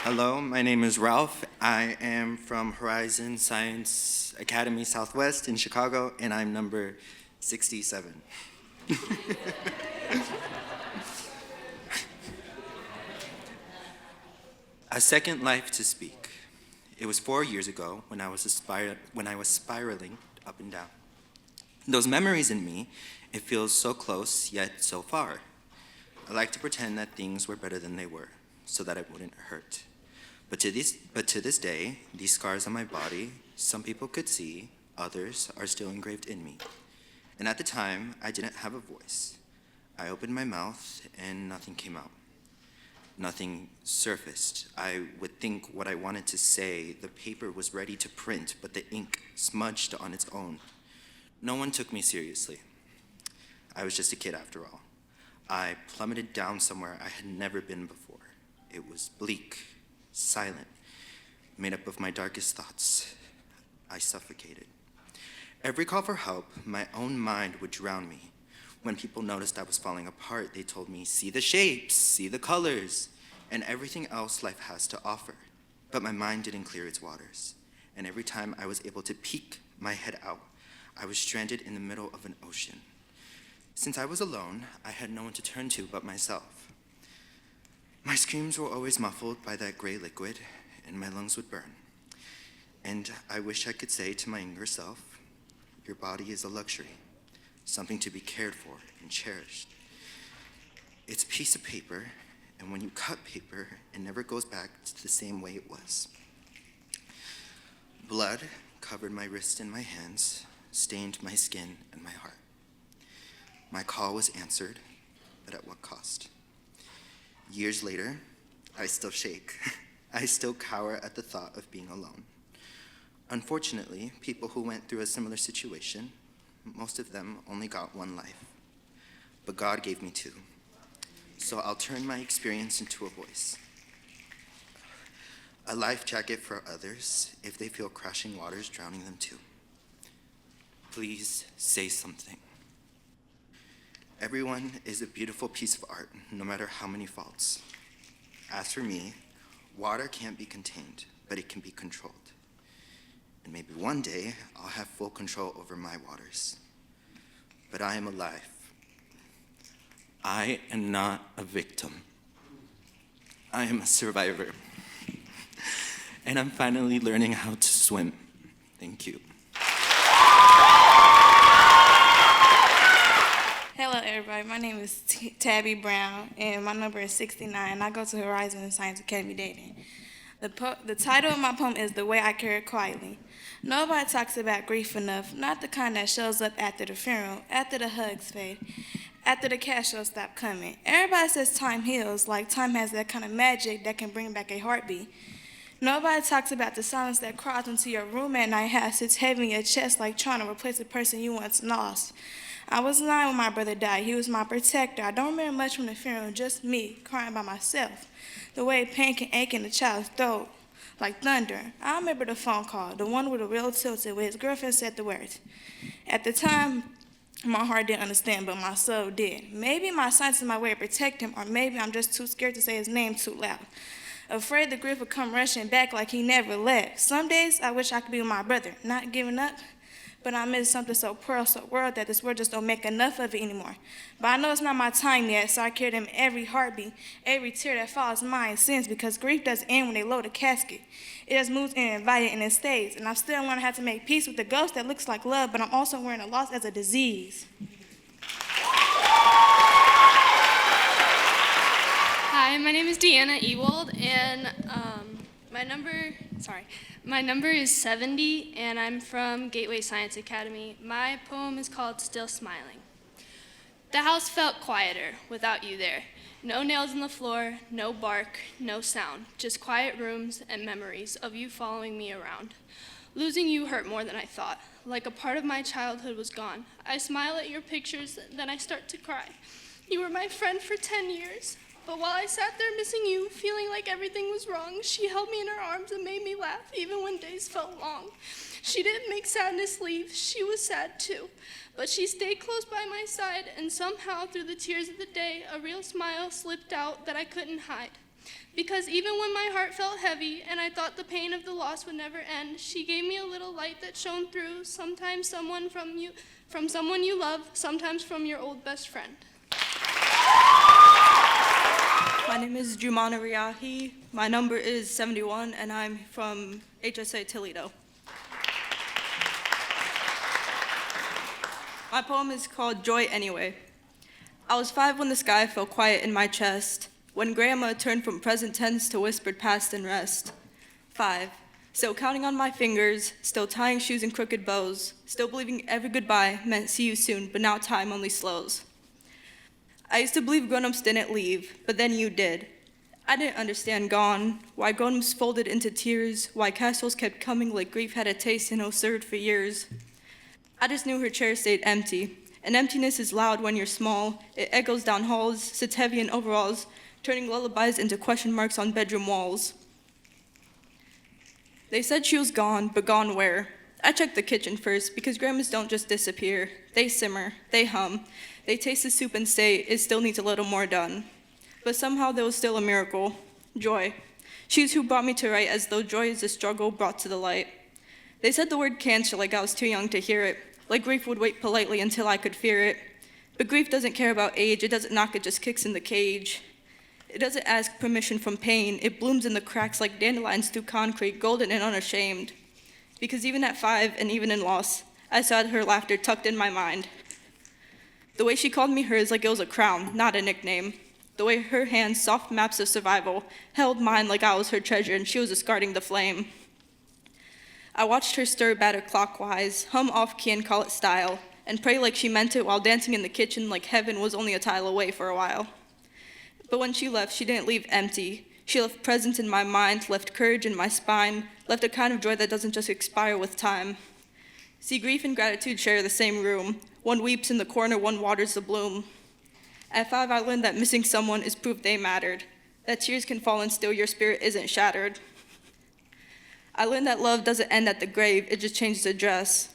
Hello, my name is Ralph. I am from Horizon Science Academy Southwest in Chicago, and I'm number 67. A second life to speak. It was 4 years ago when I was spiraling up and down. Those memories in me, it feels so close yet so far. I like to pretend that things were better than they were, so that it wouldn't hurt. But to this day, these scars on my body, some people could see, others are still engraved in me. And at the time, I didn't have a voice. I opened my mouth and nothing came out. Nothing surfaced. I would think what I wanted to say, the paper was ready to print, but the ink smudged on its own. No one took me seriously. I was just a kid after all. I plummeted down somewhere I had never been before. It was bleak, silent, made up of my darkest thoughts. I suffocated. Every call for help, my own mind would drown me. When people noticed I was falling apart, they told me, see the shapes, see the colors, and everything else life has to offer. But my mind didn't clear its waters. And every time I was able to peek my head out, I was stranded in the middle of an ocean. Since I was alone, I had no one to turn to but myself. My screams were always muffled by that gray liquid, and my lungs would burn. And I wish I could say to my younger self, your body is a luxury, something to be cared for and cherished. It's a piece of paper, and when you cut paper, it never goes back to the same way it was. Blood covered my wrists and my hands, stained my skin and my heart. My call was answered, but at what cost? Years later, I still shake. I still cower at the thought of being alone. Unfortunately, people who went through a similar situation, most of them only got one life. But God gave me two. So I'll turn my experience into a voice. A life jacket for others if they feel crashing waters drowning them too. Please say something. Everyone is a beautiful piece of art, no matter how many faults. As for me, water can't be contained, but it can be controlled. And maybe one day, I'll have full control over my waters. But I am alive. I am not a victim. I am a survivor. And I'm finally learning how to swim. Thank you. Hello, everybody. My name is Tabby Brown, and my number is 69. I go to Horizon Science Academy Dayton. The title of my poem is The Way I Carry It Quietly. Nobody talks about grief enough, not the kind that shows up after the funeral, after the hugs fade, after the cash flow stop coming. Everybody says time heals, like time has that kind of magic that can bring back a heartbeat. Nobody talks about the silence that crawls into your room at night, how it sits heavy in your chest like trying to replace the person you once lost. I was 9 when my brother died. He was my protector. I don't remember much from the funeral, just me crying by myself. The way pain can ache in a child's throat like thunder. I remember the phone call, the one with the real tilted where his girlfriend said the words. At the time, my heart didn't understand, but my soul did. Maybe my silence is my way to protect him, or maybe I'm just too scared to say his name too loud. Afraid the grief would come rushing back like he never left. Some days I wish I could be with my brother, not giving up. But I miss something so pearl, so world that this world just don't make enough of it anymore. But I know it's not my time yet, so I carry them every heartbeat, every tear that falls mine sins, because grief doesn't end when they load a casket. It just moves in, invited, and it stays. And I'm still learning how to make peace with the ghost that looks like love, but I'm also wearing a loss as a disease. Hi, my name is Deanna Ewald, and my number is 70, and I'm from Gateway Science Academy. My poem is called Still Smiling. The house felt quieter without you there. No nails in the floor, no bark, no sound, just quiet rooms and memories of you following me around. Losing you hurt more than I thought. Like a part of my childhood was gone. I smile at your pictures, then I start to cry. You were my friend for 10 years. But while I sat there missing you, feeling like everything was wrong, she held me in her arms and made me laugh, even when days felt long. She didn't make sadness leave, she was sad too. But she stayed close by my side, and somehow through the tears of the day, a real smile slipped out that I couldn't hide. Because even when my heart felt heavy, and I thought the pain of the loss would never end, she gave me a little light that shone through, sometimes someone from someone you love, sometimes from your old best friend. My name is Jumana Riahi. My number is 71, and I'm from HSA Toledo. My poem is called Joy Anyway. I was 5 when the sky fell quiet in my chest, when grandma turned from present tense to whispered past and rest. 5, still counting on my fingers, still tying shoes and crooked bows, still believing every goodbye meant see you soon, but now time only slows. I used to believe grown-ups didn't leave, but then you did. I didn't understand gone, why grown-ups folded into tears, why castles kept coming like grief had a taste and no served for years. I just knew her chair stayed empty, and emptiness is loud when you're small. It echoes down halls, sits heavy in overalls, turning lullabies into question marks on bedroom walls. They said she was gone, but gone where? I checked the kitchen first, because grandmas don't just disappear. They simmer, they hum, they taste the soup and say, it still needs a little more done. But somehow there was still a miracle, joy. She's who brought me to write as though joy is a struggle brought to the light. They said the word cancer like I was too young to hear it, like grief would wait politely until I could fear it. But grief doesn't care about age, it doesn't knock, it just kicks in the cage. It doesn't ask permission from pain, it blooms in the cracks like dandelions through concrete, golden and unashamed. Because even at 5 and even in loss, I saw her laughter tucked in my mind. The way she called me hers like it was a crown, not a nickname. The way her hands, soft maps of survival, held mine like I was her treasure and she was discarding the flame. I watched her stir batter clockwise, hum off-key and call it style, and pray like she meant it while dancing in the kitchen like heaven was only a tile away for a while. But when she left, she didn't leave empty. She left presence in my mind, left courage in my spine, left a kind of joy that doesn't just expire with time. See, grief and gratitude share the same room. One weeps in the corner, one waters the bloom. At 5, I learned that missing someone is proof they mattered, that tears can fall and still your spirit isn't shattered. I learned that love doesn't end at the grave, it just changes address.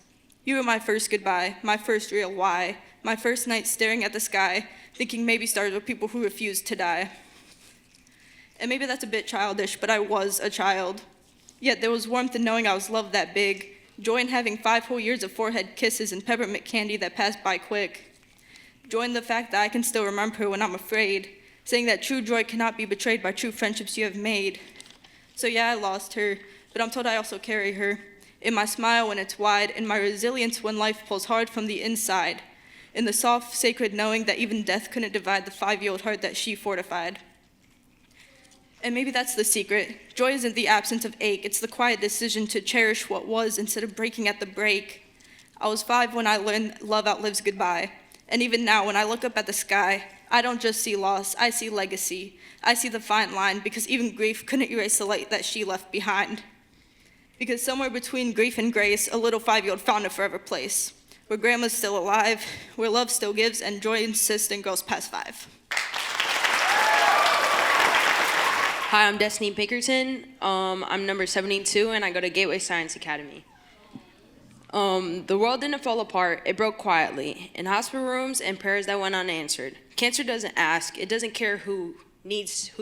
You were my first goodbye, my first real why, my first night staring at the sky, thinking maybe stars were people who refused to die. And maybe that's a bit childish, but I was a child. Yet there was warmth in knowing I was loved that big, joy in having 5 whole years of forehead kisses and peppermint candy that passed by quick. Joy in the fact that I can still remember her when I'm afraid, saying that true joy cannot be betrayed by true friendships you have made. So yeah, I lost her, but I'm told I also carry her. In my smile when it's wide, in my resilience when life pulls hard from the inside, in the soft, sacred knowing that even death couldn't divide the 5-year-old heart that she fortified. And maybe that's the secret. Joy isn't the absence of ache, it's the quiet decision to cherish what was instead of breaking at the break. I was 5 when I learned love outlives goodbye. And even now, when I look up at the sky, I don't just see loss, I see legacy. I see the fine line, because even grief couldn't erase the light that she left behind. Because somewhere between grief and grace, a little 5-year-old found a forever place, where grandma's still alive, where love still gives, and joy insists and goes past 5. Hi, I'm Destiny Pinkerton. I'm number 72, and I go to Gateway Science Academy. The world didn't fall apart, it broke quietly, in hospital rooms and prayers that went unanswered. Cancer doesn't ask, it doesn't care who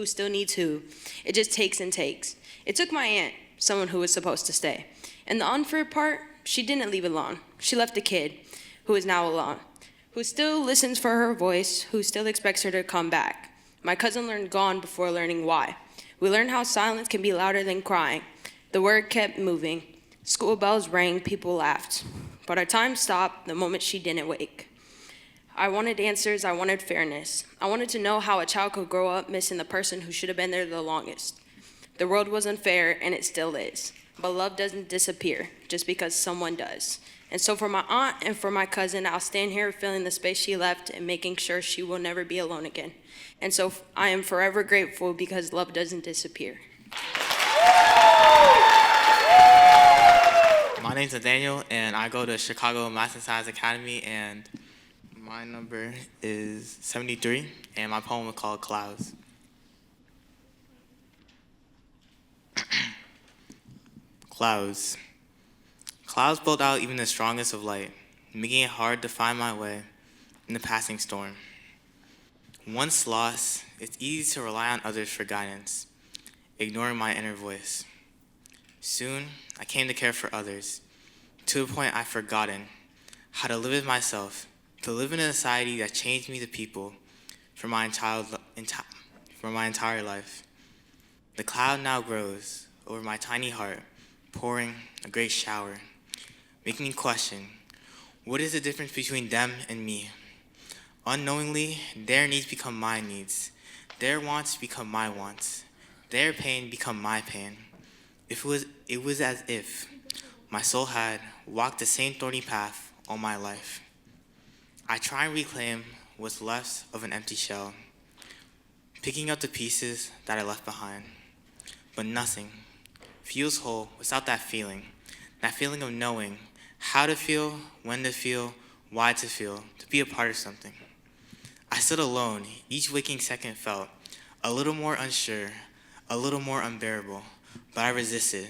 still needs who. It just takes and takes. It took my aunt, someone who was supposed to stay. And the unfair part, she didn't leave alone. She left a kid who is now alone, who still listens for her voice, who still expects her to come back. My cousin learned gone before learning why. We learned how silence can be louder than crying. The word kept moving. School bells rang, people laughed. But our time stopped the moment she didn't wake. I wanted answers, I wanted fairness. I wanted to know how a child could grow up missing the person who should have been there the longest. The world was unfair, and it still is. But love doesn't disappear just because someone does. And so for my aunt and for my cousin, I'll stand here filling the space she left and making sure she will never be alone again. And so I am forever grateful because love doesn't disappear. My name's Nathaniel, and I go to Chicago Math and Science Academy, and my number is 73, and my poem is called Clouds. Clouds. Clouds blot out even the strongest of light, making it hard to find my way in the passing storm. Once lost, it's easy to rely on others for guidance, ignoring my inner voice. Soon, I came to care for others, to the point I've forgotten how to live with myself, to live in a society that changed me to people for my entire life. The cloud now grows over my tiny heart, pouring a great shower, making me question, what is the difference between them and me? Unknowingly, their needs become my needs. Their wants become my wants. Their pain become my pain. It was as if my soul had walked the same thorny path all my life. I try and reclaim what's left of an empty shell, picking up the pieces that I left behind. But nothing feels whole without that feeling of knowing how to feel, when to feel, why to feel, to be a part of something. I stood alone. Each waking second felt a little more unsure, a little more unbearable, but I resisted,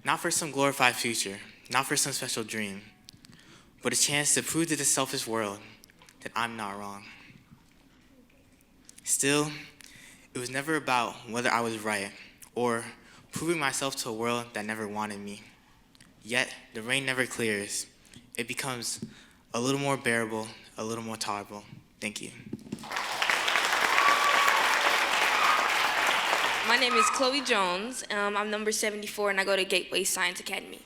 not for some glorified future, not for some special dream, but a chance to prove to the selfish world that I'm not wrong. Still, it was never about whether I was right or proving myself to a world that never wanted me. Yet, the rain never clears. It becomes a little more bearable, a little more tolerable. Thank you. My name is Chloe Jones. I'm number 74, and I go to Gateway Science Academy.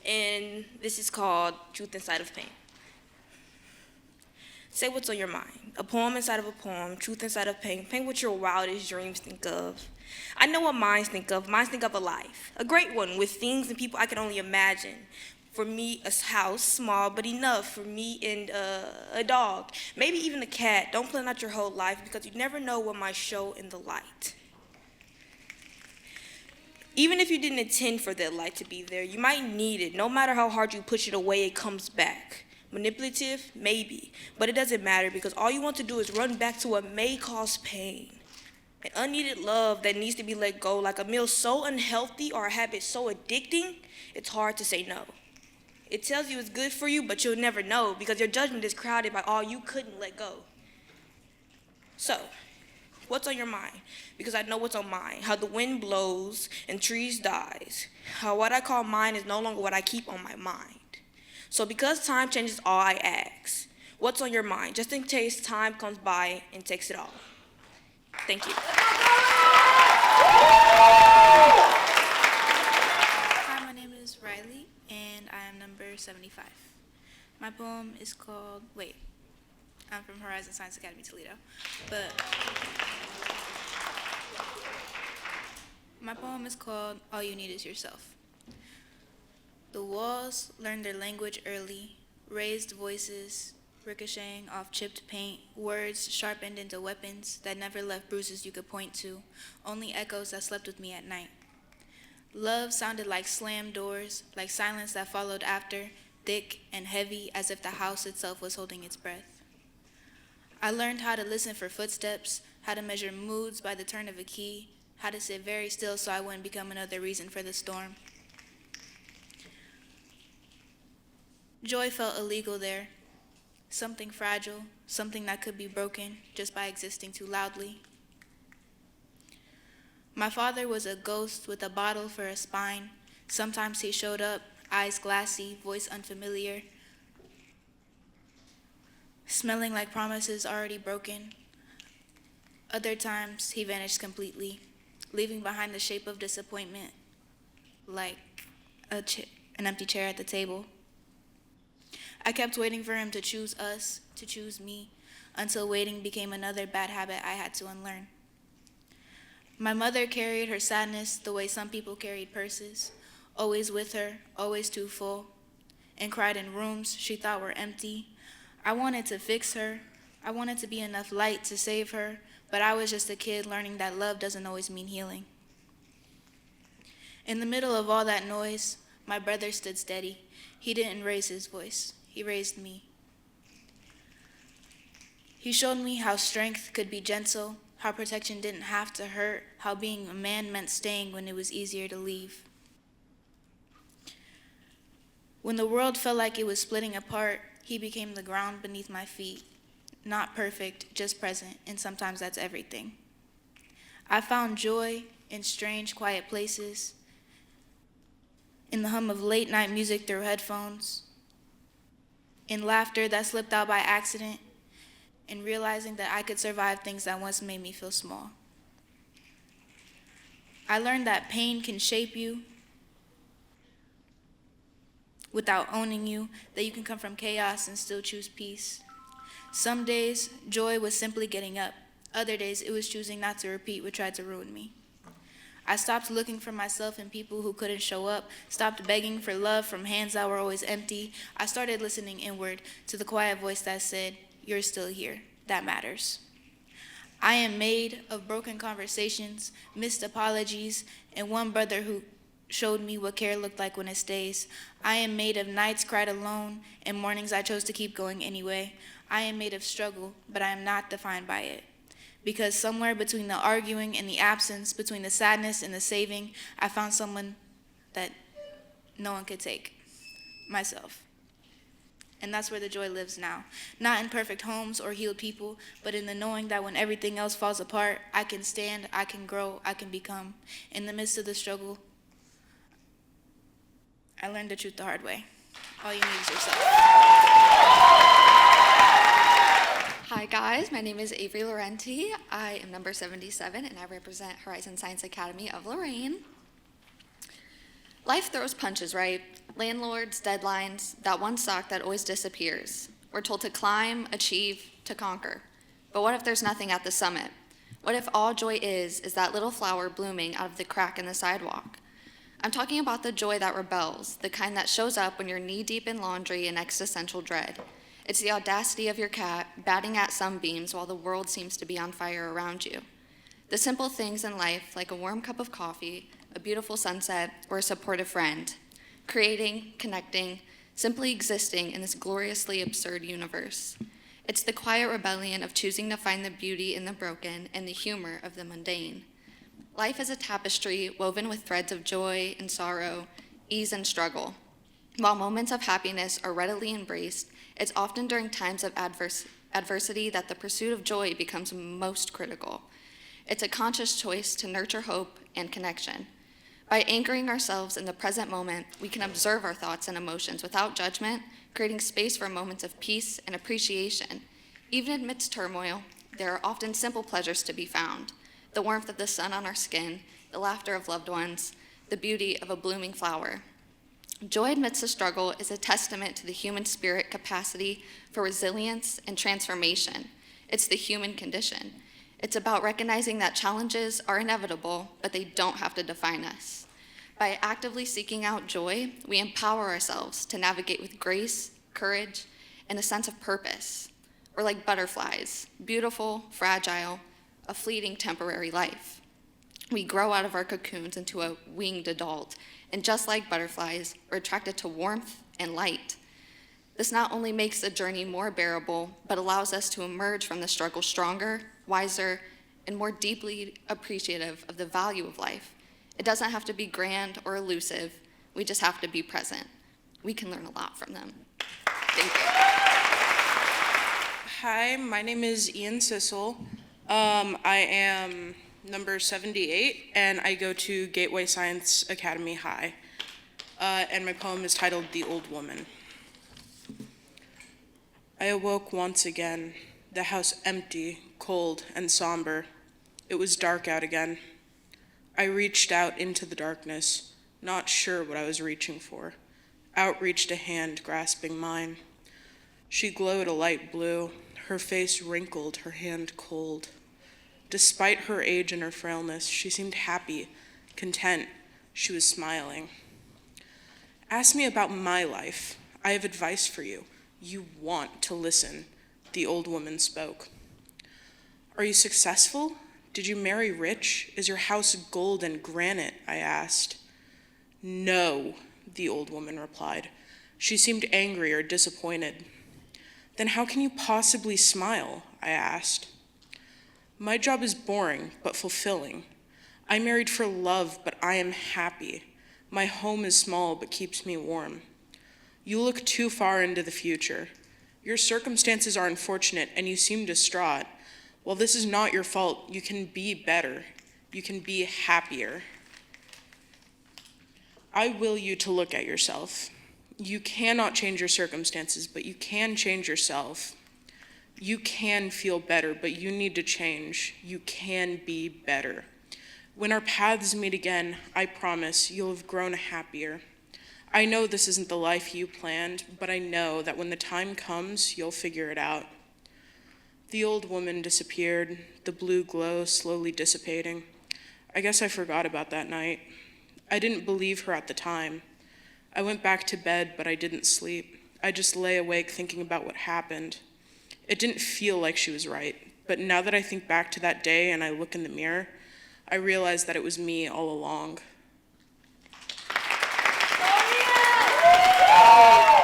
And this is called Truth Inside of Pain. Say what's on your mind. A poem inside of a poem, truth inside of pain. Paint what your wildest dreams think of. I know what minds think of. Minds think of a life, a great one with things and people I can only imagine. For me, a house, small but enough. For me and a dog, maybe even a cat. Don't plan out your whole life because you never know what might show in the light. Even if you didn't intend for that light to be there, you might need it. No matter how hard you push it away, it comes back. Manipulative? Maybe. But it doesn't matter because all you want to do is run back to what may cause pain. An unneeded love that needs to be let go, like a meal so unhealthy or a habit so addicting, it's hard to say no. It tells you it's good for you, but you'll never know because your judgment is crowded by all you couldn't let go. So, what's on your mind? Because I know what's on mine. How the wind blows and trees dies. How what I call mine is no longer what I keep on my mind. So because time changes all, I ask, what's on your mind? Just in case time comes by and takes it all. Thank you. Hi, my name is Riley, and I am number 75. My poem is called, I'm from Horizon Science Academy, Toledo, but my poem is called All You Need Is Yourself. The walls learned their language early, raised voices ricocheting off chipped paint, words sharpened into weapons that never left bruises you could point to, only echoes that slept with me at night. Love sounded like slammed doors, like silence that followed after, thick and heavy as if the house itself was holding its breath. I learned how to listen for footsteps, how to measure moods by the turn of a key, how to sit very still so I wouldn't become another reason for the storm. Joy felt illegal there, something fragile, something that could be broken just by existing too loudly. My father was a ghost with a bottle for a spine. Sometimes he showed up, eyes glassy, voice unfamiliar, smelling like promises already broken. Other times he vanished completely, leaving behind the shape of disappointment, like an empty chair at the table. I kept waiting for him to choose us, to choose me, until waiting became another bad habit I had to unlearn. My mother carried her sadness the way some people carried purses, always with her, always too full. and cried in rooms she thought were empty. I wanted to fix her. I wanted to be enough light to save her, but I was just a kid learning that love doesn't always mean healing. In the middle of all that noise, my brother stood steady. He didn't raise his voice. He raised me. He showed me how strength could be gentle, how protection didn't have to hurt, how being a man meant staying when it was easier to leave. When the world felt like it was splitting apart, he became the ground beneath my feet. Not perfect, just present, and sometimes that's everything. I found joy in strange, quiet places, in the hum of late-night music through headphones, in laughter that slipped out by accident, and realizing that I could survive things that once made me feel small. I learned that pain can shape you without owning you, that you can come from chaos and still choose peace. Some days, joy was simply getting up. Other days, it was choosing not to repeat what tried to ruin me. I stopped looking for myself in people who couldn't show up, stopped begging for love from hands that were always empty. I started listening inward to the quiet voice that said, "You're still here. That matters." I am made of broken conversations, missed apologies, and one brother who showed me what care looked like when it stays. I am made of nights cried alone and mornings I chose to keep going anyway. I am made of struggle, but I am not defined by it. Because somewhere between the arguing and the absence, between the sadness and the saving, I found someone that no one could take, myself. And that's where the joy lives now. Not in perfect homes or healed people, but in the knowing that when everything else falls apart, I can stand, I can grow, I can become. In the midst of the struggle, I learned the truth the hard way. All you need is yourself. Hi guys, my name is Avery Laurenti. I am number 77 and I represent Horizon Science Academy of Lorraine. Life throws punches, right? Landlords, deadlines, that one sock that always disappears. We're told to climb, achieve, to conquer. But what if there's nothing at the summit? What if all joy is that little flower blooming out of the crack in the sidewalk? I'm talking about the joy that rebels, the kind that shows up when you're knee-deep in laundry and existential dread. It's the audacity of your cat batting at sunbeams while the world seems to be on fire around you. The simple things in life, like a warm cup of coffee, a beautiful sunset, or a supportive friend. Creating, connecting, simply existing in this gloriously absurd universe. It's the quiet rebellion of choosing to find the beauty in the broken and the humor of the mundane. Life is a tapestry woven with threads of joy and sorrow, ease and struggle. While moments of happiness are readily embraced, it's often during times of adversity that the pursuit of joy becomes most critical. It's a conscious choice to nurture hope and connection. By anchoring ourselves in the present moment, we can observe our thoughts and emotions without judgment, creating space for moments of peace and appreciation. Even amidst turmoil, there are often simple pleasures to be found. The warmth of the sun on our skin, the laughter of loved ones, the beauty of a blooming flower. Joy amidst the struggle is a testament to the human spirit capacity for resilience and transformation. It's the human condition. It's about recognizing that challenges are inevitable, but they don't have to define us. By actively seeking out joy, we empower ourselves to navigate with grace, courage, and a sense of purpose. We're like butterflies, beautiful, fragile, a fleeting temporary life. We grow out of our cocoons into a winged adult, and just like butterflies, we're attracted to warmth and light. This not only makes the journey more bearable, but allows us to emerge from the struggle stronger, wiser, and more deeply appreciative of the value of life. It doesn't have to be grand or elusive. We just have to be present. We can learn a lot from them. Thank you. Hi, my name is Ian Sissel. I am number 78, and I go to Gateway Science Academy High. And my poem is titled "The Old Woman." I awoke once again, the house empty, cold, and somber. It was dark out again. I reached out into the darkness, not sure what I was reaching for. Out reached a hand, grasping mine. She glowed a light blue, her face wrinkled, her hand cold. Despite her age and her frailness, she seemed happy, content. She was smiling. Ask me about my life. I have advice for you. You want to listen, the old woman spoke. Are you successful? Did you marry rich? Is your house gold and granite? I asked. No, the old woman replied. She seemed angry or disappointed. Then how can you possibly smile? I asked. My job is boring but fulfilling. I married for love, but I am happy. My home is small but keeps me warm. You look too far into the future. Your circumstances are unfortunate and you seem distraught. Well, this is not your fault. You can be better. You can be happier. I will you to look at yourself. You cannot change your circumstances, but you can change yourself. You can feel better, but you need to change. You can be better. When our paths meet again, I promise you'll have grown happier. I know this isn't the life you planned, but I know that when the time comes, you'll figure it out. The old woman disappeared, the blue glow slowly dissipating. I guess I forgot about that night. I didn't believe her at the time. I went back to bed, but I didn't sleep. I just lay awake thinking about what happened. It didn't feel like she was right, but now that I think back to that day and I look in the mirror, I realize that it was me all along.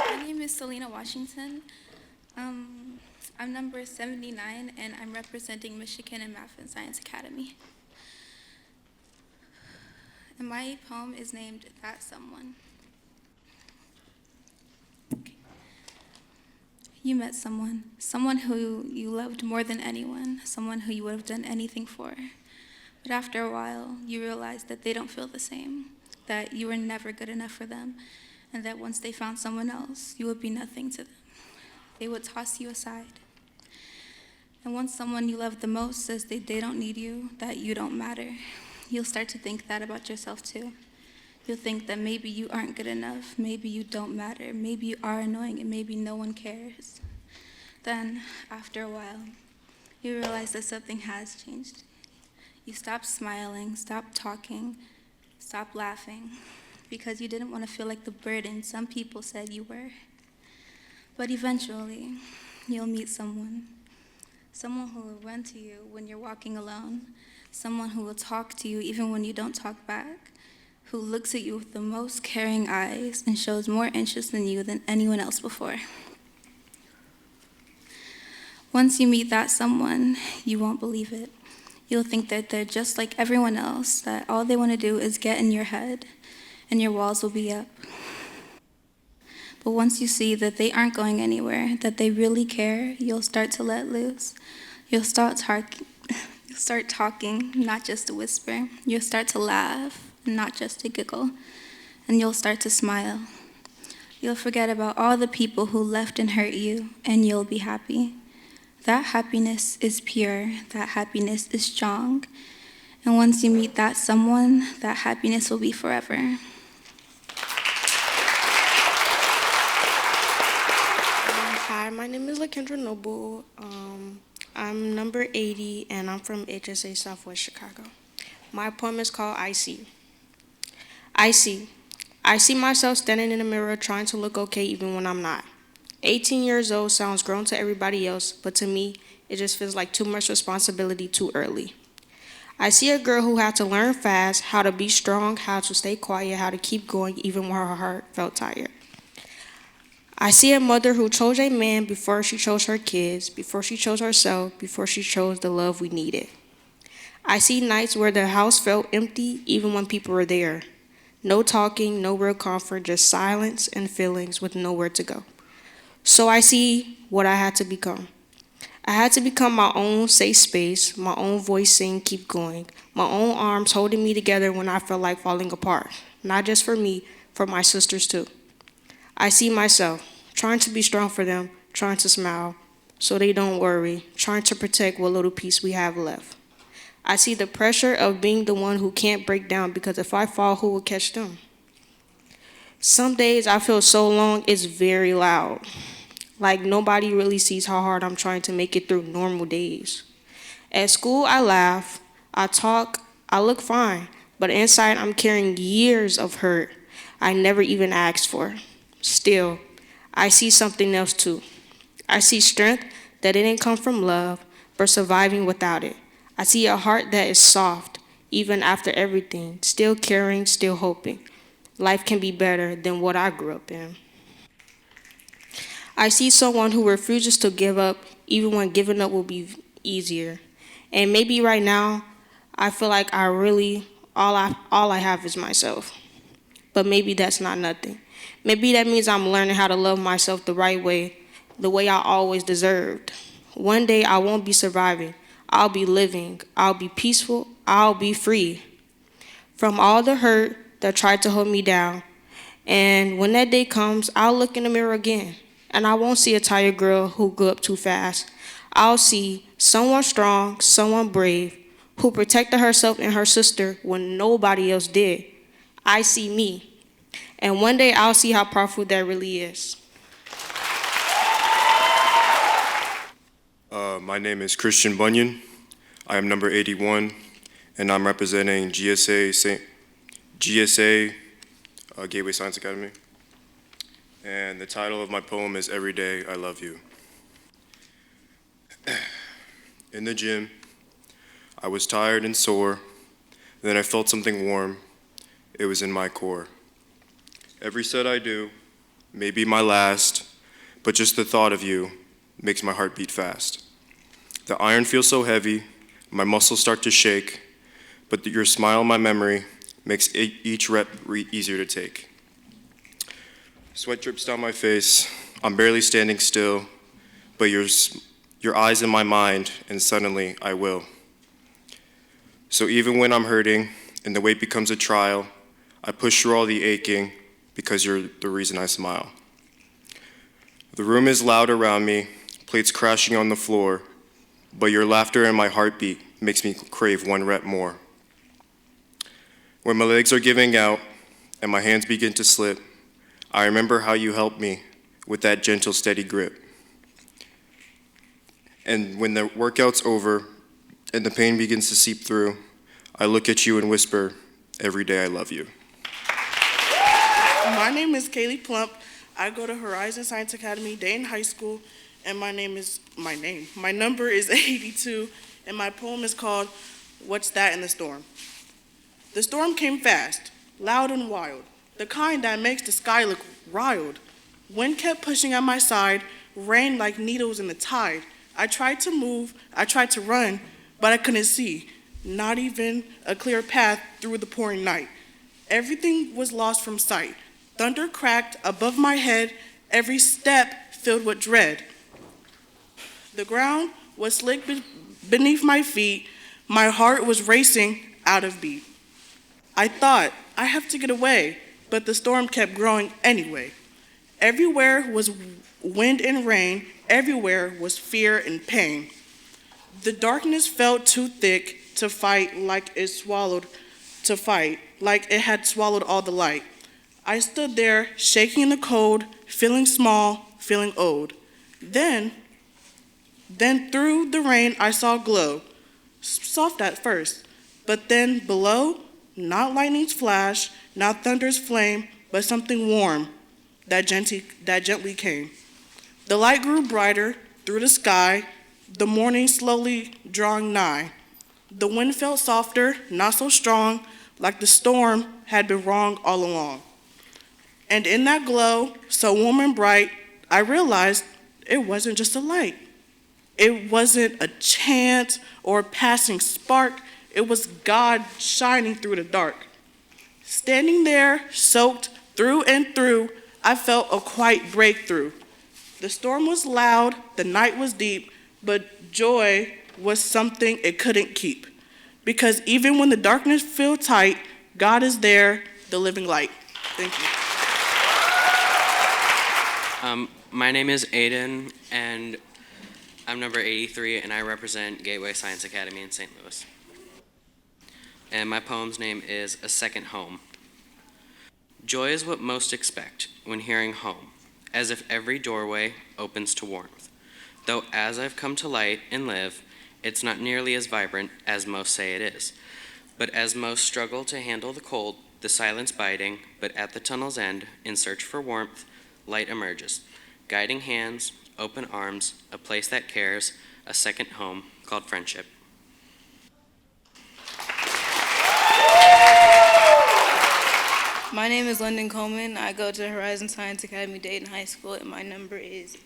My name is Selena Washington. I'm number 79, and I'm representing Michigan in Math and Science Academy. And my poem is named That Someone. Okay. You met someone who you loved more than anyone, someone who you would have done anything for. But after a while, you realize that they don't feel the same, that you were never good enough for them, and that once they found someone else, you would be nothing to them. They would toss you aside. And once someone you love the most says they don't need you, that you don't matter, you'll start to think that about yourself too. You'll think that maybe you aren't good enough, maybe you don't matter, maybe you are annoying, and maybe no one cares. Then, after a while, you realize that something has changed. You stop smiling, stop talking, stop laughing, because you didn't want to feel like the burden some people said you were. But eventually, you'll meet someone who will run to you when you're walking alone, someone who will talk to you even when you don't talk back, who looks at you with the most caring eyes and shows more interest in you than anyone else before. Once you meet that someone, you won't believe it. You'll think that they're just like everyone else, that all they want to do is get in your head, and your walls will be up. But once you see that they aren't going anywhere, that they really care, you'll start to let loose. You'll start talking, not just to whisper. You'll start to laugh, not just to giggle. And you'll start to smile. You'll forget about all the people who left and hurt you, and you'll be happy. That happiness is pure. That happiness is strong. And once you meet that someone, that happiness will be forever. Hi, my name is LaKendra Noble. I'm number 80, and I'm from HSA Southwest Chicago. My poem is called I See. I see myself standing in the mirror trying to look okay even when I'm not. 18 years old sounds grown to everybody else, but to me, it just feels like too much responsibility too early. I see a girl who had to learn fast how to be strong, how to stay quiet, how to keep going even when her heart felt tired. I see a mother who chose a man before she chose her kids, before she chose herself, before she chose the love we needed. I see nights where the house felt empty even when people were there. No talking, no real comfort, just silence and feelings with nowhere to go. So I see what I had to become. I had to become my own safe space, my own voice saying keep going, my own arms holding me together when I felt like falling apart, not just for me, for my sisters too. I see myself trying to be strong for them, trying to smile so they don't worry, trying to protect what little peace we have left. I see the pressure of being the one who can't break down because if I fall, who will catch them? Some days I feel so long it's very loud. Like nobody really sees how hard I'm trying to make it through normal days. At school, I laugh, I talk, I look fine, but inside I'm carrying years of hurt I never even asked for. Still, I see something else too. I see strength that didn't come from love, but surviving without it. I see a heart that is soft, even after everything, still caring, still hoping. Life can be better than what I grew up in. I see someone who refuses to give up, even when giving up will be easier. And maybe right now, I feel like all I have is myself. But maybe that's not nothing. Maybe that means I'm learning how to love myself the way I always deserved. One day I won't be surviving. I'll be living. I'll be peaceful. I'll be free from all the hurt that tried to hold me down. And when that day comes, I'll look in the mirror again, and I won't see a tired girl who grew up too fast. I'll see someone strong, someone brave, who protected herself and her sister when nobody else did. I see me. And one day I'll see how powerful that really is. My name is Christian Bunyan. I am number 81, and I'm representing GSA Gateway Science Academy. And the title of my poem is Every Day I Love You. In the gym, I was tired and sore. Then I felt something warm. It was in my core. Every set I do may be my last, but just the thought of you makes my heart beat fast. The iron feels so heavy, my muscles start to shake, but your smile, my memory, makes each rep easier to take. Sweat drips down my face, I'm barely standing still, but your eyes in my mind, and suddenly I will. So even when I'm hurting and the weight becomes a trial, I push through all the aching because you're the reason I smile. The room is loud around me, plates crashing on the floor, but your laughter and my heartbeat makes me crave one rep more. When my legs are giving out and my hands begin to slip, I remember how you helped me with that gentle, steady grip. And when the workout's over and the pain begins to seep through, I look at you and whisper, every day I love you. My name is Kaylee Plump. I go to Horizon Science Academy, Dayton High School, and my number is 82, and my poem is called What's That in the Storm? The storm came fast, loud and wild, the kind that makes the sky look riled. Wind kept pushing at my side, rain like needles in the tide. I tried to move, I tried to run, but I couldn't see, not even a clear path through the pouring night. Everything was lost from sight. Thunder cracked above my head, every step filled with dread. The ground was slick beneath my feet. My heart was racing out of beat. I thought, I have to get away, but the storm kept growing anyway. Everywhere was wind and rain. Everywhere was fear and pain. The darkness felt too thick to fight like it had swallowed all the light. I stood there, shaking in the cold, feeling small, feeling old. Then through the rain I saw glow, soft at first, but then below, not lightning's flash, not thunder's flame, but something warm that gently came. The light grew brighter through the sky, the morning slowly drawing nigh. The wind felt softer, not so strong, like the storm had been wrong all along. And in that glow, so warm and bright, I realized it wasn't just a light. It wasn't a chance or a passing spark. It was God shining through the dark. Standing there, soaked through and through, I felt a quiet breakthrough. The storm was loud, the night was deep, but joy was something it couldn't keep. Because even when the darkness feels tight, God is there, the living light. Thank you. My name is Aiden, and I'm number 83, and I represent Gateway Science Academy in St. Louis. And my poem's name is A Second Home. Joy is what most expect when hearing home, as if every doorway opens to warmth. Though as I've come to light and live, it's not nearly as vibrant as most say it is. But as most struggle to handle the cold, the silence biting, but at the tunnel's end, in search for warmth, light emerges. guiding hands, open arms, a place that cares, a second home called friendship. My name is London Coleman. I go to Horizon Science Academy Dayton High School, and my number is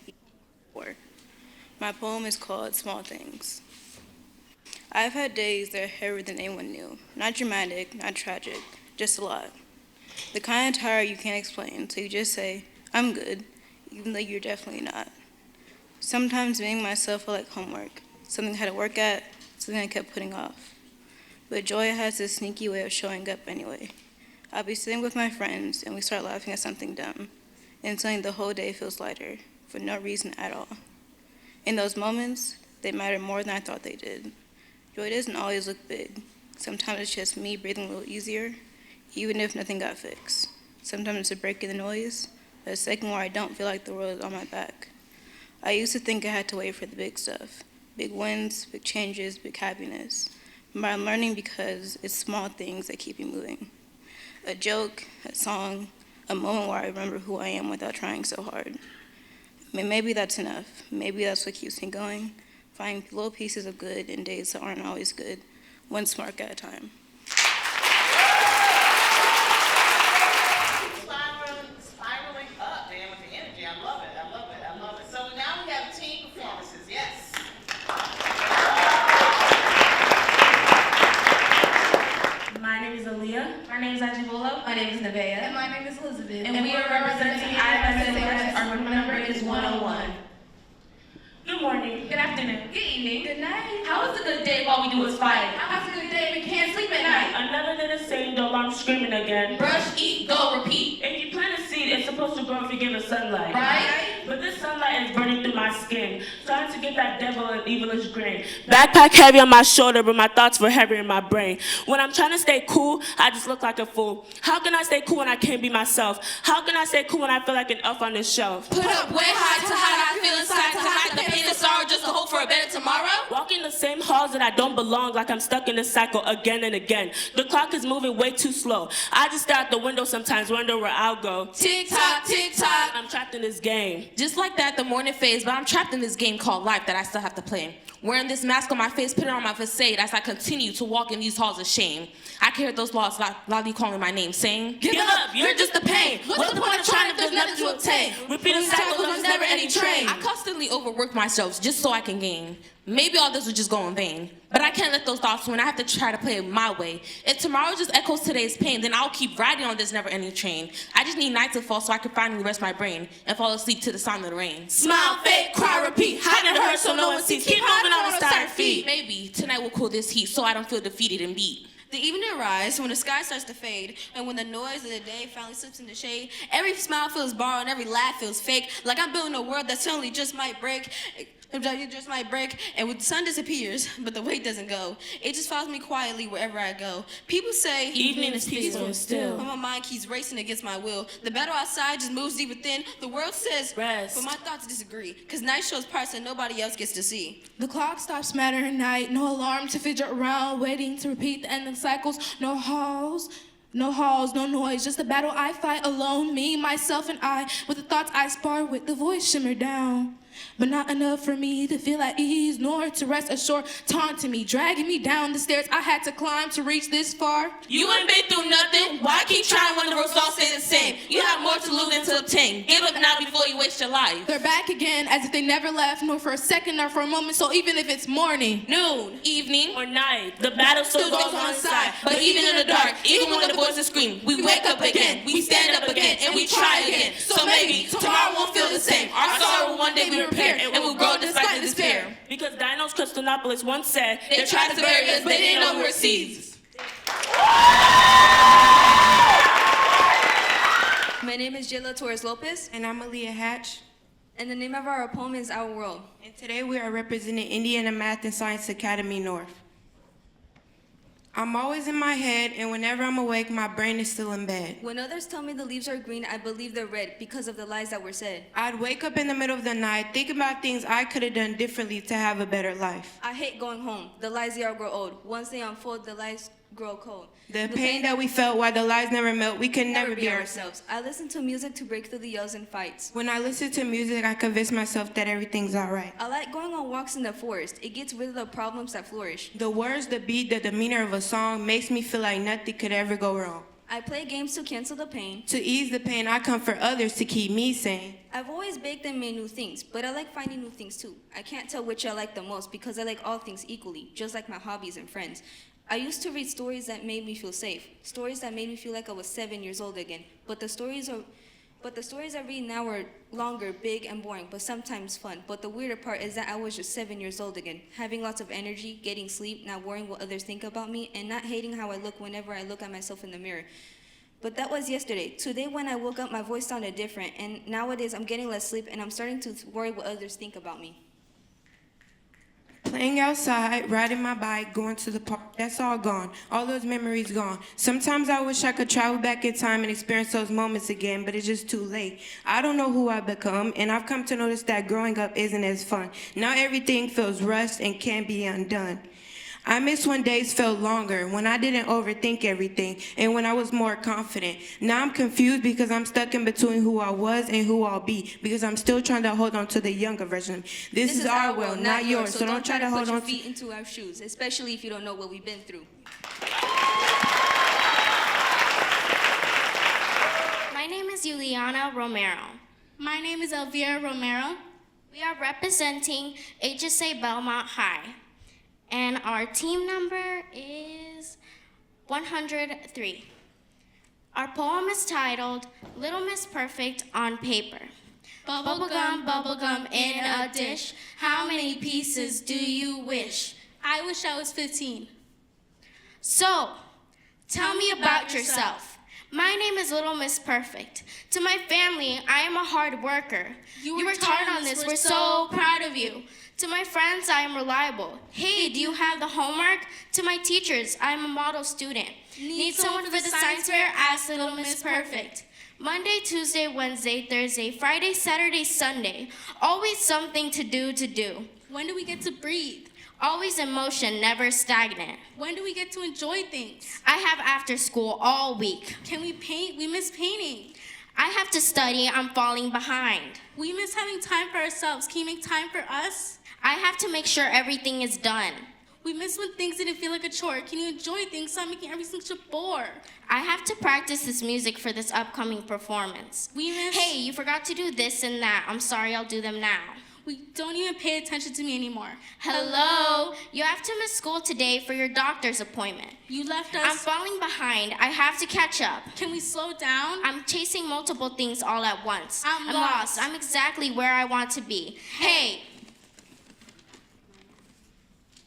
4. My poem is called Small Things. I've had days that are heavier than anyone knew. Not dramatic, not tragic, just a lot. The kind of tired you can't explain, so you just say, I'm good, even though you're definitely not. Sometimes making myself feel like homework, something I had to work at, something I kept putting off. But joy has this sneaky way of showing up anyway. I'll be sitting with my friends, and we start laughing at something dumb, and suddenly the whole day feels lighter, for no reason at all. In those moments, they matter more than I thought they did. Joy doesn't always look big. Sometimes it's just me breathing a little easier, even if nothing got fixed. Sometimes it's a break in the noise, a second where I don't feel like the world is on my back. I used to think I had to wait for the big stuff, big wins, big changes, big happiness. But I'm learning because it's small things that keep me moving. A joke, a song, a moment where I remember who I am without trying so hard. Maybe that's enough. Maybe that's what keeps me going. Finding little pieces of good in days that aren't always good, one spark at a time. Spiraling up, man, with the energy. I love it, I love it, I love it. So now we have team performances, yes. My name is Aaliyah. My name is Ajibola. My name is Nevaeh. And my name is Elizabeth. And we are representing IFSA. Our number is 101. Good morning. Good afternoon. Good evening. Good night. How was a good day while we do is fight? How was a good day if we can't sleep at night? Another day the same, the alarm screaming again. Brush, eat, go, repeat. If you plant a seed, it's supposed to grow if you give it sunlight. Right? But this sunlight is burning through my skin, trying to get that devil and evilish grin. Backpack heavy on my shoulder, but my thoughts were heavy in my brain. When I'm trying to stay cool, I just look like a fool. How can I stay cool when I can't be myself? How can I stay cool when I feel like an elf on this shelf? Put up way high to hide, I feel inside to hide the pain and sorrow just to hope for a better tomorrow. Walking the same halls that I don't belong, like I'm stuck in this cycle again and again. The clock is moving way too slow. I just stare out the window sometimes, wonder where I'll go. Tick tock, tick tock. I'm trapped in this game. Just like that, the morning fades, but I'm trapped in this game called life that I still have to play. Wearing this mask on my face, putting on my facade as I continue to walk in these halls of shame. I can hear those laws loudly calling my name, saying, Give up, you're just a pain. What's the point of trying if there's nothing to obtain? Repeating cycles on this never-ending train. I constantly overwork myself just so I can gain. Maybe all this would just go in vain. But I can't let those thoughts win. I have to try to play it my way. If tomorrow just echoes today's pain, then I'll keep riding on this never-ending train. I just need night to fall so I can finally rest my brain and fall asleep to the sound of the rain. Smile, fake, cry, repeat. Hide and hurt so no one sees. Keep moving on and start feet. Maybe tonight will cool this heat so I don't feel defeated and beat. The evening arrives when the sky starts to fade, and when the noise of the day finally slips in the shade. Every smile feels borrowed and every laugh feels fake, like I'm building a world that suddenly just might break. It just might break, and when the sun disappears, but the weight doesn't go. It just follows me quietly wherever I go. People say evening is peaceful and still, but my mind keeps racing against my will. The battle outside just moves deep within. The world says rest, but my thoughts disagree, because night shows parts that nobody else gets to see. The clock stops mattering at night. No alarm to fidget around, waiting to repeat the ending cycles. No halls, no noise, just a battle I fight alone, me, myself, and I. With the thoughts I spar with, the voice shimmer down. But not enough for me to feel at ease, nor to rest assured, taunting me, dragging me down the stairs I had to climb to reach this far. You ain't been through nothing. Why keep trying when the results stay the same? You have more to lose than to obtain. Give up now before you waste your life. They're back again as if they never left, nor for a second nor for a moment. So even if it's morning, noon, evening, or night, the battle still goes on inside. But even in the dark, even when the voices scream, we wake up again, we stand up again, and we try again. So maybe tomorrow won't feel the same. Our sorrow will one day be repaired, and we'll grow despite the despair. Because Dinos Christonopolis once said, they tried to bury us, but they didn't know we were seeds. My name is Jayla Torres Lopez. And I'm Aaliyah Hatch. And the name of our poem is Our World. And today we are representing Indiana Math and Science Academy North. I'm always in my head, and whenever I'm awake, my brain is still in bed. When others tell me the leaves are green, I believe they're red because of the lies that were said. I'd wake up in the middle of the night, think about things I could have done differently to have a better life. I hate going home. The lies they all grow old. Once they unfold, the lies grow cold. The pain that we felt while the lies never melt, we could never be ourselves. I listen to music to break through the yells and fights. When I listen to music, I convince myself that everything's alright. I like going on walks in the forest. It gets rid of the problems that flourish. The words, the beat, the demeanor of a song makes me feel like nothing could ever go wrong. I play games to cancel the pain. To ease the pain, I comfort others to keep me sane. I've always baked and made new things, but I like finding new things too. I can't tell which I like the most because I like all things equally, just like my hobbies and friends. I used to read stories that made me feel safe, stories that made me feel like I was 7 years old again. But the stories I read now are longer, big, and boring, but sometimes fun. But the weirder part is that I was just 7 years old again, having lots of energy, getting sleep, not worrying what others think about me, and not hating how I look whenever I look at myself in the mirror. But that was yesterday. Today when I woke up, my voice sounded different, and nowadays I'm getting less sleep, and I'm starting to worry what others think about me. Playing outside, riding my bike, going to the park, that's all gone. All those memories gone. Sometimes I wish I could travel back in time and experience those moments again, but it's just too late. I don't know who I've become, and I've come to notice that growing up isn't as fun. Now everything feels rushed and can't be undone. I miss when days felt longer, when I didn't overthink everything, and when I was more confident. Now I'm confused because I'm stuck in between who I was and who I'll be, because I'm still trying to hold on to the younger version. This is our world, not yours, so don't try to hold on to feet into our shoes, especially if you don't know what we've been through. My name is Juliana Romero. My name is Elvira Romero. We are representing HSA Belmont High. And our team number is 103. Our poem is titled Little Miss Perfect on Paper. Bubblegum in a dish. How many pieces do you wish? I wish I was 15. So, tell me about yourself. My name is Little Miss Perfect. To my family, I am a hard worker. You worked hard on this. We're so proud of you. To my friends, I am reliable. Hey, do you have the homework? To my teachers, I am a model student. Need someone for the science fair? Ask Little Miss Perfect. Monday, Tuesday, Wednesday, Thursday, Friday, Saturday, Sunday. Always something to do. When do we get to breathe? Always in motion, never stagnant. When do we get to enjoy things? I have after school all week. Can we paint? We miss painting. I have to study, I'm falling behind. We miss having time for ourselves. Can you make time for us? I have to make sure everything is done. We miss when things didn't feel like a chore. Can you enjoy things without making everything such a bore? I have to practice this music for this upcoming performance. We miss... Hey, you forgot to do this and that. I'm sorry, I'll do them now. We don't even pay attention to me anymore. Hello? You have to miss school today for your doctor's appointment. You left us... I'm falling behind. I have to catch up. Can we slow down? I'm chasing multiple things all at once. I'm lost. I'm exactly where I want to be. Hey!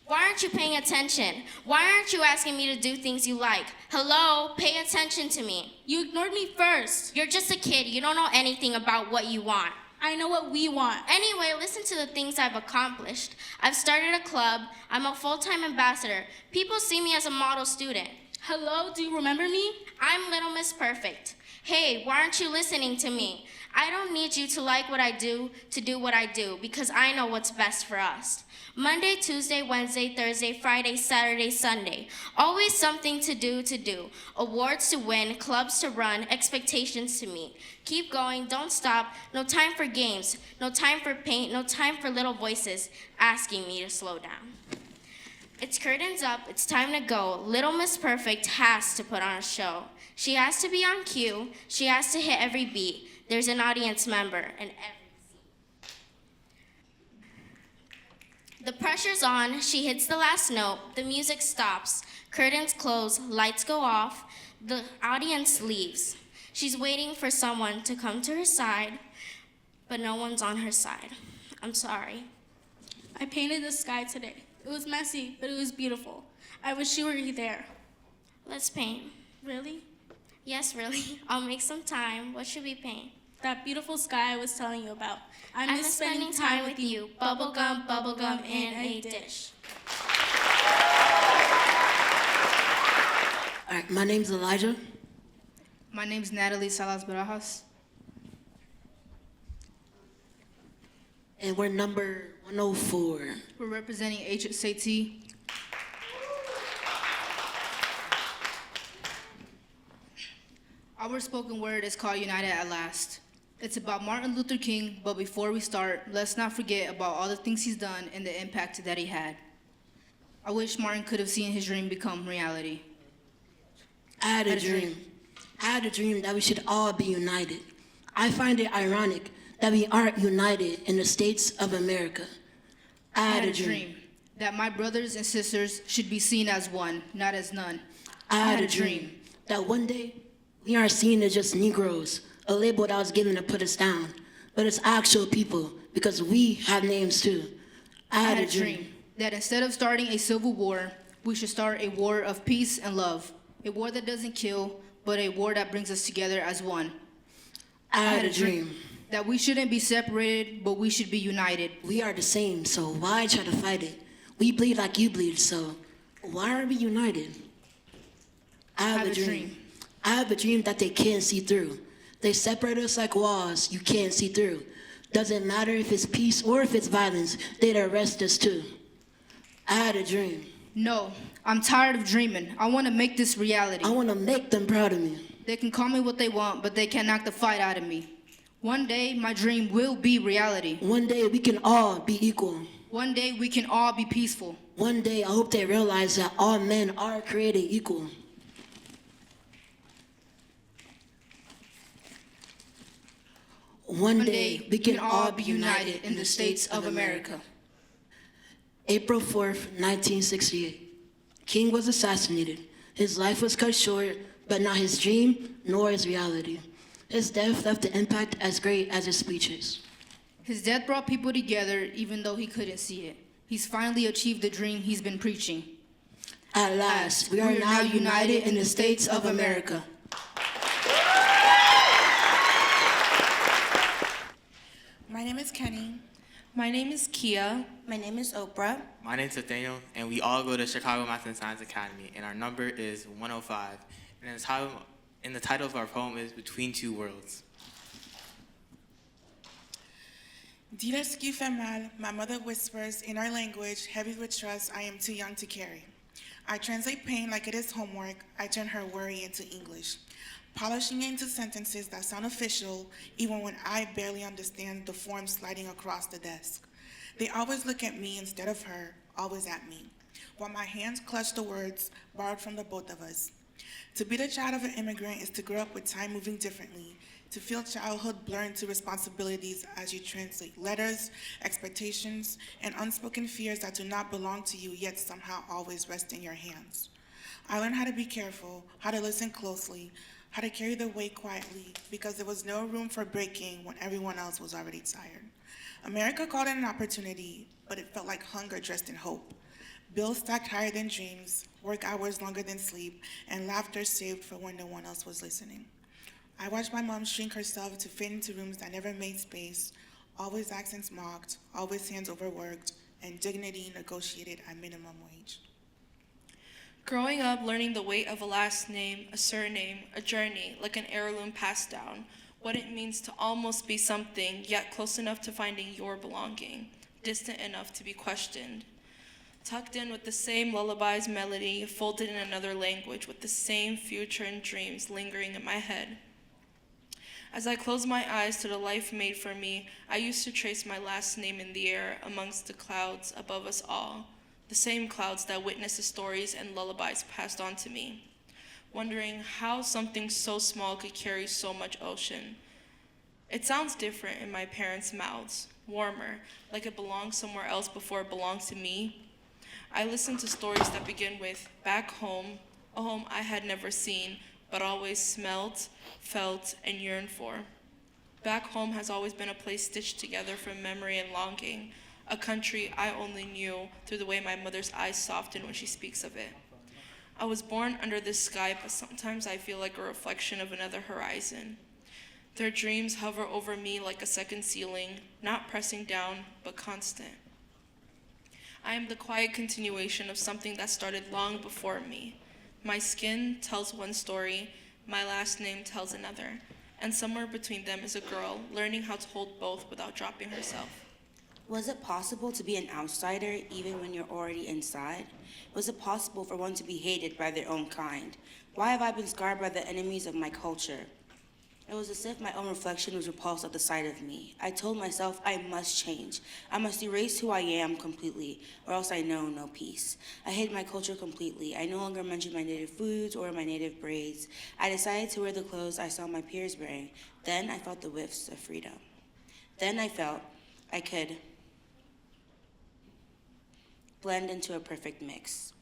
Why aren't you paying attention? Why aren't you asking me to do things you like? Hello? Pay attention to me. You ignored me first. You're just a kid. You don't know anything about what you want. I know what we want. Anyway, listen to the things I've accomplished. I've started a club. I'm a full-time ambassador. People see me as a model student. Hello, do you remember me? I'm Little Miss Perfect. Hey, why aren't you listening to me? I don't need you to like what I do to do what I do, because I know what's best for us. Monday, Tuesday, Wednesday, Thursday, Friday, Saturday, Sunday. Always something to do. Awards to win, clubs to run, expectations to meet. Keep going, don't stop. No time for games, no time for paint, no time for little voices asking me to slow down. It's curtains up, it's time to go. Little Miss Perfect has to put on a show. She has to be on cue, she has to hit every beat. There's an audience member in every seat. The pressure's on, she hits the last note, the music stops, curtains close, lights go off, the audience leaves. She's waiting for someone to come to her side, but no one's on her side. I'm sorry. I painted the sky today. It was messy, but it was beautiful. I wish you were there. Let's paint. Really? Yes, really. I'll make some time. What should we paint? That beautiful sky I was telling you about. I miss spending time with you. Bubblegum in a dish. All right, my name's Elijah. My name's Natalie Salas Barajas. And we're number 104. We're representing HSAT. Our spoken word is called United at Last. It's about Martin Luther King, but before we start, let's not forget about all the things he's done and the impact that he had. I wish Martin could have seen his dream become reality. I had a dream. I had a dream that we should all be united. I find it ironic that we aren't united in the States of America. I had a dream that my brothers and sisters should be seen as one, not as none. I had a dream that one day we aren't seen as just Negroes, a label that was given to put us down, but it's actual people because we have names too. I had a dream that instead of starting a civil war, we should start a war of peace and love. A war that doesn't kill, but a war that brings us together as one. I had a dream that we shouldn't be separated, but we should be united. We are the same, so why try to fight it? We bleed like you bleed, so why aren't we united? I have a dream. I have a dream that they can't see through. They separate us like walls you can't see through. Doesn't matter if it's peace or if it's violence, they'd arrest us too. I had a dream. No, I'm tired of dreaming. I want to make this reality. I want to make them proud of me. They can call me what they want, but they can't knock the fight out of me. One day, my dream will be reality. One day, we can all be equal. One day, we can all be peaceful. One day, I hope they realize that all men are created equal. One day, we can all be united in the States of America. April 4th, 1968. King was assassinated. His life was cut short, but not his dream nor his reality. His death left an impact as great as his speeches. His death brought people together even though he couldn't see it. He's finally achieved the dream he's been preaching. At last, we are now united in the States of America. My name is Kenny. My name is Kia. My name is Oprah. My name's Nathaniel, and we all go to Chicago Math and Science Academy, and our number is 105. And the title of our poem is Between Two Worlds. Dis ce qui fait mal, my mother whispers in our language, heavy with trust, I am too young to carry. I translate pain like it is homework, I turn her worry into English, polishing it into sentences that sound official, even when I barely understand the form sliding across the desk. They always look at me instead of her, always at me, while my hands clutch the words borrowed from the both of us. To be the child of an immigrant is to grow up with time moving differently, to feel childhood blur into responsibilities as you translate letters, expectations, and unspoken fears that do not belong to you yet somehow always rest in your hands. I learned how to be careful, how to listen closely, how to carry the weight quietly, because there was no room for breaking when everyone else was already tired. America called it an opportunity, but it felt like hunger dressed in hope. Bills stacked higher than dreams, work hours longer than sleep, and laughter saved for when no one else was listening. I watched my mom shrink herself to fit into rooms that never made space, always accents mocked, always hands overworked, and dignity negotiated at minimum wage. Growing up, learning the weight of a last name, a surname, a journey, like an heirloom passed down, what it means to almost be something, yet close enough to finding your belonging, distant enough to be questioned. Tucked in with the same lullaby's melody, folded in another language with the same future and dreams lingering in my head. As I close my eyes to the life made for me, I used to trace my last name in the air amongst the clouds above us all, the same clouds that witnessed the stories and lullabies passed on to me, wondering how something so small could carry so much ocean. It sounds different in my parents' mouths, warmer, like it belongs somewhere else before it belonged to me. I listen to stories that begin with, back home, a home I had never seen, but always smelt, felt, and yearned for. Back home has always been a place stitched together from memory and longing, a country I only knew through the way my mother's eyes soften when she speaks of it. I was born under this sky, but sometimes I feel like a reflection of another horizon. Their dreams hover over me like a second ceiling, not pressing down, but constant. I am the quiet continuation of something that started long before me. My skin tells one story, my last name tells another, and somewhere between them is a girl learning how to hold both without dropping herself. Was it possible to be an outsider even when you're already inside? Was it possible for one to be hated by their own kind? Why have I been scarred by the enemies of my culture? It was as if my own reflection was repulsed at the sight of me. I told myself I must change. I must erase who I am completely, or else I know no peace. I hate my culture completely. I no longer mention my native foods or my native braids. I decided to wear the clothes I saw my peers wearing. Then I felt the whiffs of freedom. Then I felt I could blend into a perfect mix.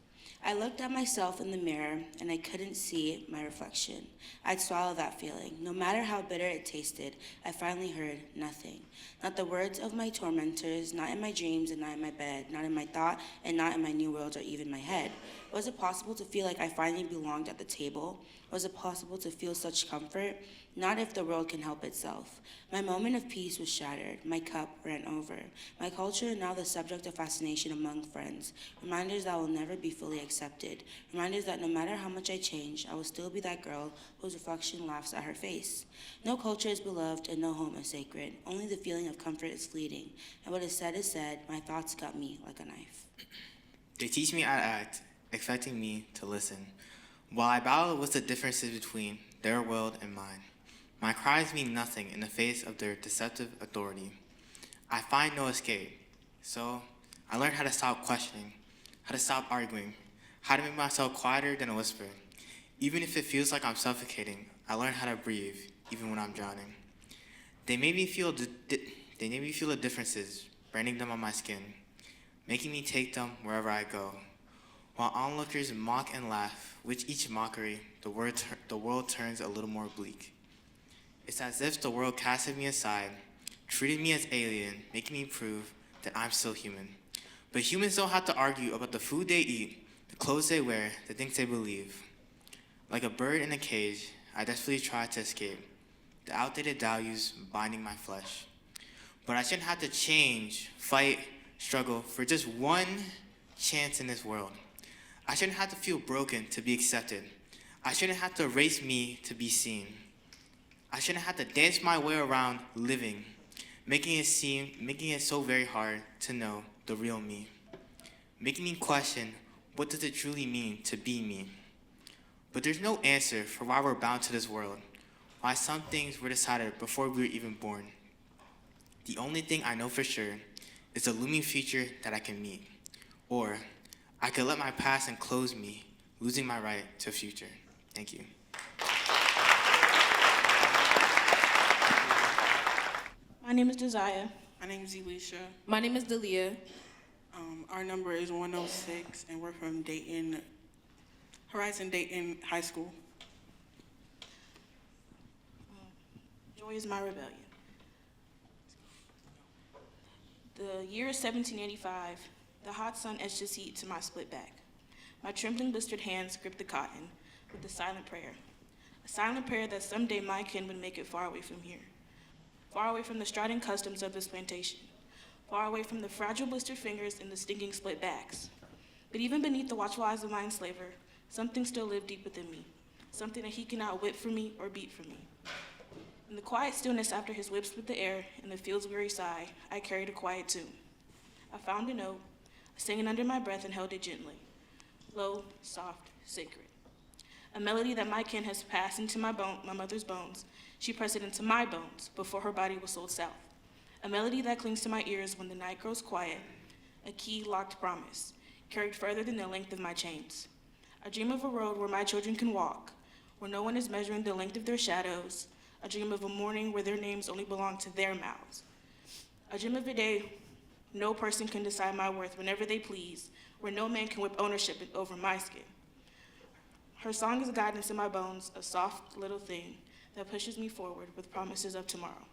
I looked at myself in the mirror and I couldn't see my reflection. I'd swallow that feeling. No matter how bitter it tasted, I finally heard nothing. Not the words of my tormentors, not in my dreams and not in my bed, not in my thought and not in my new worlds or even my head. Was it possible to feel like I finally belonged at the table? Was it possible to feel such comfort? Not if the world can help itself. My moment of peace was shattered. My cup ran over. My culture now the subject of fascination among friends. Reminders that I will never be fully accepted. Reminders that no matter how much I change, I will still be that girl whose reflection laughs at her face. No culture is beloved and no home is sacred. Only the feeling of comfort is fleeting. And what is said, my thoughts cut me like a knife. They teach me how to act, expecting me to listen. While I battle with the differences between their world and mine, my cries mean nothing in the face of their deceptive authority. I find no escape, so I learned how to stop questioning, how to stop arguing, how to make myself quieter than a whisper. Even if it feels like I'm suffocating, I learned how to breathe, even when I'm drowning. They made me feel the differences, branding them on my skin, making me take them wherever I go. While onlookers mock and laugh, with each mockery, the world turns a little more bleak. It's as if the world casted me aside, treated me as alien, making me prove that I'm still human. But humans don't have to argue about the food they eat, the clothes they wear, the things they believe. Like a bird in a cage, I desperately try to escape, the outdated values binding my flesh. But I shouldn't have to change, fight, struggle for just one chance in this world. I shouldn't have to feel broken to be accepted. I shouldn't have to erase me to be seen. I shouldn't have to dance my way around living, making it so very hard to know the real me. Making me question, what does it truly mean to be me? But there's no answer for why we're bound to this world, why some things were decided before we were even born. The only thing I know for sure is the looming future that I can meet. Or I could let my past enclose me, losing my right to a future. Thank you. My name is Josiah. My name is Elisha. My name is Dalia. Our number is 106, and we're from Dayton, Horizon Dayton High School. Joy is my rebellion. The year is 1785. The hot sun etched its heat to my split back. My trembling, blistered hands gripped the cotton with a silent prayer that someday my kin would make it far away from here, far away from the striding customs of this plantation, far away from the fragile, blistered fingers and the stinging split backs. But even beneath the watchful eyes of my enslaver, something still lived deep within me, something that he cannot whip for me or beat for me. In the quiet stillness after his whip split the air and the field's weary sigh, I carried a quiet tune. I found a note, sang it under my breath and held it gently, low, soft, sacred. A melody that my kin has passed into my mother's bones. She pressed it into my bones before her body was sold south. A melody that clings to my ears when the night grows quiet. A key-locked promise, carried further than the length of my chains. I dream of a road where my children can walk, where no one is measuring the length of their shadows. I dream of a morning where their names only belong to their mouths. I dream of a day no person can decide my worth whenever they please, where no man can whip ownership over my skin. Her song is guidance in my bones, a soft little thing that pushes me forward with promises of tomorrow.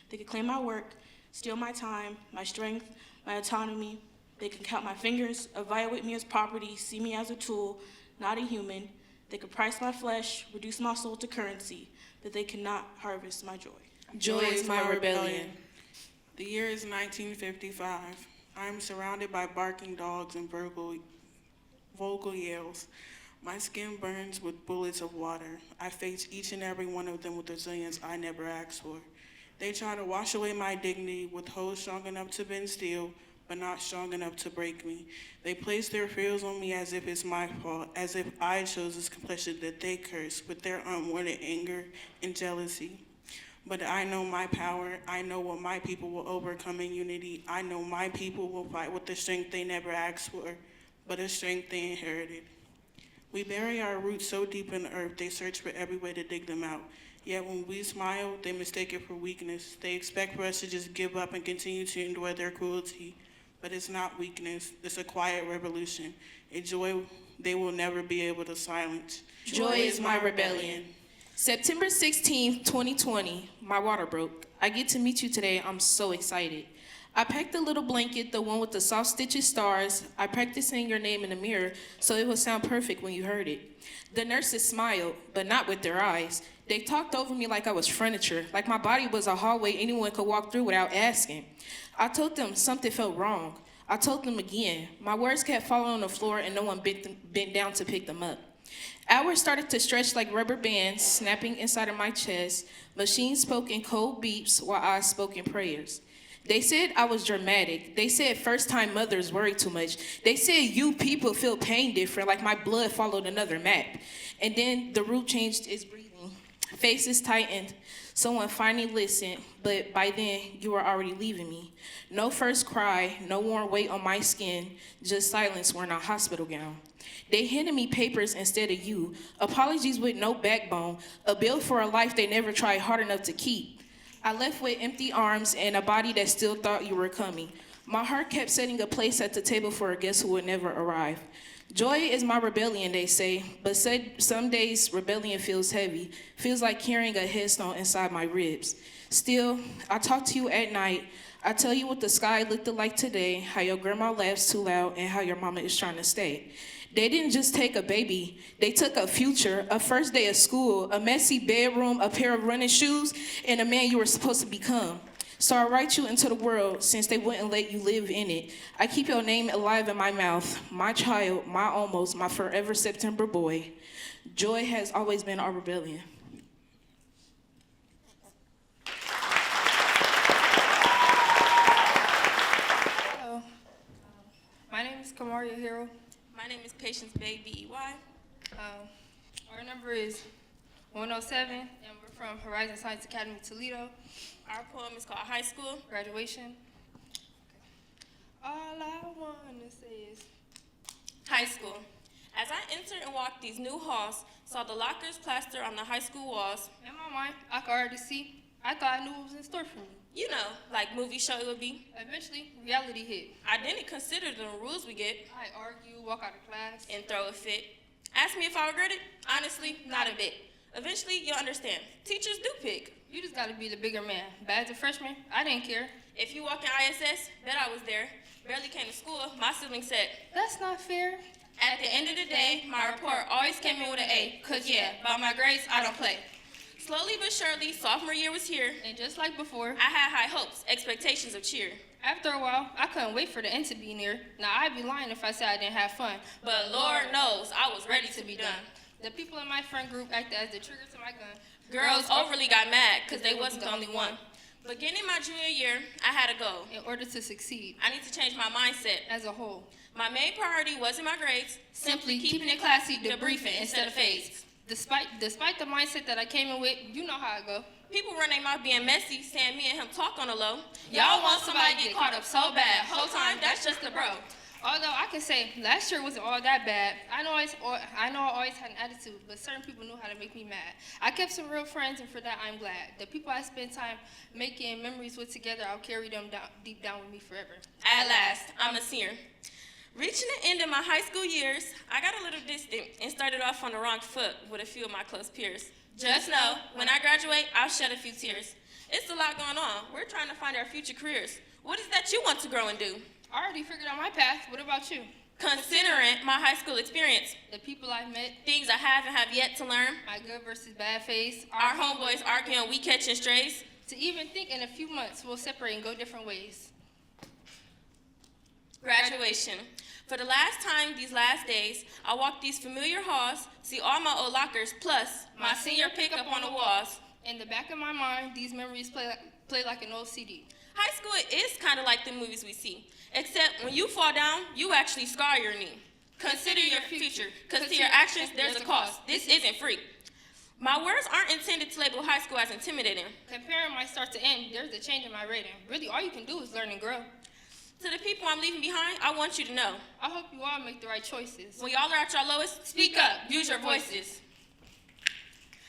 They can claim my work, steal my time, my strength, my autonomy. They can count my fingers, evaluate me as property, see me as a tool, not a human. They can price my flesh, reduce my soul to currency, but they cannot harvest my joy. Joy is my rebellion. The year is 1955. I am surrounded by barking dogs and vocal yells. My skin burns with bullets of water. I face each and every one of them with resilience I never asked for. They try to wash away my dignity with hoes strong enough to bend steel, but not strong enough to break me. They place their fears on me as if it's my fault, as if I chose this complexion that they curse with their unwanted anger and jealousy. But I know my power. I know what my people will overcome in unity. I know my people will fight with the strength they never asked for, but a strength they inherited. We bury our roots so deep in the earth, they search for every way to dig them out. Yet when we smile, they mistake it for weakness. They expect for us to just give up and continue to endure their cruelty. But it's not weakness, it's a quiet revolution, a joy they will never be able to silence. Joy is my rebellion. September 16th, 2020, my water broke. I get to meet you today, I'm so excited. I packed a little blanket, the one with the soft stitches stars. I practiced saying your name in the mirror so it would sound perfect when you heard it. The nurses smiled, but not with their eyes. They talked over me like I was furniture, like my body was a hallway anyone could walk through without asking. I told them something felt wrong. I told them again. My words kept falling on the floor and no one bent down to pick them up. Hours started to stretch like rubber bands, snapping inside of my chest. Machines spoke in cold beeps while I spoke in prayers. They said I was dramatic. They said first-time mothers worry too much. They said you people feel pain different, like my blood followed another map. And then the root changed its breathing. Faces tightened. Someone finally listened, but by then you were already leaving me. No first cry, no warm weight on my skin, just silence wearing a hospital gown. They handed me papers instead of you, apologies with no backbone, a bill for a life they never tried hard enough to keep. I left with empty arms and a body that still thought you were coming. My heart kept setting a place at the table for a guest who would never arrive. Joy is my rebellion, they say, but some days rebellion feels heavy, feels like carrying a headstone inside my ribs. Still, I talk to you at night. I tell you what the sky looked like today, how your grandma laughs too loud, and how your mama is trying to stay. They didn't just take a baby, they took a future, a first day of school, a messy bedroom, a pair of running shoes, and a man you were supposed to become. So I write you into the world since they wouldn't let you live in it. I keep your name alive in my mouth, my child, my almost, my forever September boy. Joy has always been our rebellion. Hello. My name is Kamaria Hero. My name is Patience Bay, B-E-Y. Our number is 107, and we're from Horizon Science Academy, Toledo. Our poem is called High School. Graduation. All I want to say is High school. As I entered and walked these new halls, saw the lockers plastered on the high school walls. in my mind, I could already see. I thought I knew what was in store for me. You know, like movie show it would be. Eventually, reality hit. I didn't consider the rules we get. I argue, walk out of class, and throw a fit. Ask me if I regret it? Honestly, not a bit. Eventually, you'll understand. Teachers do pick. You just gotta be the bigger man. But as a freshman, I didn't care. If you walk in ISS, bet I was there. Barely came to school, my sibling said, That's not fair. At the end of the day, my report always came in with an A. Cause yeah, by my grades, I don't play. Slowly but surely, sophomore year was here. And just like before, I had high hopes, expectations of cheer. After a while, I couldn't wait for the end to be near. Now, I'd be lying if I said I didn't have fun. But Lord knows, I was ready to be done. The people in my friend group acted as the trigger to my gun. Girls overly got mad because they wasn't the only one. Beginning my junior year, I had a goal. In order to succeed. I need to change my mindset. As a whole. My main priority wasn't my grades. Simply keeping it classy, debriefing instead of fades. Despite the mindset that I came in with, you know how I go. People run their mouth being messy, saying me and him talk on the low. Y'all want somebody to get caught up so bad. Whole time, that's just a bro. Although I can say last year wasn't all that bad. I know I always had an attitude, but certain people knew how to make me mad. I kept some real friends, and for that I'm glad. The people I spend time making memories with together, I'll carry them down, deep down with me forever. At last, I'm a senior. Reaching the end of my high school years, I got a little distant and started off on the wrong foot with a few of my close peers. Just know, when I graduate, I'll shed a few tears. It's a lot going on. We're trying to find our future careers. What is that you want to grow and do? I already figured out my path. What about you? Considering my high school experience, the people I've met, things I have and have yet to learn, my good versus bad phase, our homeboys arguing, we catching strays, to even think in a few months we'll separate and go different ways. Graduation. For the last time these last days, I walk these familiar halls, see all my old lockers, plus my senior pickup on the walls. In the back of my mind, these memories play Play like an old CD. High school is kind of like the movies we see, except when you fall down, you actually scar your knee. Consider your future, because to your actions, there's a cost. This isn't free. My words aren't intended to label high school as intimidating. Comparing my start to end, there's a change in my rating. Really, all you can do is learn and grow. To the people I'm leaving behind, I want you to know. I hope you all make the right choices. When y'all are at your lowest, speak up, use your voices.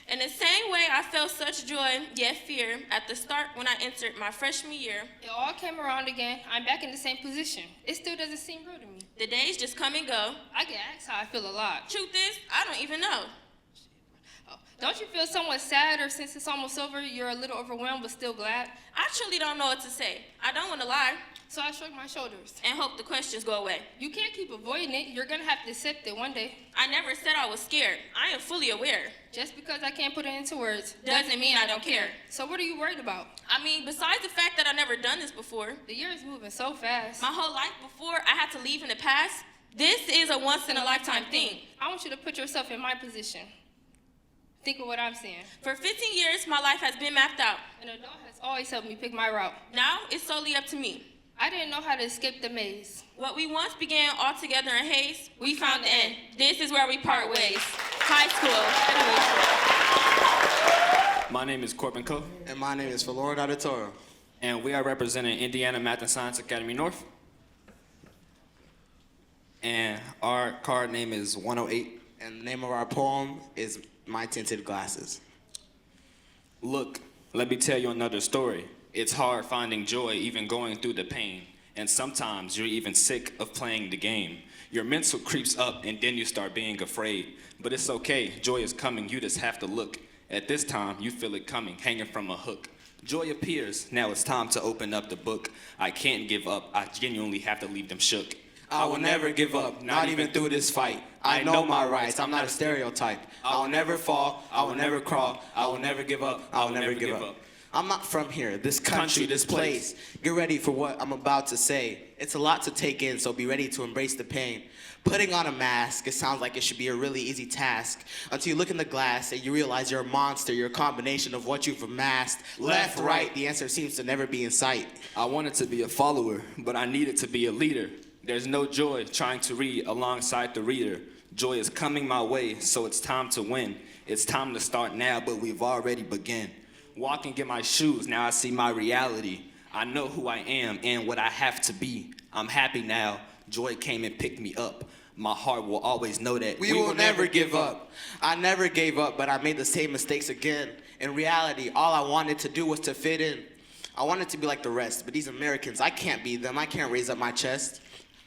In the same way I felt such joy, yet fear, at the start when I entered my freshman year. It all came around again. I'm back in the same position. It still doesn't seem real to me. The days just come and go. I get asked how I feel a lot. Truth is, I don't even know. Don't you feel somewhat sad, or since it's almost over, you're a little overwhelmed but still glad? I truly don't know what to say. I don't want to lie. So I shrug my shoulders. And hope the questions go away. You can't keep avoiding it. You're going to have to accept it one day. I never said I was scared. I am fully aware. Just because I can't put it into words doesn't mean I don't care. So what are you worried about? I mean, besides the fact that I've never done this before. The year is moving so fast. My whole life before I had to leave in the past. This is a once-in-a-lifetime thing. I want you to put yourself in my position. Think of what I'm saying. For 15 years, my life has been mapped out. An adult has always helped me pick my route. Now, it's solely up to me. I didn't know how to escape the maze. What we once began all together in haze, we found the end. This is where we part ways. High school graduation. My name is Corbin Coe. And my name is Valor Auditoro. And we are representing Indiana Math and Science Academy North. And our card name is 108. And the name of our poem is My Tinted Glasses. Look, let me tell you another story. It's hard finding joy even going through the pain. And sometimes you're even sick of playing the game. Your mental creeps up and then you start being afraid. But it's okay, joy is coming, you just have to look. At this time, you feel it coming, hanging from a hook. Joy appears, now it's time to open up the book. I can't give up, I genuinely have to leave them shook. I will never give up, not even through this fight. I know my rights, I'm not a stereotype. I will never fall, I will never crawl, I will never give up, I will never give up. I'm not from here, this country, this place. Get ready for what I'm about to say. It's a lot to take in, so be ready to embrace the pain. Putting on a mask, it sounds like it should be a really easy task. Until you look in the glass and you realize you're a monster, you're a combination of what you've amassed. Left, right, the answer seems to never be in sight. I wanted to be a follower, but I needed to be a leader. There's no joy trying to read alongside the reader. Joy is coming my way, so it's time to win. It's time to start now, but we've already begun. Walking in my shoes, now I see my reality. I know who I am and what I have to be. I'm happy now. Joy came and picked me up. My heart will always know that we will never give up. I never gave up, but I made the same mistakes again. In reality, all I wanted to do was to fit in. I wanted to be like the rest, but these Americans, I can't be them. I can't raise up my chest.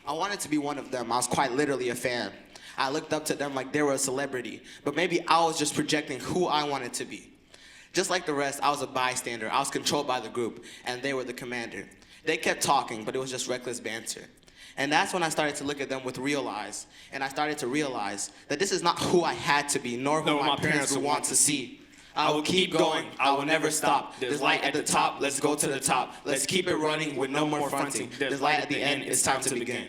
I wanted to be one of them. I was quite literally a fan. I looked up to them like they were a celebrity, but maybe I was just projecting who I wanted to be. Just like the rest, I was a bystander. I was controlled by the group, and they were the commander. They kept talking, but it was just reckless banter. And that's when I started to look at them with real eyes, and I started to realize that this is not who I had to be, nor who my parents would want to see. I will keep going, I will never stop. There's light at the top, let's go to the top. Let's keep it running with no more fronting. There's light at the end, it's time to begin.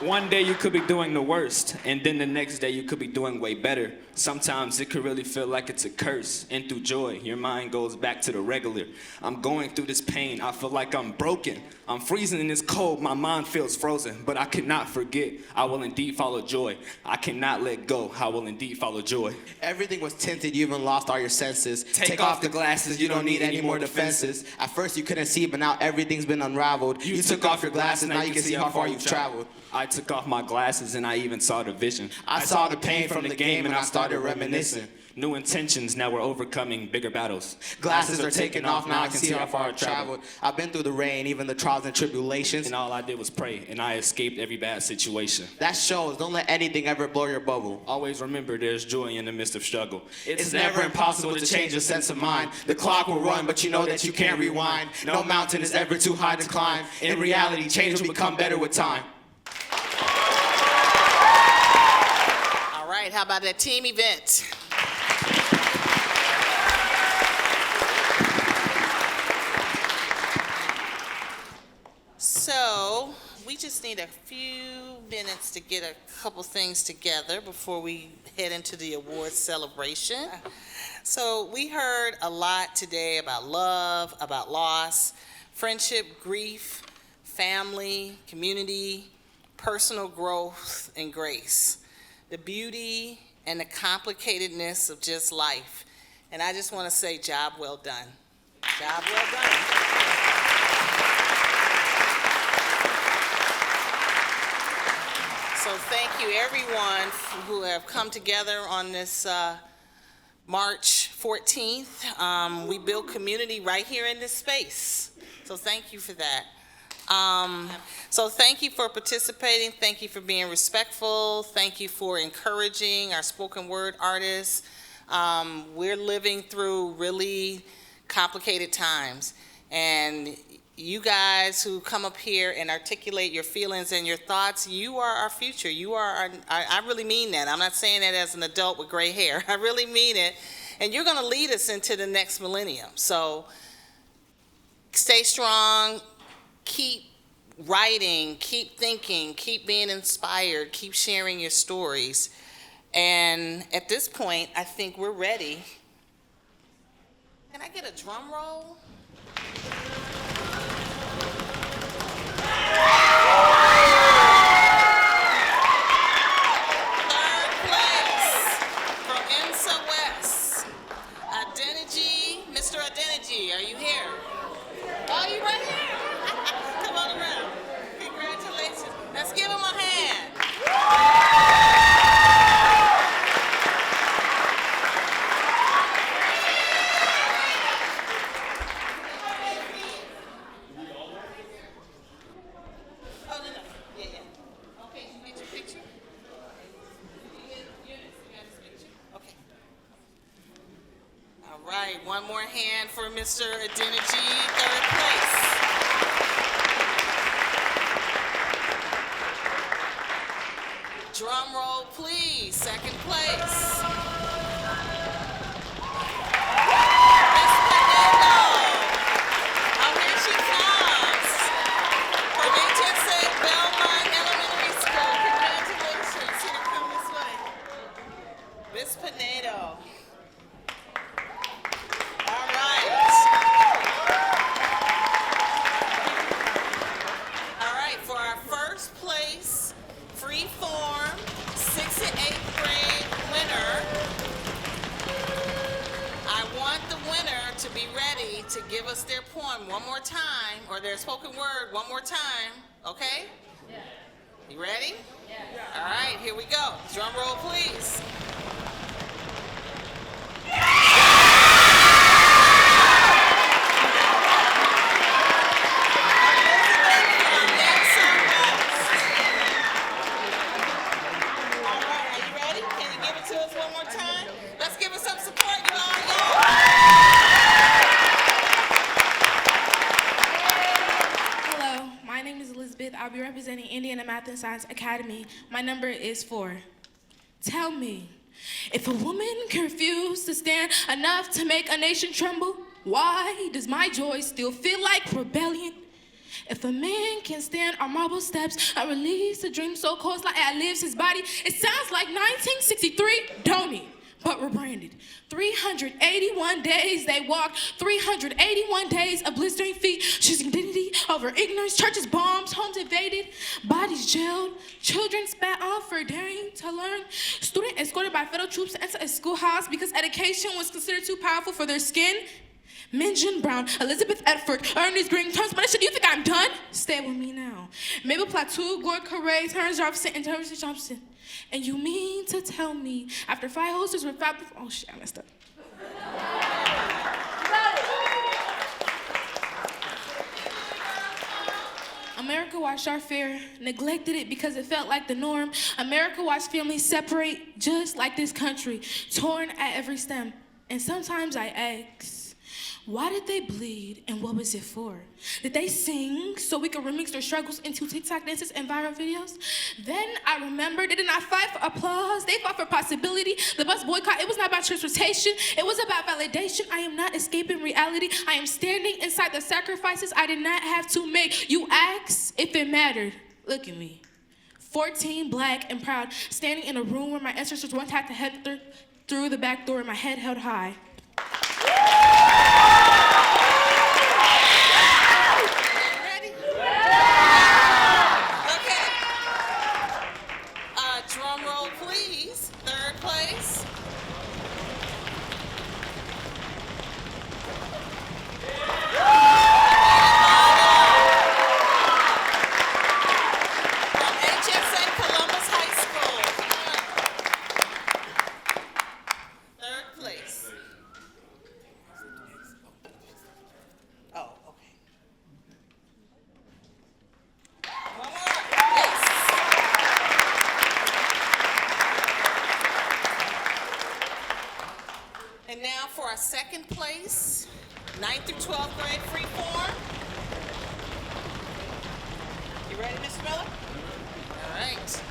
One day you could be doing the worst, and then the next day you could be doing way better. Sometimes it could really feel like it's a curse, and through joy, your mind goes back to the regular. I'm going through this pain, I feel like I'm broken. I'm freezing in this cold, my mind feels frozen, but I cannot forget, I will indeed follow joy. I cannot let go, I will indeed follow joy. Everything was tinted, you even lost all your senses. Take off the glasses, you don't need any more defenses. At first you couldn't see, but now everything's been unraveled. You took off your glasses, now you can see how far you've traveled. I took off my glasses and I even saw the vision. I saw the pain from the game and I started reminiscing. New intentions, now we're overcoming bigger battles. Glasses are taking off, now I can see how far I've traveled. I've been through the rain, even the trials and tribulations. And all I did was pray, and I escaped every bad situation. That shows, don't let anything ever blow your bubble. Always remember there's joy in the midst of struggle. It's never impossible to change your sense of mind. The clock will run, but you know that you can't rewind. No mountain is ever too high to climb. In reality, change will become better with time. All right, how about that team event? So we just need a few minutes to get a couple things together before we head into the awards celebration. So we heard a lot today about love, about loss, friendship, grief, family, community, personal growth, and grace. The beauty and the complicatedness of just life. And I just want to say, job well done. Job well done. So thank you everyone who have come together on this March 14th. We build community right here in this space. So thank you for that. So thank you for participating. Thank you for being respectful. Thank you for encouraging our spoken word artists. We're living through really complicated times. And you guys who come up here and articulate your feelings and your thoughts, you are our future. You are I really mean that. I'm not saying that as an adult with gray hair. I really mean it. And you're going to lead us into the next millennium. So stay strong. Keep writing, keep thinking, keep being inspired, keep sharing your stories. And at this point, I think we're ready. Can I get a drum roll? Third place from IMSA West. Identity, Mr. Identity, are you here? Oh, you right here? Come on around. Congratulations. Let's give him a hand. Oh, no. Yeah. Okay, you get your picture? You got his picture? Okay. All right, one more hand for Mr. Adeniji, third place. Drum roll, please. Second place. Miss Fernando. Oh, here she comes. From HSA Belmont Elementary School. Congratulations. Here, come this way. Miss Pinedo. All right. All right, for our first place, free form, 6th and 8th grade winner. I want the winner to be ready to give us their poem one more time, or their spoken word one more time, okay? Yeah. You ready? Yeah. All right, here we go. Drum roll, please. I'll be representing Indiana Math and Science Academy. My number is 4. Tell me, if a woman can refuse to stand enough to make a nation tremble, why does my joy still feel like rebellion? If a man can stand on marble steps and release a dream so close like it lives his body, it sounds like 1963, don't it? But rebranded. 381 days they walked, 381 days of blistering feet, choosing dignity over ignorance, churches bombed, homes invaded, bodies jailed, children spat on for daring to learn, student escorted by federal troops to enter a schoolhouse because education was considered too powerful for their skin. Minjin Brown, Elizabeth Edford, Ernest Green, Thomas Madison, you think I'm done? Stay with me now. Mabel Plateau, Gord Correa, Terrence Robinson, and Terrence Johnson. And you mean to tell me, after 5 hosters were fab, oh shit, I messed up. America watched our fear, neglected it because it felt like the norm. America watched families separate just like this country, torn at every stem. And sometimes I ask, why did they bleed and what was it for? Did they sing so we could remix their struggles into TikTok dances and viral videos? Then I remembered they did not fight for applause, they fought for possibility. The bus boycott, it was not about transportation, it was about validation. I am not escaping reality, I am standing inside the sacrifices I did not have to make. You ask if it mattered, look at me. 14, black and proud, standing in a room where my ancestors once had to head through the back door, my head held high. our second place, 9th through 12th grade free form. You ready, Ms. Miller? All right.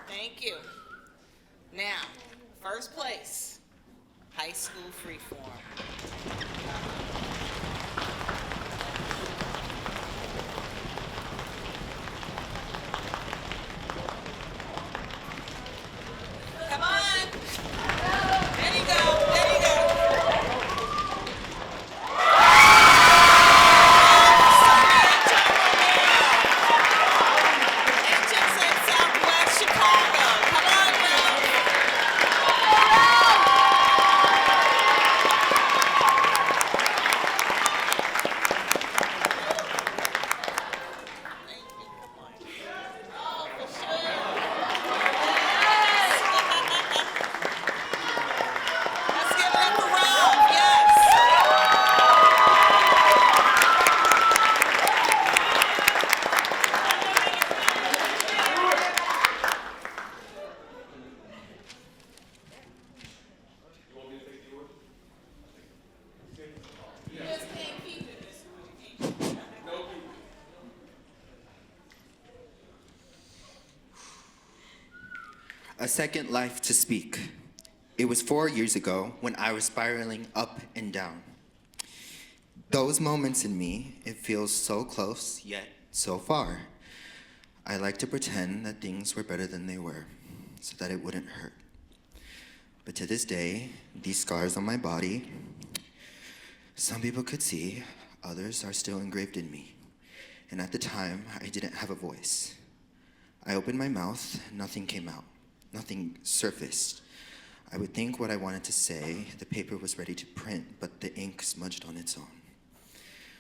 Thank you. Now, first place, high school freeform. Come on. There you go. There you go. HSA Southwest Chicago. Come on, girl. Let's give it up for Ralph. Yes. A second life to speak. It was 4 years ago when I was spiraling up and down. Those moments in me, it feels so close, yet so far. I like to pretend that things were better than they were, so that it wouldn't hurt. But to this day, these scars on my body, some people could see, others are still engraved in me. And at the time, I didn't have a voice. I opened my mouth, nothing came out. Nothing surfaced. I would think what I wanted to say, the paper was ready to print, but the ink smudged on its own.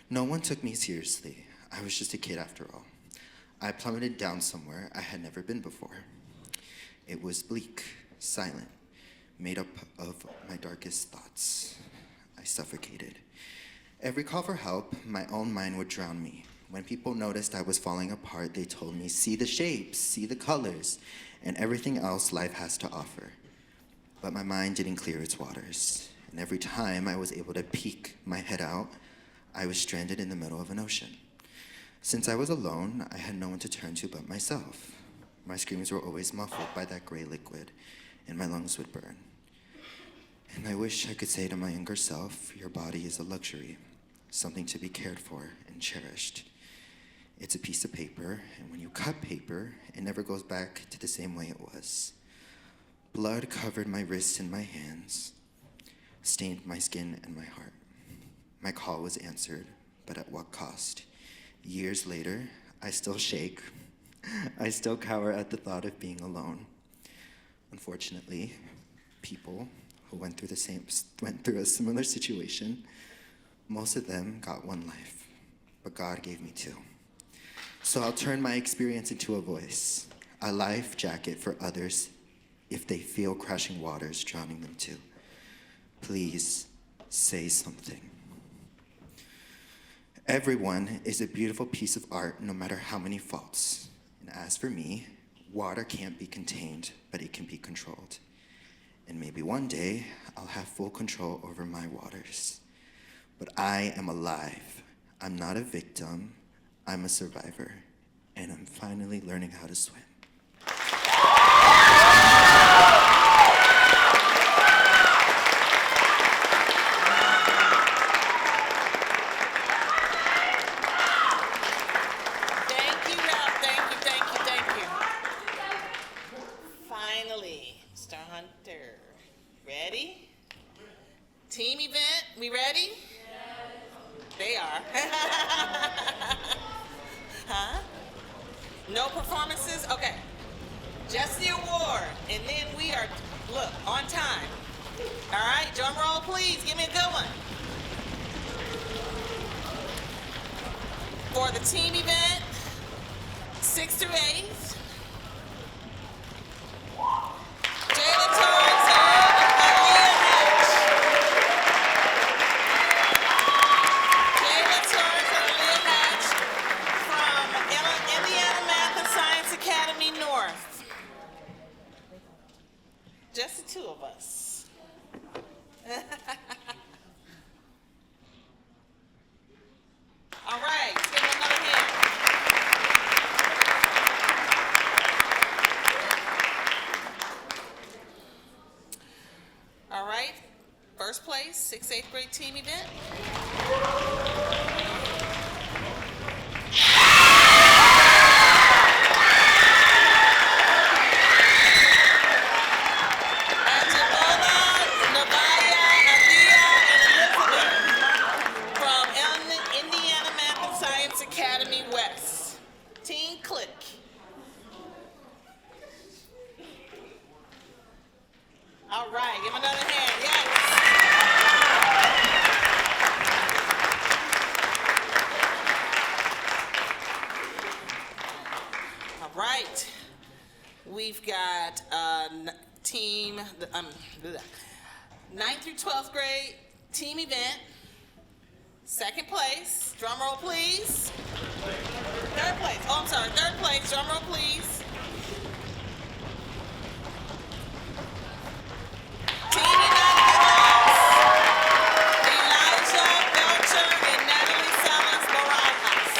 No one took me seriously. I was just a kid after all. I plummeted down somewhere I had never been before. It was bleak, silent, made up of my darkest thoughts. I suffocated. Every call for help, my own mind would drown me. When people noticed I was falling apart, they told me, see the shapes, see the colors, and everything else life has to offer. But my mind didn't clear its waters, and every time I was able to peek my head out, I was stranded in the middle of an ocean. Since I was alone, I had no one to turn to but myself. My screams were always muffled by that gray liquid, and my lungs would burn. And I wish I could say to my younger self, your body is a luxury, something to be cared for and cherished. It's a piece of paper, and when you cut paper, it never goes back to the same way it was. Blood covered my wrists and my hands, stained my skin and my heart. My call was answered, but at what cost? Years later, I still shake. I still cower at the thought of being alone. Unfortunately, people who went through a similar situation, most of them got one life, but God gave me two. So I'll turn my experience into a voice, a life jacket for others if they feel crashing waters drowning them too. Please say something. Everyone is a beautiful piece of art, no matter how many faults. And as for me, water can't be contained, but it can be controlled. And maybe one day I'll have full control over my waters. But I am alive. I'm not a victim. I'm a survivor, and I'm finally learning how to swim. Thank you, Ralph. Thank you. Finally, Mr. Hunter. Ready? Team event, we ready? They are. Huh? No performances? Okay. Just the award. And then we are, look, on time. All right, drum roll, please. Give me a good one. For the team event, 6th through 8th. 8th grade team event. Indiana Math and Science Academy West. Team Click. All right, give another hand, yes. All right, we've got team, 9th through 12th grade team event. Second place, drum roll please. Third place, oh I'm sorry, third place, drum roll please. Team United Elijah Belcher and Natalie Salas Barajas.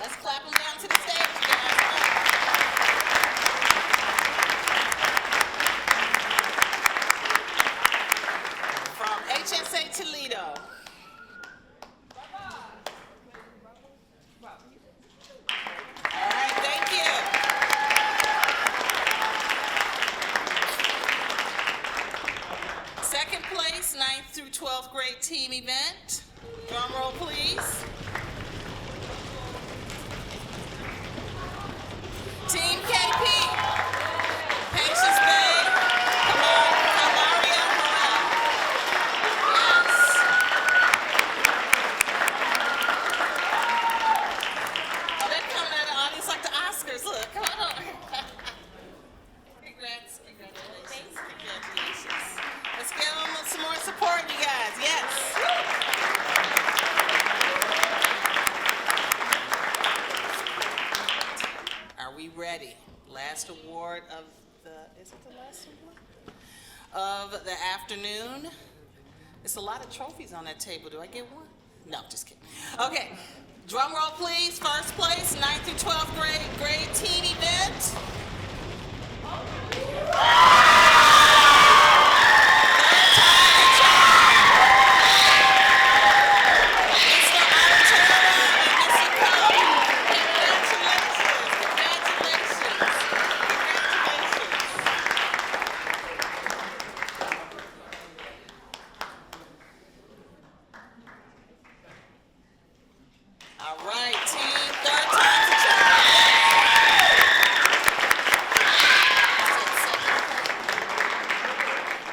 Let's clap them down to the stage, guys. From HSA Toledo. All right, thank you. Second place, 9th through 12th grade team event. Drum roll, please. Team KP. Patience Bay. Kamaria Morel. Yes. Oh, they're coming out of the audience like the Oscars. Look, come on. Congratulations. Let's give them some more support, you guys. Yes. Are we ready? Last award of is it the last award? Of the afternoon. It's a lot of trophies on that table. Do I get one? No, just kidding. Okay, drum roll please. First place, 9th through 12th grade teen event. All right, team, third time's a charm.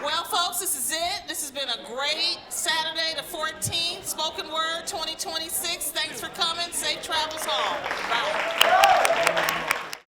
Well, folks, this is it. This has been a great Saturday, the 14th, Spoken Word 2026. Thanks for coming. Safe travels home. Bye.